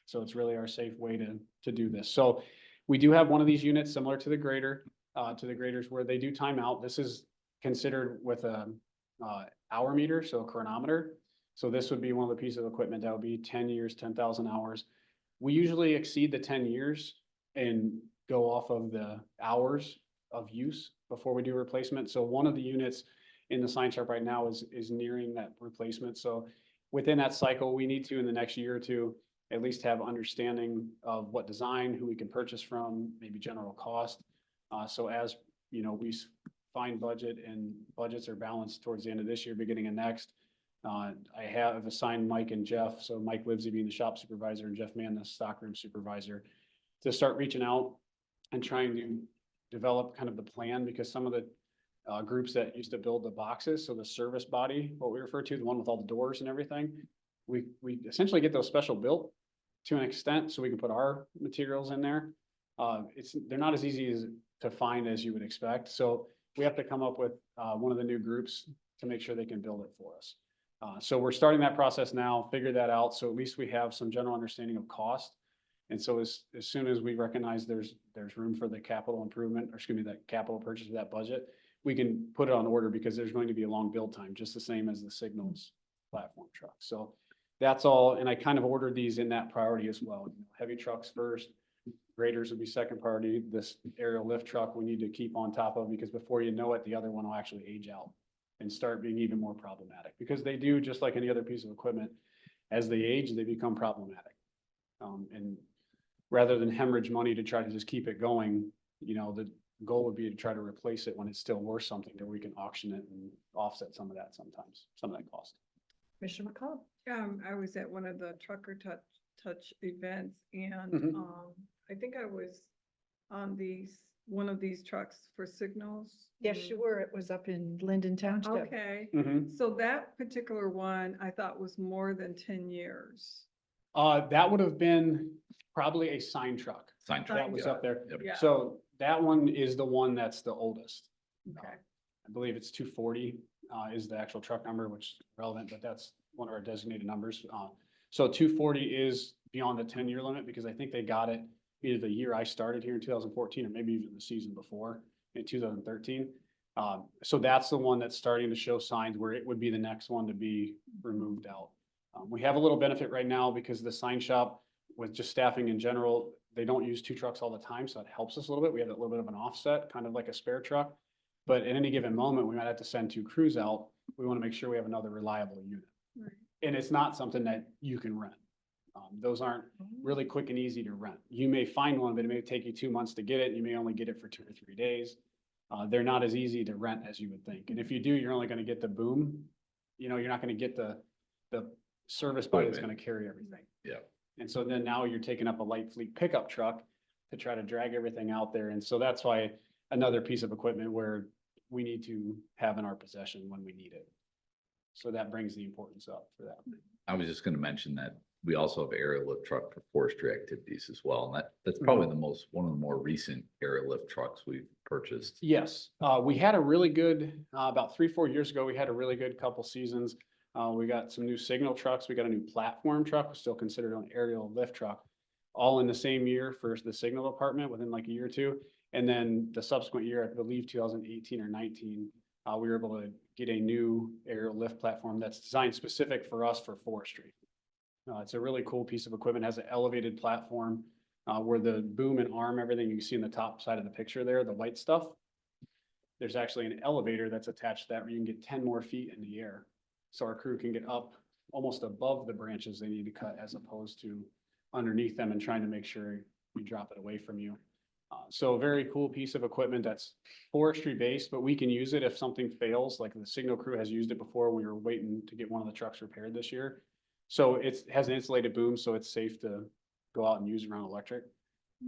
So it's really our safe way to do this. So we do have one of these units similar to the grader, to the graders where they do timeout. This is considered with a hour meter, so a chronometer. So this would be one of the pieces of equipment that would be 10 years, 10,000 hours. We usually exceed the 10 years and go off of the hours of use before we do replacement. So one of the units in the sign shop right now is nearing that replacement. So within that cycle, we need to, in the next year or two, at least have understanding of what design, who we can purchase from, maybe general cost. So as, we find budget and budgets are balanced towards the end of this year, beginning of next, I have assigned Mike and Jeff, so Mike Livesey being the shop supervisor and Jeff Mann, the stockroom supervisor, to start reaching out and trying to develop kind of the plan, because some of the groups that used to build the boxes, so the service body, what we refer to, the one with all the doors and everything, we essentially get those special built to an extent so we can put our materials in there. They're not as easy to find as you would expect. So we have to come up with one of the new groups to make sure they can build it for us. So we're starting that process now, figure that out. So at least we have some general understanding of cost. And so as soon as we recognize there's room for the capital improvement, or excuse me, that capital purchase of that budget, we can put it on order because there's going to be a long build time, just the same as the signals platform truck. So that's all. And I kind of ordered these in that priority as well. Heavy trucks first, graders would be second priority. This aerial lift truck, we need to keep on top of, because before you know it, the other one will actually age out and start being even more problematic, because they do, just like any other piece of equipment, as they age, they become problematic. And rather than hemorrhage money to try to just keep it going, the goal would be to try to replace it when it's still worth something, that we can auction it and offset some of that sometimes, some of that cost. Commissioner McCall? I was at one of the trucker touch events, and Mhm. I think I was on one of these trucks for signals. Yes, you were. It was up in Linden Township. Okay, Mhm. so that particular one I thought was more than 10 years. That would have been probably a sign truck. Sign That was up there. Yep. Yeah. So that one is the one that's the oldest. Okay. I believe it's 240 is the actual truck number, which is relevant, but that's one of our designated numbers. So 240 is beyond the 10-year limit, because I think they got it either the year I started here in 2014, or maybe even the season before in 2013. So that's the one that's starting to show signs where it would be the next one to be removed out. We have a little benefit right now because the sign shop, with just staffing in general, they don't use two trucks all the time, so it helps us a little bit. We have a little bit of an offset, kind of like a spare truck. But at any given moment, we might have to send two crews out. We want to make sure we have another reliable unit. Right. And it's not something that you can rent. Those aren't really quick and easy to rent. You may find one, but it may take you 2 months to get it. You may only get it for 2 or 3 days. They're not as easy to rent as you would think. And if you do, you're only going to get the boom. You're not going to get the service body that's going to carry everything. Yeah. And so then now you're taking up a light fleet pickup truck to try to drag everything out there. And so that's why another piece of equipment where we need to have in our possession when we need it. So that brings the importance up for that. I was just gonna mention that we also have aerial lift truck for forestry activities as well. And that's probably one of the more recent aerial lift trucks we've purchased. Yes, we had a really good, about 3-4 years ago, we had a really good couple seasons. We got some new signal trucks. We got a new platform truck, we're still considered an aerial lift truck, all in the same year for the signal department within like a year or two. And then the subsequent year, I believe 2018 or 19, we were able to get a new aerial lift platform that's designed specific for us for forestry. It's a really cool piece of equipment, has an elevated platform where the boom and arm, everything you see in the top side of the picture there, the white stuff. There's actually an elevator that's attached to that where you can get 10 more feet in the air. So our crew can get up almost above the branches they need to cut, as opposed to underneath them and trying to make sure you drop it away from you. So a very cool piece of equipment that's forestry based, but we can use it if something fails, like the signal crew has used it before. We were waiting to get one of the trucks repaired this year. So it has an insulated boom, so it's safe to go out and use around electric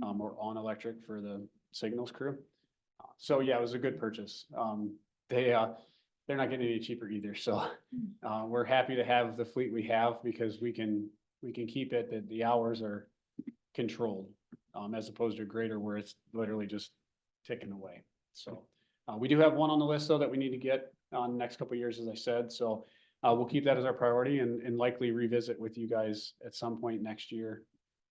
or on electric for the signals crew. So yeah, it was a good purchase. They're not getting any cheaper either. So we're happy to have the fleet we have, because we can keep it, that the hours are controlled, as opposed to a grader where it's literally just ticking away. So we do have one on the list though that we need to get on the next couple of years, as I said. So we'll keep that as our priority and likely revisit with you guys at some point next year.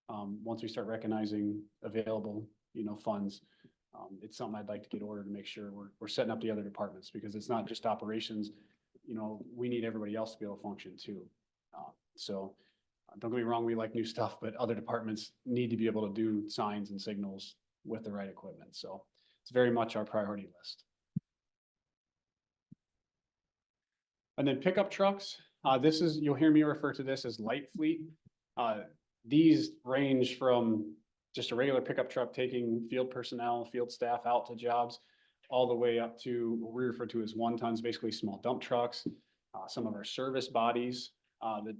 Once we start recognizing available, funds. It's something I'd like to get ordered to make sure we're setting up the other departments, because it's not just operations. We need everybody else to be able to function too. So don't get me wrong, we like new stuff, but other departments need to be able to do signs and signals with the right equipment. So it's very much our priority list. And then pickup trucks. You'll hear me refer to this as light fleet. These range from just a regular pickup truck taking field personnel, field staff out to jobs, all the way up to what we refer to as 1 tons, basically small dump trucks, some of our service bodies.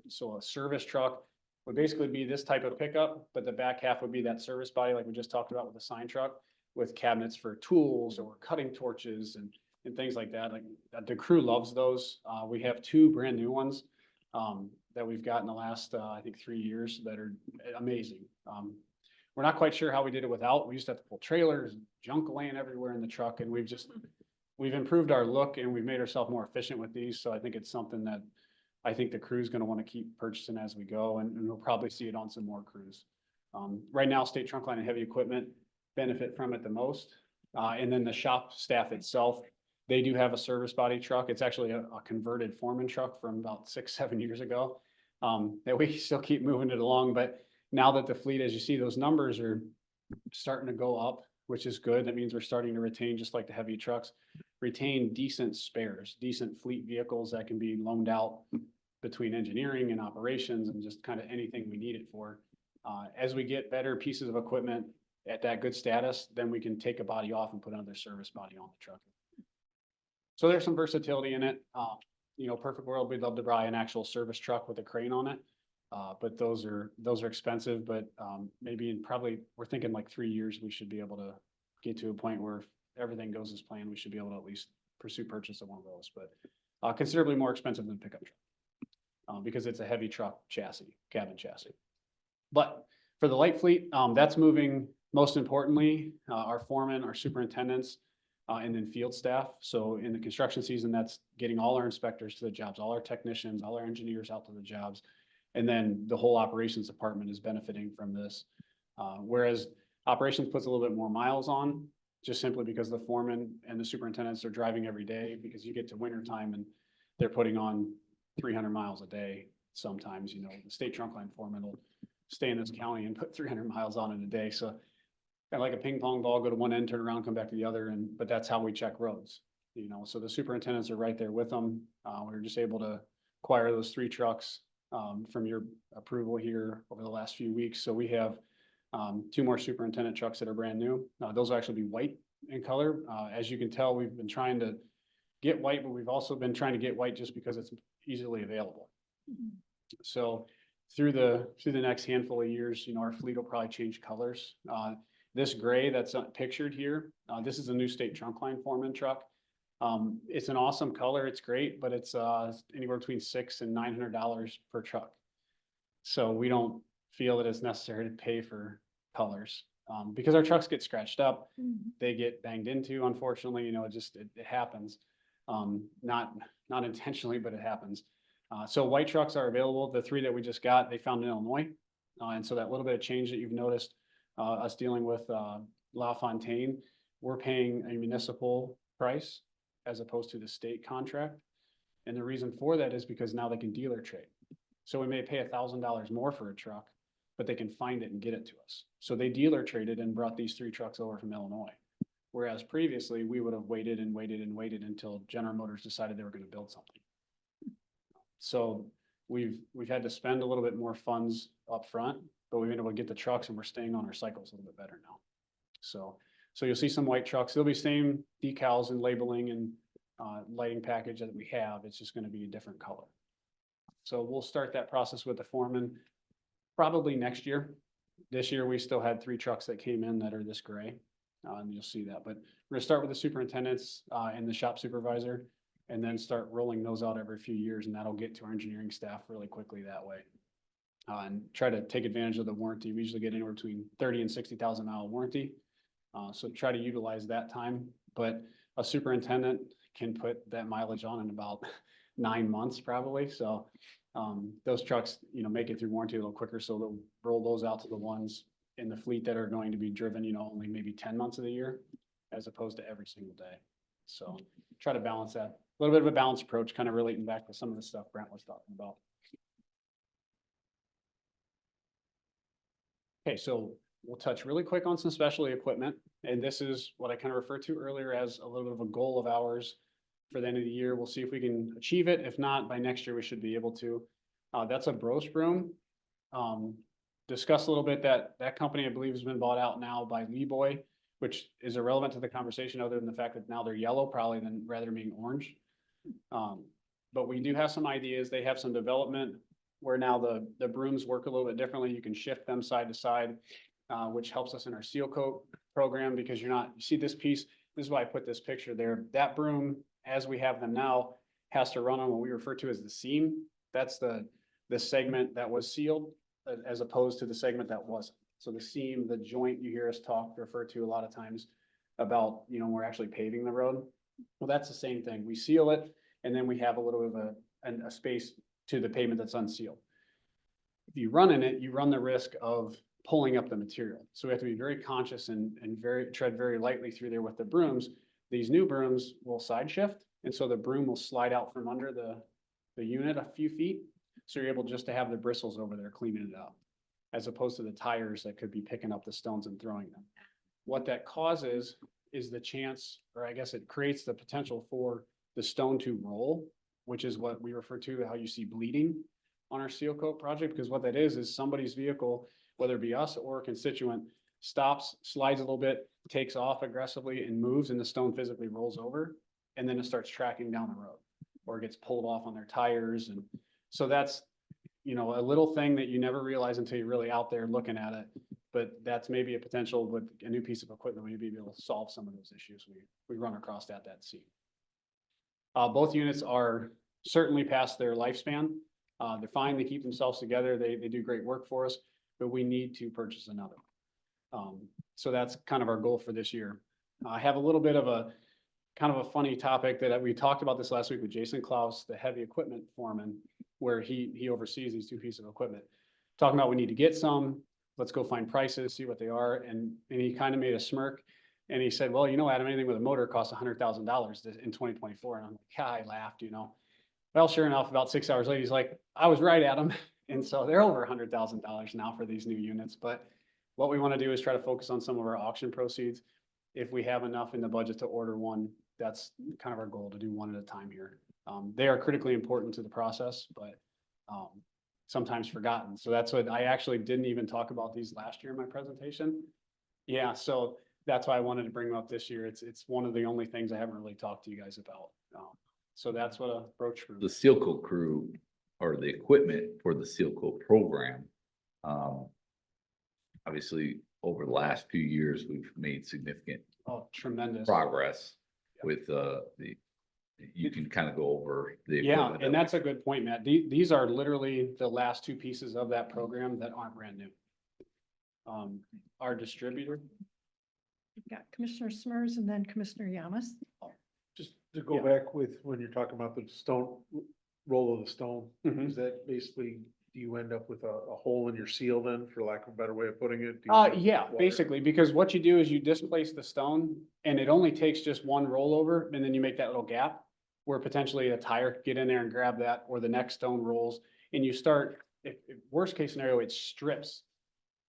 So a service truck would basically be this type of pickup, but the back half would be that service body like we just talked about with the sign truck, with cabinets for tools or cutting torches and things like that. Like the crew loves those. We have 2 brand new ones that we've got in the last, I think 3 years that are amazing. We're not quite sure how we did it without. We used to have to pull trailers, junk laying everywhere in the truck, and we've improved our look and we've made ourselves more efficient with these. So I think it's something that I think the crew's going to want to keep purchasing as we go, and we'll probably see it on some more crews. Right now, state trunk line and heavy equipment benefit from it the most. And then the shop staff itself, they do have a service body truck. It's actually a converted foreman truck from about 6-7 years ago. That we still keep moving it along, but now that the fleet, as you see, those numbers are starting to go up, which is good. That means we're starting to retain, just like the heavy trucks, retain decent spares, decent fleet vehicles that can be loaned out between engineering and operations and just kind of anything we need it for. As we get better pieces of equipment at that good status, then we can take a body off and put another service body on the truck. So there's some versatility in it. You know, perfect world, we'd love to buy an actual service truck with a crane on it. But those are expensive, but maybe we're thinking like 3 years, we should be able to get to a point where if everything goes as planned, we should be able to at least pursue purchase of one of those, but considerably more expensive than pickup truck. Because it's a heavy truck chassis, cabin chassis. But for the light fleet, that's moving most importantly, our foremen, our superintendents, and then field staff. So in the construction season, that's getting all our inspectors to the jobs, all our technicians, all our engineers out to the jobs. And then the whole operations department is benefiting from this. Whereas operations puts a little bit more miles on, just simply because the foremen and the superintendents are driving every day, because you get to winter time and they're putting on 300 miles a day. Sometimes, you know, the state trunk line foreman will stay in this county and put 300 miles on in a day. So kind of like a ping pong ball, go to one end, turn around, come back to the other. But that's how we check roads, you know, so the superintendents are right there with them. We were just able to acquire those 3 trucks from your approval here over the last few weeks. So we have 2 more superintendent trucks that are brand new. Those will actually be white in color. As you can tell, we've been trying to get white, but we've also been trying to get white just because it's easily available. So through the next handful of years, you know, our fleet will probably change colors. This gray that's pictured here, this is a new state trunk line foreman truck. It's an awesome color. It's great, but it's anywhere between $600 and $900 per truck. So we don't feel that it's necessary to pay for colors because our trucks get scratched up. They get banged into, unfortunately, you know, it happens. Not intentionally, but it happens. So white trucks are available. The 3 that we just got, they found in Illinois. And so that little bit of change that you've noticed us dealing with LaFontaine, we're paying a municipal price as opposed to the state contract. And the reason for that is because now they can dealer trade. So we may pay $1,000 more for a truck, but they can find it and get it to us. So they dealer traded and brought these 3 trucks over from Illinois. Whereas previously we would have waited and waited and waited until General Motors decided they were going to build something. So we've had to spend a little bit more funds up front, but we've been able to get the trucks and we're staying on our cycles a little bit better now. So you'll see some white trucks. They'll be same decals and labeling and lighting package that we have. It's just going to be a different color. So we'll start that process with the foreman probably next year. This year, we still had 3 trucks that came in that are this gray. And you'll see that, but we're gonna start with the superintendents and the shop supervisor, and then start rolling those out every few years, and that'll get to our engineering staff really quickly that way. And try to take advantage of the warranty. We usually get anywhere between 30 and 60,000 mile warranty. So try to utilize that time, but a superintendent can put that mileage on in about 9 months probably. So those trucks, you know, make it through warranty a little quicker. So they'll roll those out to the ones in the fleet that are going to be driven, you know, only maybe 10 months of the year, as opposed to every single day. So try to balance that. A little bit of a balanced approach, kind of relating back to some of the stuff Brent was talking about. Okay, so we'll touch really quick on some specialty equipment. And this is what I kind of referred to earlier as a little bit of a goal of ours for the end of the year. We'll see if we can achieve it. If not, by next year, we should be able to. That's a Bros broom. Discuss a little bit that company, I believe, has been bought out now by Leeboy, which is irrelevant to the conversation other than the fact that now they're yellow probably than rather than being orange. But we do have some ideas. They have some development where now the brooms work a little bit differently. You can shift them side to side, which helps us in our seal coat program because you see this piece, this is why I put this picture there. That broom, as we have them now, has to run on what we refer to as the seam. That's the segment that was sealed as opposed to the segment that wasn't. So the seam, the joint you hear us refer to a lot of times about, you know, we're actually paving the road. Well, that's the same thing. We seal it and then we have a little bit of a space to the pavement that's unsealed. If you run in it, you run the risk of pulling up the material. So we have to be very conscious and tread very lightly through there with the brooms. These new brooms will side shift, and so the broom will slide out from under the unit a few feet. So you're able just to have the bristles over there cleaning it up, as opposed to the tires that could be picking up the stones and throwing them. What that causes is the chance, or I guess it creates the potential for the stone to roll, which is what we refer to how you see bleeding on our seal coat project, because what that is somebody's vehicle, whether it be us or a constituent, stops, slides a little bit, takes off aggressively and moves, and the stone physically rolls over, and then it starts tracking down the road, or it gets pulled off on their tires. And so that's, you know, a little thing that you never realize until you're really out there looking at it. But that's maybe a potential with a new piece of equipment, we'd be able to solve some of those issues we run across at that scene. Both units are certainly past their lifespan. They're fine, they keep themselves together, they do great work for us, but we need to purchase another. So that's kind of our goal for this year. I have a little bit of a kind of a funny topic that we talked about this last week with Jason Klaus, the heavy equipment foreman, where he oversees these two pieces of equipment. Talking about we need to get some, let's go find prices, see what they are. And he kind of made a smirk and he said, well, you know, Adam, anything with a motor costs $100,000 in 2024. And I'm like, yeah, I laughed, you know. Well, sure enough, about 6 hours later, he's like, I was right, Adam. And so they're over $100,000 now for these new units. But what we want to do is try to focus on some of our auction proceeds. If we have enough in the budget to order one, that's kind of our goal, to do one at a time here. They are critically important to the process, but sometimes forgotten. So that's what I actually didn't even talk about these last year in my presentation. Yeah, so that's why I wanted to bring them up this year. It's one of the only things I haven't really talked to you guys about. So that's what a broach crew. The seal coat crew, or the equipment for the seal coat program. Obviously, over the last few years, we've made significant Tremendous progress with you can kind of go over the Yeah, equipment. and that's a good point, Matt. These are literally the last two pieces of that program that aren't brand new. Our distributor. We've got Commissioner Smers and then Commissioner Yamas. Just to go Yeah. back with, when you're talking about the stone, roll of the stone, Mhm. is that basically, do you end up with a hole in your seal then, for lack of a better way of putting it? Do you have Yeah, water? basically, because what you do is you displace the stone and it only takes just one rollover, and then you make that little gap where potentially a tire could get in there and grab that, or the next stone rolls, and you start, if worst case scenario, it strips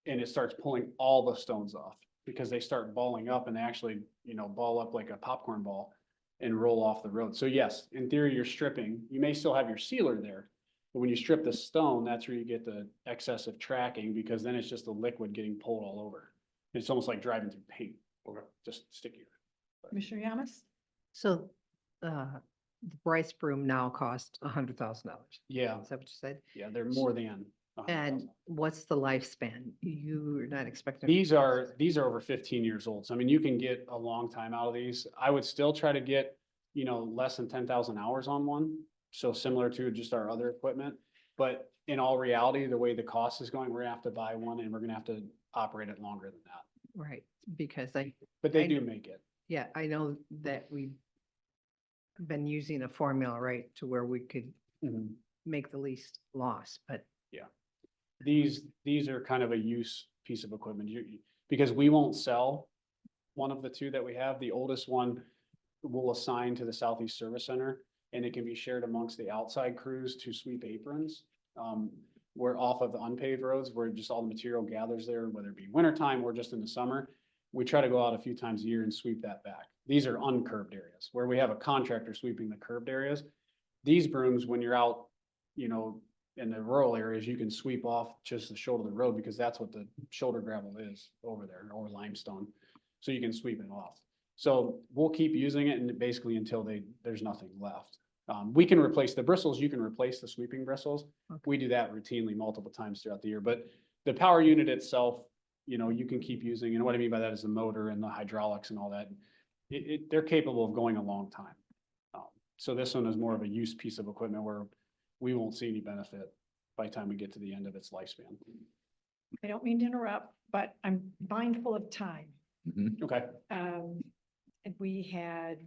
and it starts pulling all the stones off because they start balling up and they actually, you know, ball up like a popcorn ball and roll off the road. So yes, in theory, you're stripping. You may still have your sealer there, but when you strip the stone, that's where you get the excessive tracking, because then it's just the liquid getting pulled all over. It's almost like driving through paint, or just stickier. Commissioner Yamas? So, the Bryce broom now costs $100,000. Yeah, Is that what you said? yeah, they're more than. And what's the lifespan? You're not expecting. These are over 15 years old. So I mean, you can get a long time out of these. I would still try to get, you know, less than 10,000 hours on one. So similar to just our other equipment, but in all reality, the way the cost is going, we're gonna have to buy one and we're gonna have to operate it longer than that. Right, because But they I- do make it. yeah, I know that we've been using a formula, right, to where we could make the least loss, but These are kind of a use piece of equipment. Because we won't sell one of the two that we have. The oldest one will assign to the Southeast Service Center, and it can be shared amongst the outside crews to sweep aprons. We're off of the unpaved roads where just all the material gathers there, whether it be wintertime or just in the summer. We try to go out a few times a year and sweep that back. These are uncurbed areas where we have a contractor sweeping the curbed areas. These brooms, when you're out, you know, in the rural areas, you can sweep off just the shoulder of the road, because that's what the shoulder gravel is over there, or limestone. So you can sweep it off. So we'll keep using it, and basically until there's nothing left. We can replace the bristles. You can replace the sweeping bristles. Okay. We do that routinely multiple times throughout the year, but the power unit itself, you know, you can keep using, and what I mean by that is the motor and the hydraulics and all that. They're capable of going a long time. So this one is more of a use piece of equipment where we won't see any benefit by the time we get to the end of its lifespan. I don't mean to interrupt, but I'm mindful of time. Mhm. Okay. And we had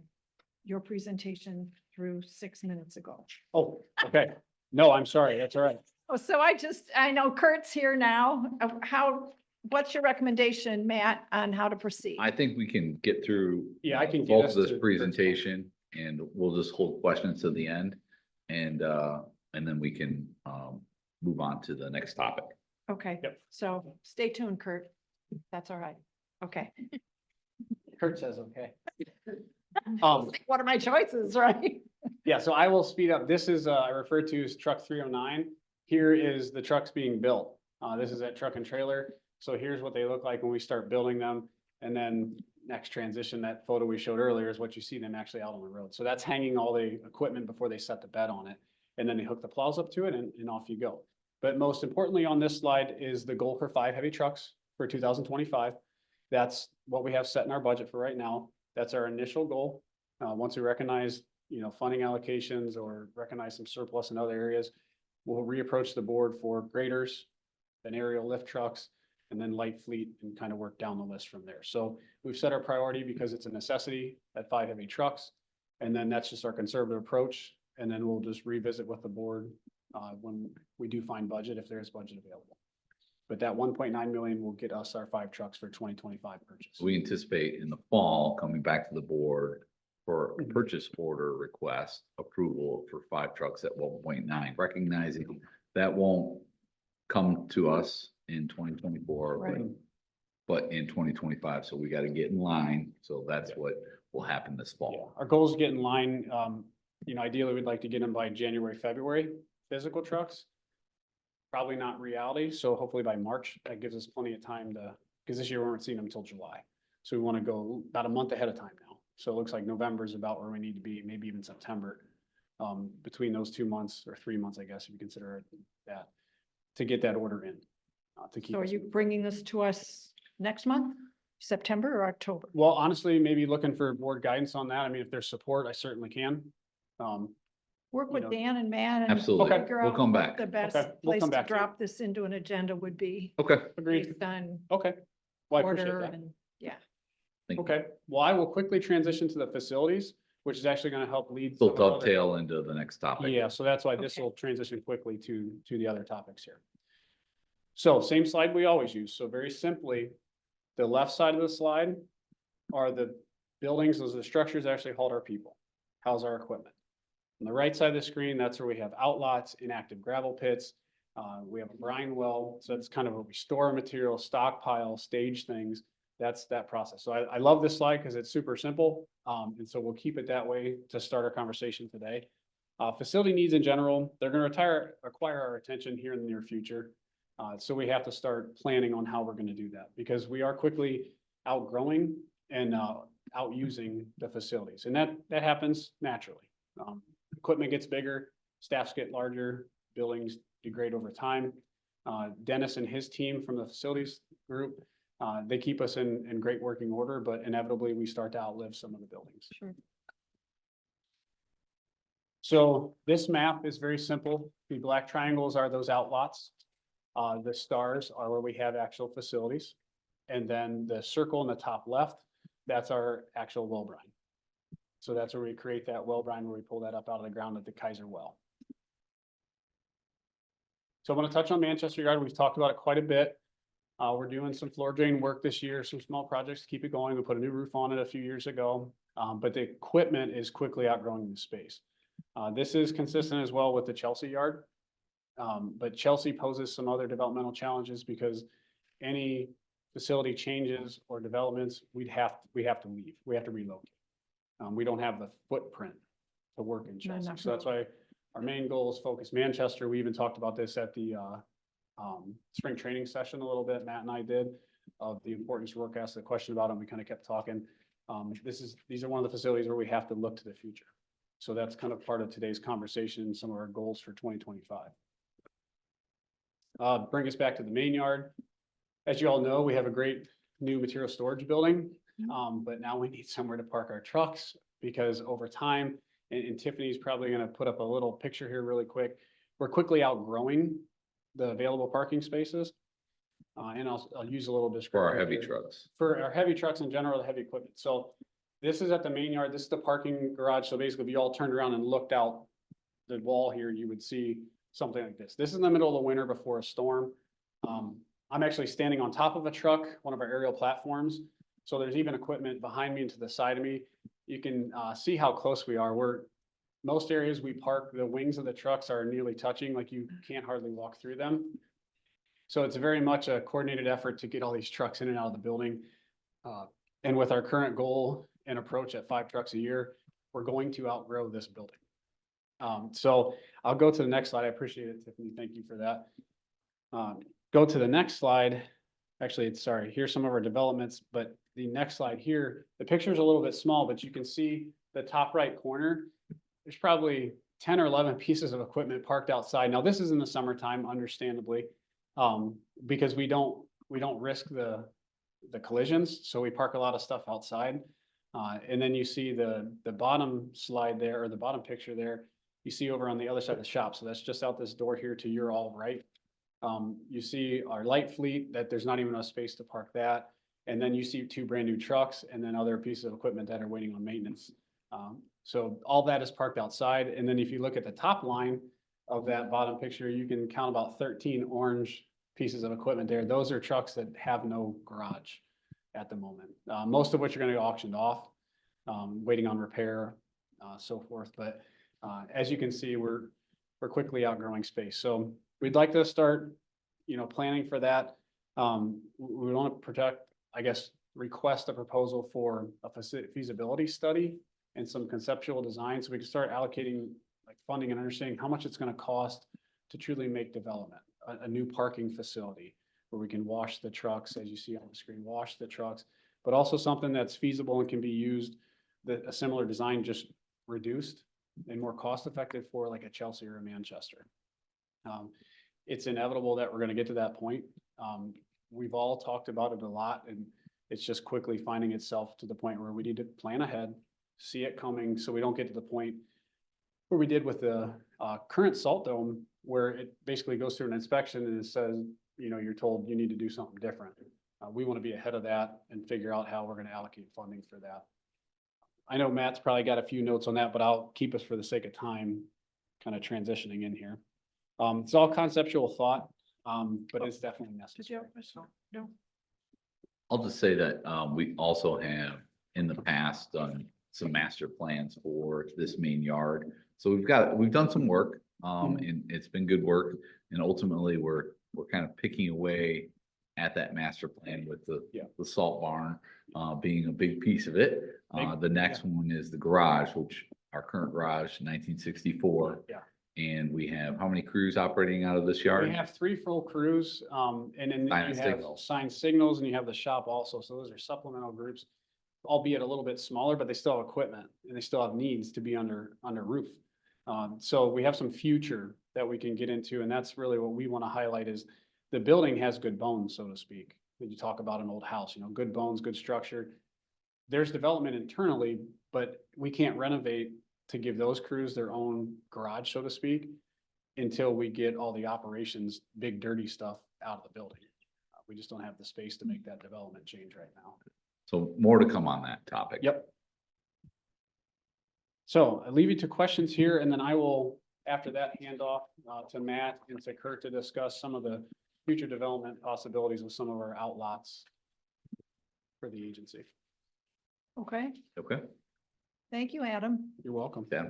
your presentation through 6 minutes ago. Oh, okay. No, I'm sorry. That's all right. Oh, so I know Kurt's here now. How what's your recommendation, Matt, on how to proceed? I think we can get through. Yeah, I can get Both us of this to- presentation and we'll just hold questions to the end. And then we can, move on to the next topic. Okay, Yep. so stay tuned, Kurt. That's all right. Okay. Kurt says, okay. What are my choices, right? Yeah, so I will speed up. This is, I refer to as truck 309. Here is the trucks being built. This is at truck and trailer. So here's what they look like when we start building them. And then next transition, that photo we showed earlier is what you see them actually out on the road. So that's hanging all the equipment before they set the bed on it. And then they hook the plows up to it and off you go. But most importantly on this slide is the goal for 5 heavy trucks for 2025. That's what we have set in our budget for right now. That's our initial goal. Once we recognize, funding allocations or recognize some surplus in other areas, we'll reapproach the board for graders, then aerial lift trucks, and then light fleet and kind of work down the list from there. So we've set our priority because it's a necessity at 5 heavy trucks. And then that's just our conservative approach. And then we'll just revisit with the board when we do find budget, if there is budget available. But that 1.9 million will get us our 5 trucks for 2025 purchase. We anticipate in the fall coming back to the board for a purchase order request approval for 5 trucks at 1.9, recognizing that won't come to us in 2024, Right. but in 2025. So we got to get in line. So that's what will happen this Yeah, fall. our goal is to get in line. Ideally, we'd like to get them by January, February, physical trucks. Probably not reality. So hopefully by March, that gives us plenty of time because this year we weren't seeing them until July. So we want to go about a month ahead of time now. So it looks like November is about where we need to be, maybe even September. Between those 2 months or 3 months, I guess, if you consider it that, to get that order in. To keep So are us you moving. bringing this to us next month, September or October? Well, honestly, maybe looking for board guidance on that. I mean, if there's support, I certainly can. Work you with know- Dan and Matt and Absolutely. figure We'll out come what back. the best Okay, we'll place come to back to you. drop this into an agenda would be Okay. Agreed. based on Okay. Well, I appreciate order that. and, yeah. Thank you. Okay, well, I will quickly transition to the facilities, which is actually gonna help lead. So some of the other- dovetail into the next topic. Yeah, so that's why this Okay. will transition quickly to the other topics here. So same slide we always use. So very simply, the left side of the slide are the buildings, those are the structures that actually hold our people, house our equipment. On the right side of the screen, that's where we have outlots, inactive gravel pits. We have a brine well, so that's kind of where we store material, stockpile, stage things. That's that process. So I love this slide because it's super simple. And so we'll keep it that way to start our conversation today. Facility needs in general, they're going to acquire our attention here in the near future. So we have to start planning on how we're going to do that because we are quickly outgrowing and out using the facilities. And that happens naturally. Equipment gets bigger, staffs get larger, buildings degrade over time. Dennis and his team from the facilities group, they keep us in great working order, but inevitably we start to outlive some of the buildings. Sure. So this map is very simple. The black triangles are those outlots. The stars are where we have actual facilities. And then the circle in the top left, that's our actual well brine. So that's where we create that well brine, where we pull that up out of the ground at the Kaiser well. So I want to touch on Manchester Yard. We've talked about it quite a bit. We're doing some floor drain work this year, some small projects to keep it going. We put a new roof on it a few years ago, but the equipment is quickly outgrowing the space. This is consistent as well with the Chelsea Yard. But Chelsea poses some other developmental challenges because any facility changes or developments, we have to leave. We have to relocate. We don't have the footprint to work in Chelsea. not So that's why our main goal is focus Manchester. We even talked about this at the spring training session a little bit. Matt and I did of the importance of work. Asked the question about it. We kind of kept talking. These are one of the facilities where we have to look to the future. So that's kind of part of today's conversation, some of our goals for 2025. Bring us back to the main yard. As you all know, we have a great new material storage building, but now we need somewhere to park our trucks because over time, and Tiffany's probably going to put up a little picture here really quick. We're quickly outgrowing the available parking spaces. And I'll use a little description. For our heavy trucks. For our heavy trucks in general, the heavy equipment. So this is at the main yard. This is the parking garage. So basically, if you all turned around and looked out the wall here, you would see something like this. This is in the middle of the winter before a storm. I'm actually standing on top of a truck, one of our aerial platforms. So there's even equipment behind me and to the side of me. You can see how close we are. Most areas we park, the wings of the trucks are nearly touching, like you can't hardly walk through them. So it's very much a coordinated effort to get all these trucks in and out of the building. And with our current goal and approach at 5 trucks a year, we're going to outgrow this building. So I'll go to the next slide. I appreciate it, Tiffany. Thank you for that. Go to the next slide. Actually, sorry, here's some of our developments, but the next slide here, the picture is a little bit small, but you can see the top right corner. There's probably 10 or 11 pieces of equipment parked outside. Now, this is in the summertime, understandably, because we don't risk the collisions. So we park a lot of stuff outside. And then you see the bottom slide there, or the bottom picture there, you see over on the other side of the shop. So that's just out this door here to your all right. You see our light fleet that there's not even enough space to park that. And then you see 2 brand new trucks and then other pieces of equipment that are waiting on maintenance. So all that is parked outside. And then if you look at the top line of that bottom picture, you can count about 13 orange pieces of equipment there. Those are trucks that have no garage at the moment, most of which are going to get auctioned off, waiting on repair, so forth. But as you can see, we're quickly outgrowing space. So we'd like to start, planning for that. We want to request a proposal for a feasibility study and some conceptual design, so we can start allocating funding and understanding how much it's going to cost to truly make development, a new parking facility where we can wash the trucks, as you see on the screen, wash the trucks, but also something that's feasible and can be used, a similar design, just reduced and more cost effective for like a Chelsea or a Manchester. It's inevitable that we're going to get to that point. We've all talked about it a lot, and it's just quickly finding itself to the point where we need to plan ahead, see it coming, so we don't get to the point where we did with the current salt dome, where it basically goes through an inspection and it says, you're told you need to do something different. We want to be ahead of that and figure out how we're going to allocate funding for that. I know Matt's probably got a few notes on that, but I'll keep us for the sake of time kind of transitioning in here. It's all conceptual thought, but it's definitely necessary. Did you have a question? No. I'll just say that we also have in the past done some master plans for this main yard. So we've done some work, and it's been good work. And ultimately we're kind of picking away at that master plan with the salt barn being a big piece of it. The next one is the garage, which our current garage, 1964. Yeah. And we have how many crews operating out of this yard? We have 3 full crews, and then you have signed signals, and you have the shop also. So those are supplemental groups, albeit a little bit smaller, but they still have equipment and they still have needs to be under roof. So we have some future that we can get into, and that's really what we want to highlight is the building has good bones, so to speak. When you talk about an old house, good bones, good structure. There's development internally, but we can't renovate to give those crews their own garage, so to speak, until we get all the operations, big dirty stuff out of the building. We just don't have the space to make that development change right now. So more to come on that topic. Yep. So I leave you to questions here, and then I will, after that, hand off to Matt and to Kurt to discuss some of the future development possibilities with some of our outlots for the agency. Okay, Okay. thank you, Adam. You're welcome. Yeah.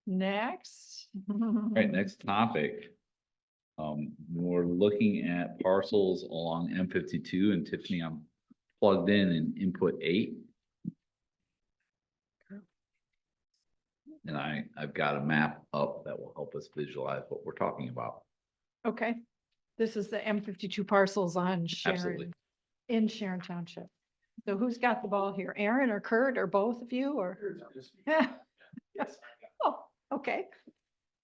Next. All right, next topic. We're looking at parcels along M52, and Tiffany, I'm plugged in input 8. And I've got a map up that will help us visualize what we're talking about. Okay, this is the M52 parcels on Absolutely. Sharon, in Sharon Township. So who's got the ball here? Aaron or Kurt or both of you or? Yeah. Oh, okay.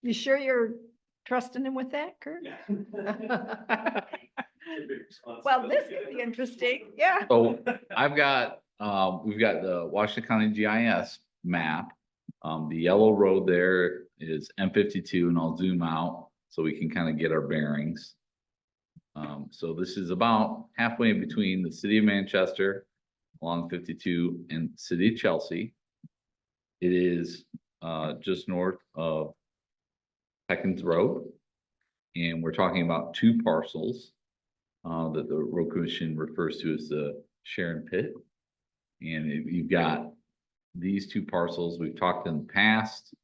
You sure you're trusting him with that, Kurt? Well, this could be interesting. Yeah. So we've got the Washington County GIS map. The yellow road there is M52, and I'll zoom out so we can kind of get our bearings. So this is about halfway between the city of Manchester along 52 and city of Chelsea. It is just north of Peckins Road. And we're talking about two parcels that the road commission refers to as the Sharon Pit. And you've got these two parcels. We've talked in the past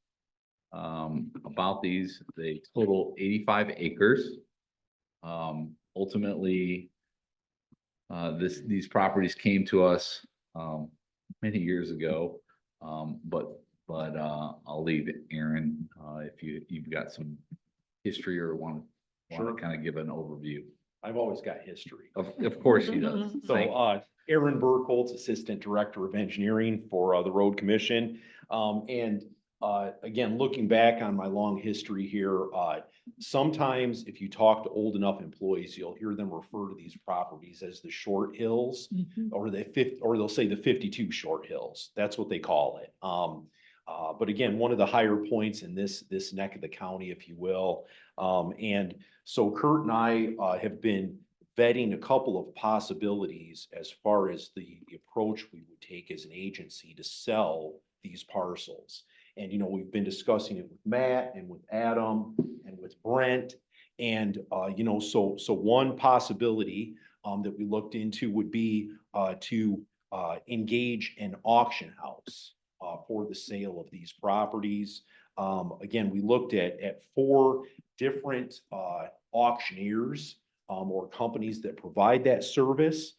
about these. They total 85 acres. Ultimately, these properties came to us many years ago. But I'll leave it, Aaron, if you've got some history or want Sure. to kind of give an overview. I've always got history. Of course he does. So, Aaron Burkholz, Assistant Director of Engineering for the Road Commission. Again, looking back on my long history here, sometimes if you talk to old enough employees, you'll hear them refer to these properties as the short hills, or they'll say the 52 short hills. That's what they call it. But again, one of the higher points in this neck of the county, if you will. And so Kurt and I have been vetting a couple of possibilities as far as the approach we would take as an agency to sell these parcels. And, we've been discussing it with Matt and with Adam and with Brent. And, so one possibility that we looked into would be to engage an auction house for the sale of these properties. Again, we looked at 4 different auctioneers or companies that provide that service.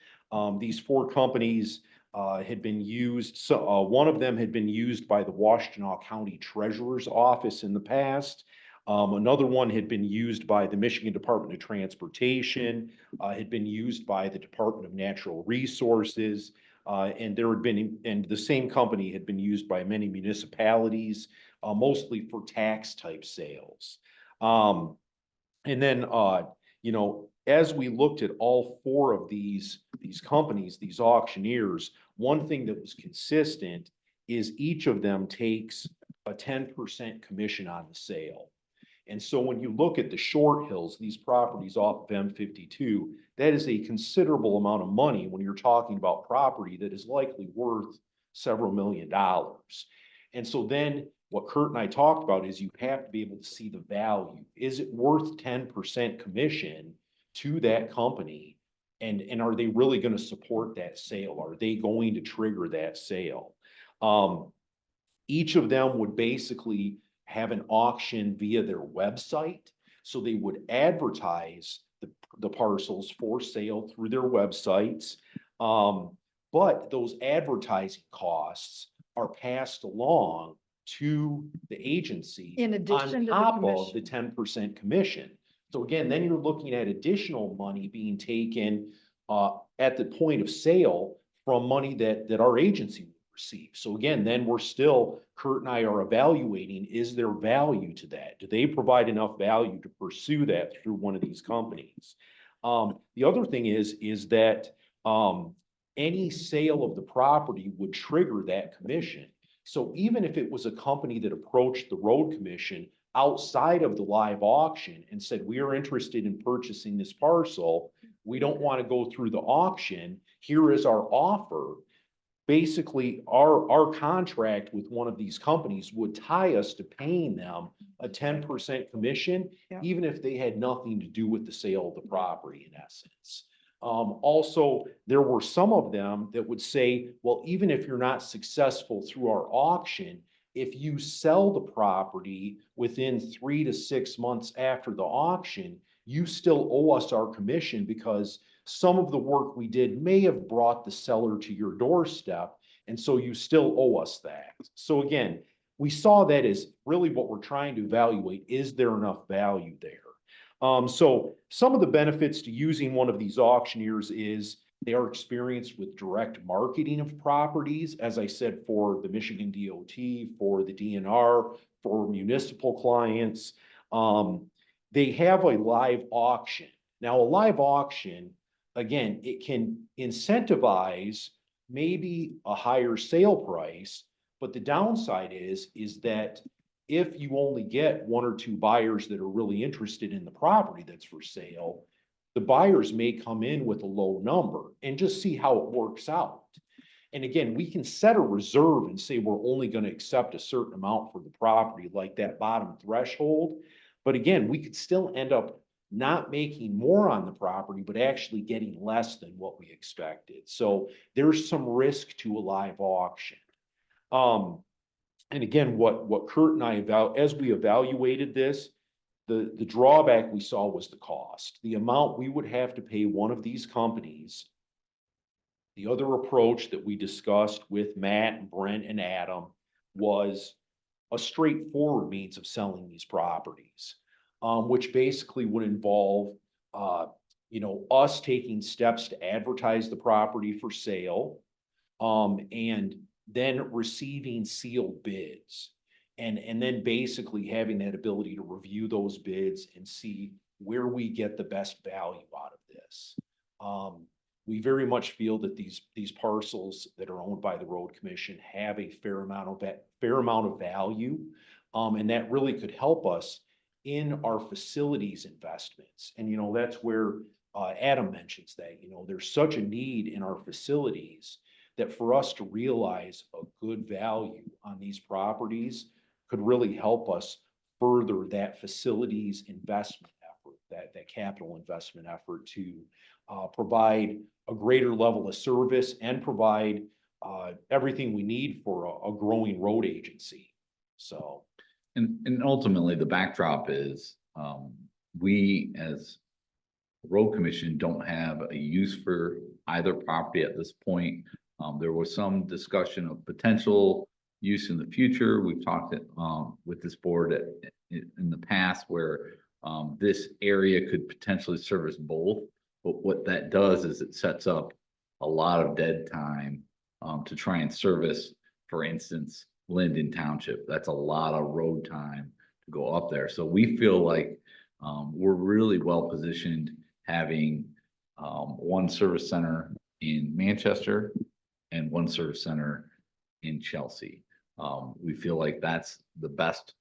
These 4 companies had been used. So one of them had been used by the Washtenaw County Treasurer's Office in the past. Another one had been used by the Michigan Department of Transportation, had been used by the Department of Natural Resources. And the same company had been used by many municipalities, mostly for tax type sales. And then, as we looked at all 4 of these companies, these auctioneers, one thing that was consistent is each of them takes a 10% commission on the sale. And so when you look at the short hills, these properties off of M52, that is a considerable amount of money when you're talking about property that is likely worth several $1 million. And so then what Kurt and I talked about is you have to be able to see the value. Is it worth 10% commission to that company? And are they really going to support that sale? Are they going to trigger that sale? Each of them would basically have an auction via their website. So they would advertise the parcels for sale through their websites. But those advertising costs are passed along to the agency In addition to the on top of the commission. 10% commission. So again, then you're looking at additional money being taken at the point of sale from money that our agency would receive. So again, then Kurt and I are evaluating, is there value to that? Do they provide enough value to pursue that through one of these companies? The other thing is that any sale of the property would trigger that commission. So even if it was a company that approached the road commission outside of the live auction and said, we are interested in purchasing this parcel, we don't want to go through the auction, here is our offer. Basically, our contract with one of these companies would tie us to paying them a 10% commission, even if they had nothing to do with the sale of the property, in essence. Also, there were some of them that would say, well, even if you're not successful through our auction, if you sell the property within 3 to 6 months after the auction, you still owe us our commission because some of the work we did may have brought the seller to your doorstep. And so you still owe us that. So again, we saw that as really what we're trying to evaluate. Is there enough value there? So some of the benefits to using one of these auctioneers is they are experienced with direct marketing of properties, as I said, for the Michigan DOT, for the DNR, for municipal clients. They have a live auction. Now, a live auction, again, it can incentivize maybe a higher sale price, but the downside is that if you only get 1 or 2 buyers that are really interested in the property that's for sale, the buyers may come in with a low number and just see how it works out. And again, we can set a reserve and say we're only going to accept a certain amount for the property, like that bottom threshold. But again, we could still end up not making more on the property, but actually getting less than what we expected. So there's some risk to a live auction. And again, what Kurt and I as we evaluated this, the drawback we saw was the cost, the amount we would have to pay one of these companies. The other approach that we discussed with Matt and Brent and Adam was a straightforward means of selling these properties, which basically would involve, us taking steps to advertise the property for sale, and then receiving sealed bids. And then basically having that ability to review those bids and see where we get the best value out of this. We very much feel that these parcels that are owned by the road commission have a fair amount of value. And that really could help us in our facilities investments. And, that's where, Adam mentions that, there's such a need in our facilities that for us to realize a good value on these properties could really help us further that facilities investment effort, that capital investment effort to provide a greater level of service and provide everything we need for a growing road agency. So. And ultimately, the backdrop is, we as road commission don't have a use for either property at this point. There was some discussion of potential use in the future. We've talked with this board in the past where this area could potentially service both. But what that does is it sets up a lot of dead time to try and service, for instance, Linden Township. That's a lot of road time to go up there. So we feel like we're really well positioned having one service center in Manchester and one service center in Chelsea. We feel like that's the best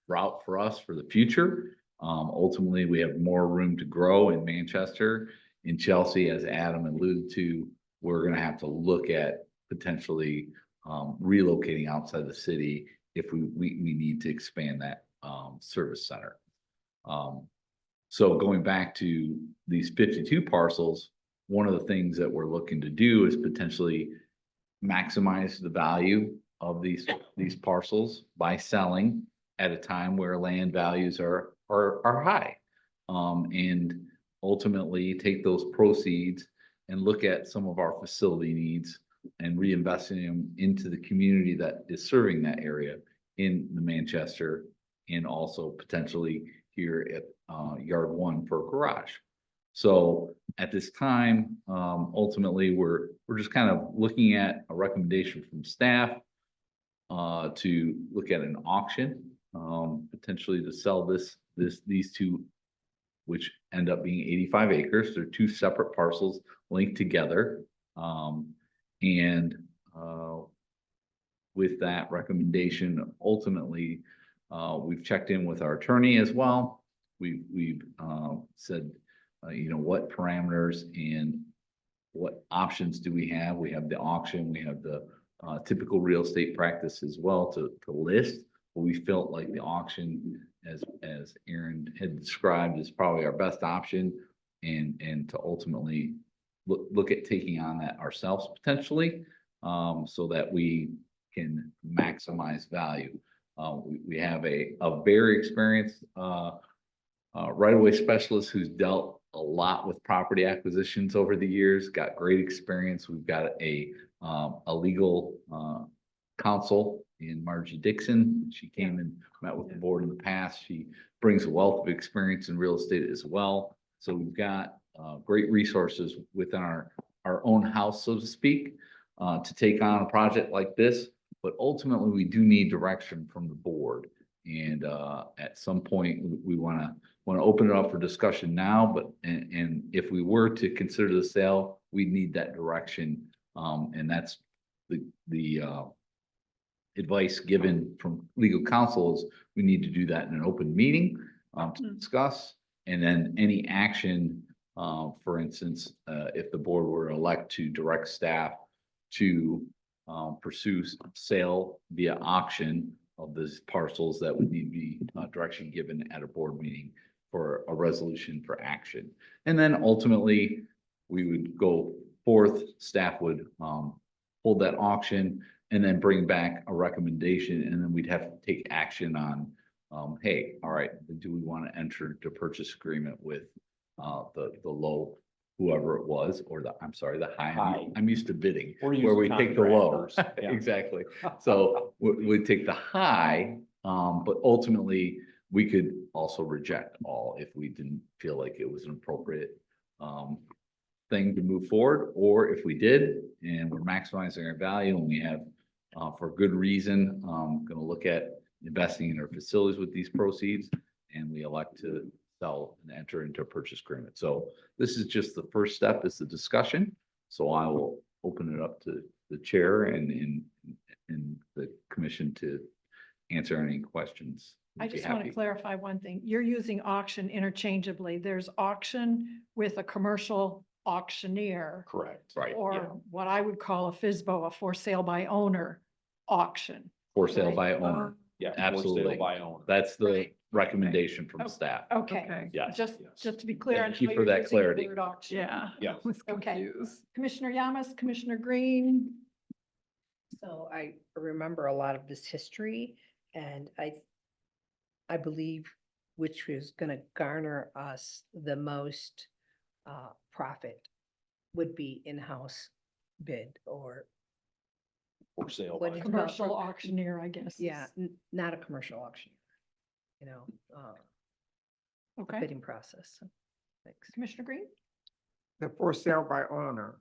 route for us for the future. Ultimately, we have more room to grow in Manchester. In Chelsea, as Adam alluded to, we're going to have to look at potentially relocating outside the city if we need to expand that service center. So going back to these 52 parcels, one of the things that we're looking to do is potentially maximize the value of these parcels by selling at a time where land values are high, and ultimately take those proceeds and look at some of our facility needs and reinvesting them into the community that is serving that area in the Manchester, and also potentially here at Yard 1 for a garage. So at this time, ultimately, we're just kind of looking at a recommendation from staff to look at an auction, potentially to sell these two, which end up being 85 acres. They're two separate parcels linked together. With that recommendation, ultimately, we've checked in with our attorney as well. We've said, what parameters and what options do we have? We have the auction, we have the typical real estate practice as well to list. But we felt like the auction, as Aaron had described, is probably our best option, and to ultimately look at taking on that ourselves potentially, so that we can maximize value. We have a very experienced right-of-way specialist who's dealt a lot with property acquisitions over the years, got great experience. We've got a legal counsel in Margie Dixon. She came and met with the board in the past. She brings a wealth of experience in real estate as well. So we've got great resources within our own house, so to speak, to take on a project like this. But ultimately, we do need direction from the board. And at some point, we want to open it up for discussion now. But and if we were to consider the sale, we need that direction. And that's the advice given from legal counsel is we need to do that in an open meeting to discuss. And then any action For instance, if the board were to elect to direct staff to pursue sale via auction of these parcels, that would need to be direction given at a board meeting for a resolution for action. And then ultimately, we would go forth, staff would hold that auction and then bring back a recommendation, and then we'd have to take action on, hey, all right, do we want to enter into purchase agreement with the low, whoever it was, or I'm sorry, the high. High. I'm used to bidding, We're where we using take the low. contractors, yeah. Exactly. So we take the high, but ultimately, we could also reject all if we didn't feel like it was an appropriate thing to move forward, or if we did, and we're maximizing our value, and we have, for good reason, gonna look at investing in our facilities with these proceeds, and we elect to sell and enter into a purchase agreement. So this is just the first step, is the discussion. So I will open it up to the chair and the commission to answer any questions. I Be just want to happy. clarify one thing. You're using auction interchangeably. There's auction with a commercial auctioneer, Correct. Right, or yeah. what I would call a FSBO, a for sale by owner auction. for sale Right. by owner. Yeah. for sale Absolutely. By owner. That's the Right. recommendation from Oh, staff. Okay, Yes. just, yes. just to be clear on Thank how you for you're that using the clarity. word auction. Yeah. Yeah. I was Okay. confused. Commissioner Yamas, Commissioner Green, So I remember a lot of this history, and I believe which is gonna garner us the most profit would be in-house bid, or For sale. What by did owner. commercial auctioneer, I guess. yeah, is- not a commercial auction. You know, Okay, bidding process. So, thanks. Commissioner Green? The for sale by owner,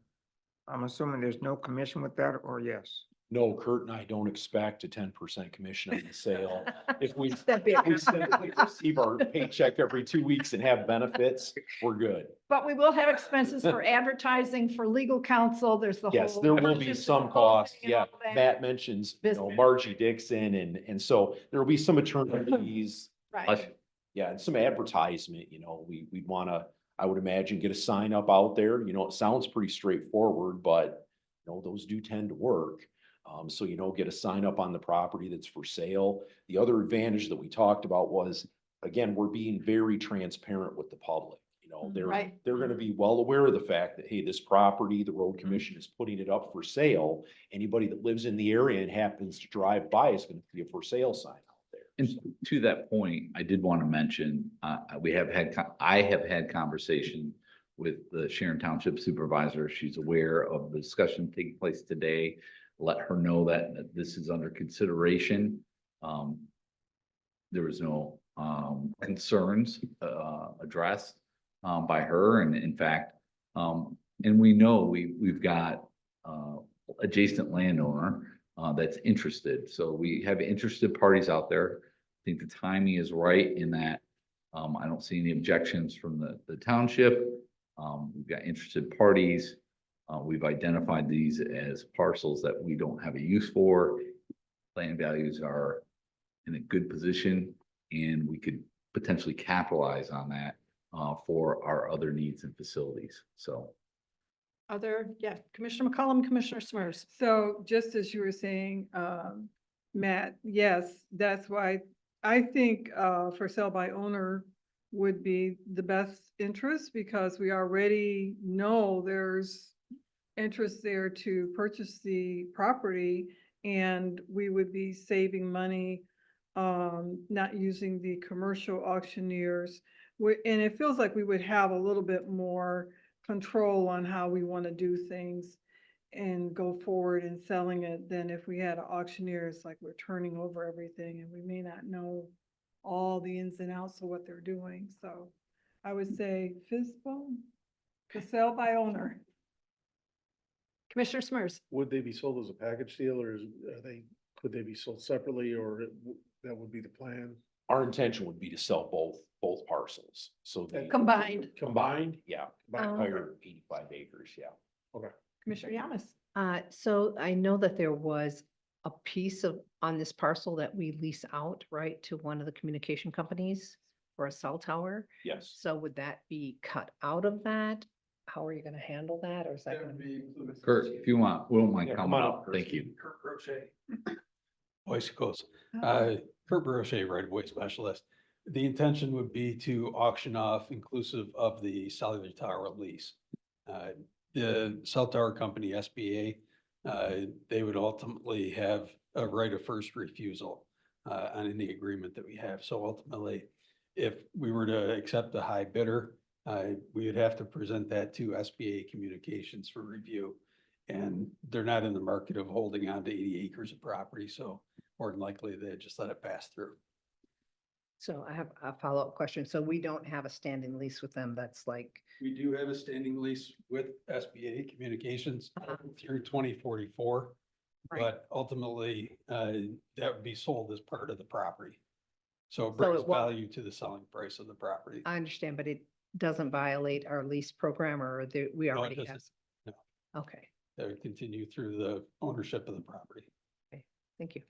I'm assuming there's no commission with that, or yes? No, Kurt and I don't expect a 10% commission on the sale. If we, That'd be if we simply receive our paycheck every 2 weeks and have benefits, we're good. But we will have expenses for advertising, for legal counsel. There's the whole. Yes, there will be purchase some and costs. closing and Yeah, all that. Matt mentions, Business. Margie Dixon, and so there will be some attorney fees. Right. Yeah, and some advertisement, we'd wanna, I would imagine, get a sign up out there. It sounds pretty straightforward, but those do tend to work. So, get a sign up on the property that's for sale. The other advantage that we talked about was, again, we're being very transparent with the public. Right. They're gonna be well aware of the fact that, hey, this property, the road commission is putting it up for sale. Anybody that lives in the area and happens to drive by is gonna see a for sale sign out there. And to that point, I did want to mention, I have had conversation with the Sharon Township Supervisor. She's aware of the discussion taking place today. Let her know that this is under consideration. There was no concerns addressed by her, and in fact, and we know we've got adjacent landowner that's interested. So we have interested parties out there. I think the timing is right in that I don't see any objections from the township. We've got interested parties. We've identified these as parcels that we don't have a use for. Land values are in a good position, and we could potentially capitalize on that for our other needs and facilities. So. Commissioner McCollum, Commissioner Smers. So just as you were saying, Matt, yes, that's why I think for sale by owner would be the best interest, because we already know there's interest there to purchase the property, and we would be saving money, not using the commercial auctioneers. And it feels like we would have a little bit more control on how we want to do things and go forward in selling it than if we had an auctioneer. It's like we're turning over everything and we may not know all the ins and outs of what they're doing. So I would say FSBO, for sale by owner. Commissioner Smers. Would they be sold as a package deal, or could they be sold separately, or that would be the plan? Our intention would be to sell both parcels. So Combined. Combined, yeah, Combined, entire 85 acres, yeah. Commissioner Yamas. So I know that there was a piece on this parcel that we lease out, right, to one of the communication companies. for a cell tower. Yes. So would that be cut out of that? How are you gonna handle that, or is that gonna be? Kurt, if you want, we don't mind Yeah, coming come on up. up, Kurt. Thank you. Kurt Brochet. Voice Coast. Oh. Kurt Brochet, right of way specialist. The intention would be to auction off inclusive of the cellular tower lease. The cell tower company, SBA, they would ultimately have a right of first refusal on any agreement that we have. So ultimately, if we were to accept the high bidder, we would have to present that to SBA Communications for review. And they're not in the market of holding on to 80 acres of property, so more than likely they'd just let it pass through. So I have a follow-up question. So we don't have a standing lease with them that's like, We do have a standing lease with SBA Communications through 2044. Right. But ultimately, that would be sold as part of the property. So it So brings it won't- value to the selling price of the property. I understand, but it doesn't violate our lease program, or we No, it already doesn't. have? No. Okay, That would continue through the ownership of the property. thank you.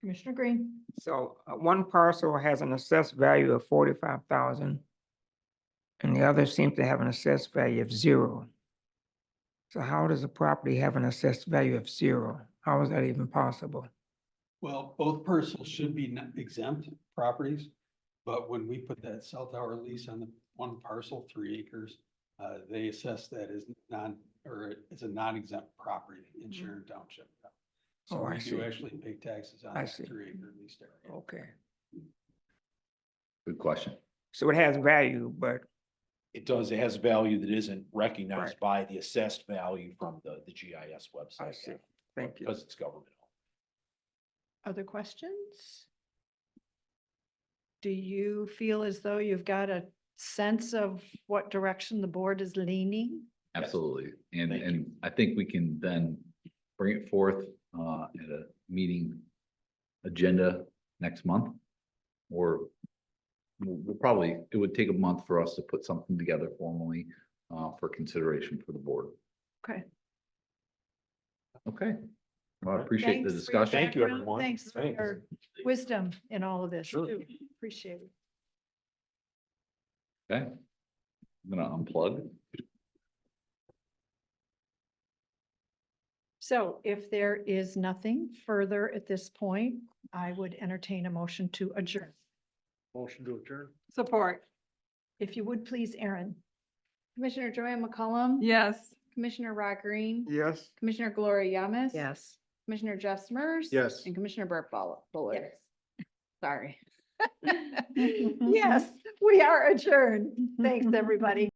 Commissioner Green. So one parcel has an assessed value of 45,000. And the other seems to have an assessed value of 0. So how does a property have an assessed value of 0? How is that even possible? Well, both parcels should be exempt properties, but when we put that cell tower lease on the one parcel, 3 acres, they assess that as it's a non-exempt property in Sharon Township. So Oh, I we see. do actually pay taxes on I that see. 3 acre leased area. Okay, Good question. so it has value, but It does, it has value that isn't recognized Right. by the assessed value from the GIS website. I see. Thank you. Because it's government. Other questions? Do you feel as though you've got a sense of what direction the board is leaning? Absolutely. And, Thank and I think we can then bring it forth at a meeting agenda next month. Or we'll probably, it would take a month for us to put something together formally for consideration for the board. Okay. Okay. Well, I appreciate the Thanks for your discussion. Thank you, background. everyone. Thanks for Thanks. your wisdom in all of this. Sure. too. Appreciate it. Okay. I'm gonna unplug. So if there is nothing further at this point, I would entertain a motion to adjourn. Motion to adjourn. Support. If you would, please, Aaron. Commissioner Joanne McCollum. Yes. Commissioner Rod Green. yes. Commissioner Gloria Yamas. Yes. Commissioner Jeff Smurs. Yes. And Commissioner Burt Buller. Sorry. Yes, we are adjourned. Thanks, everybody.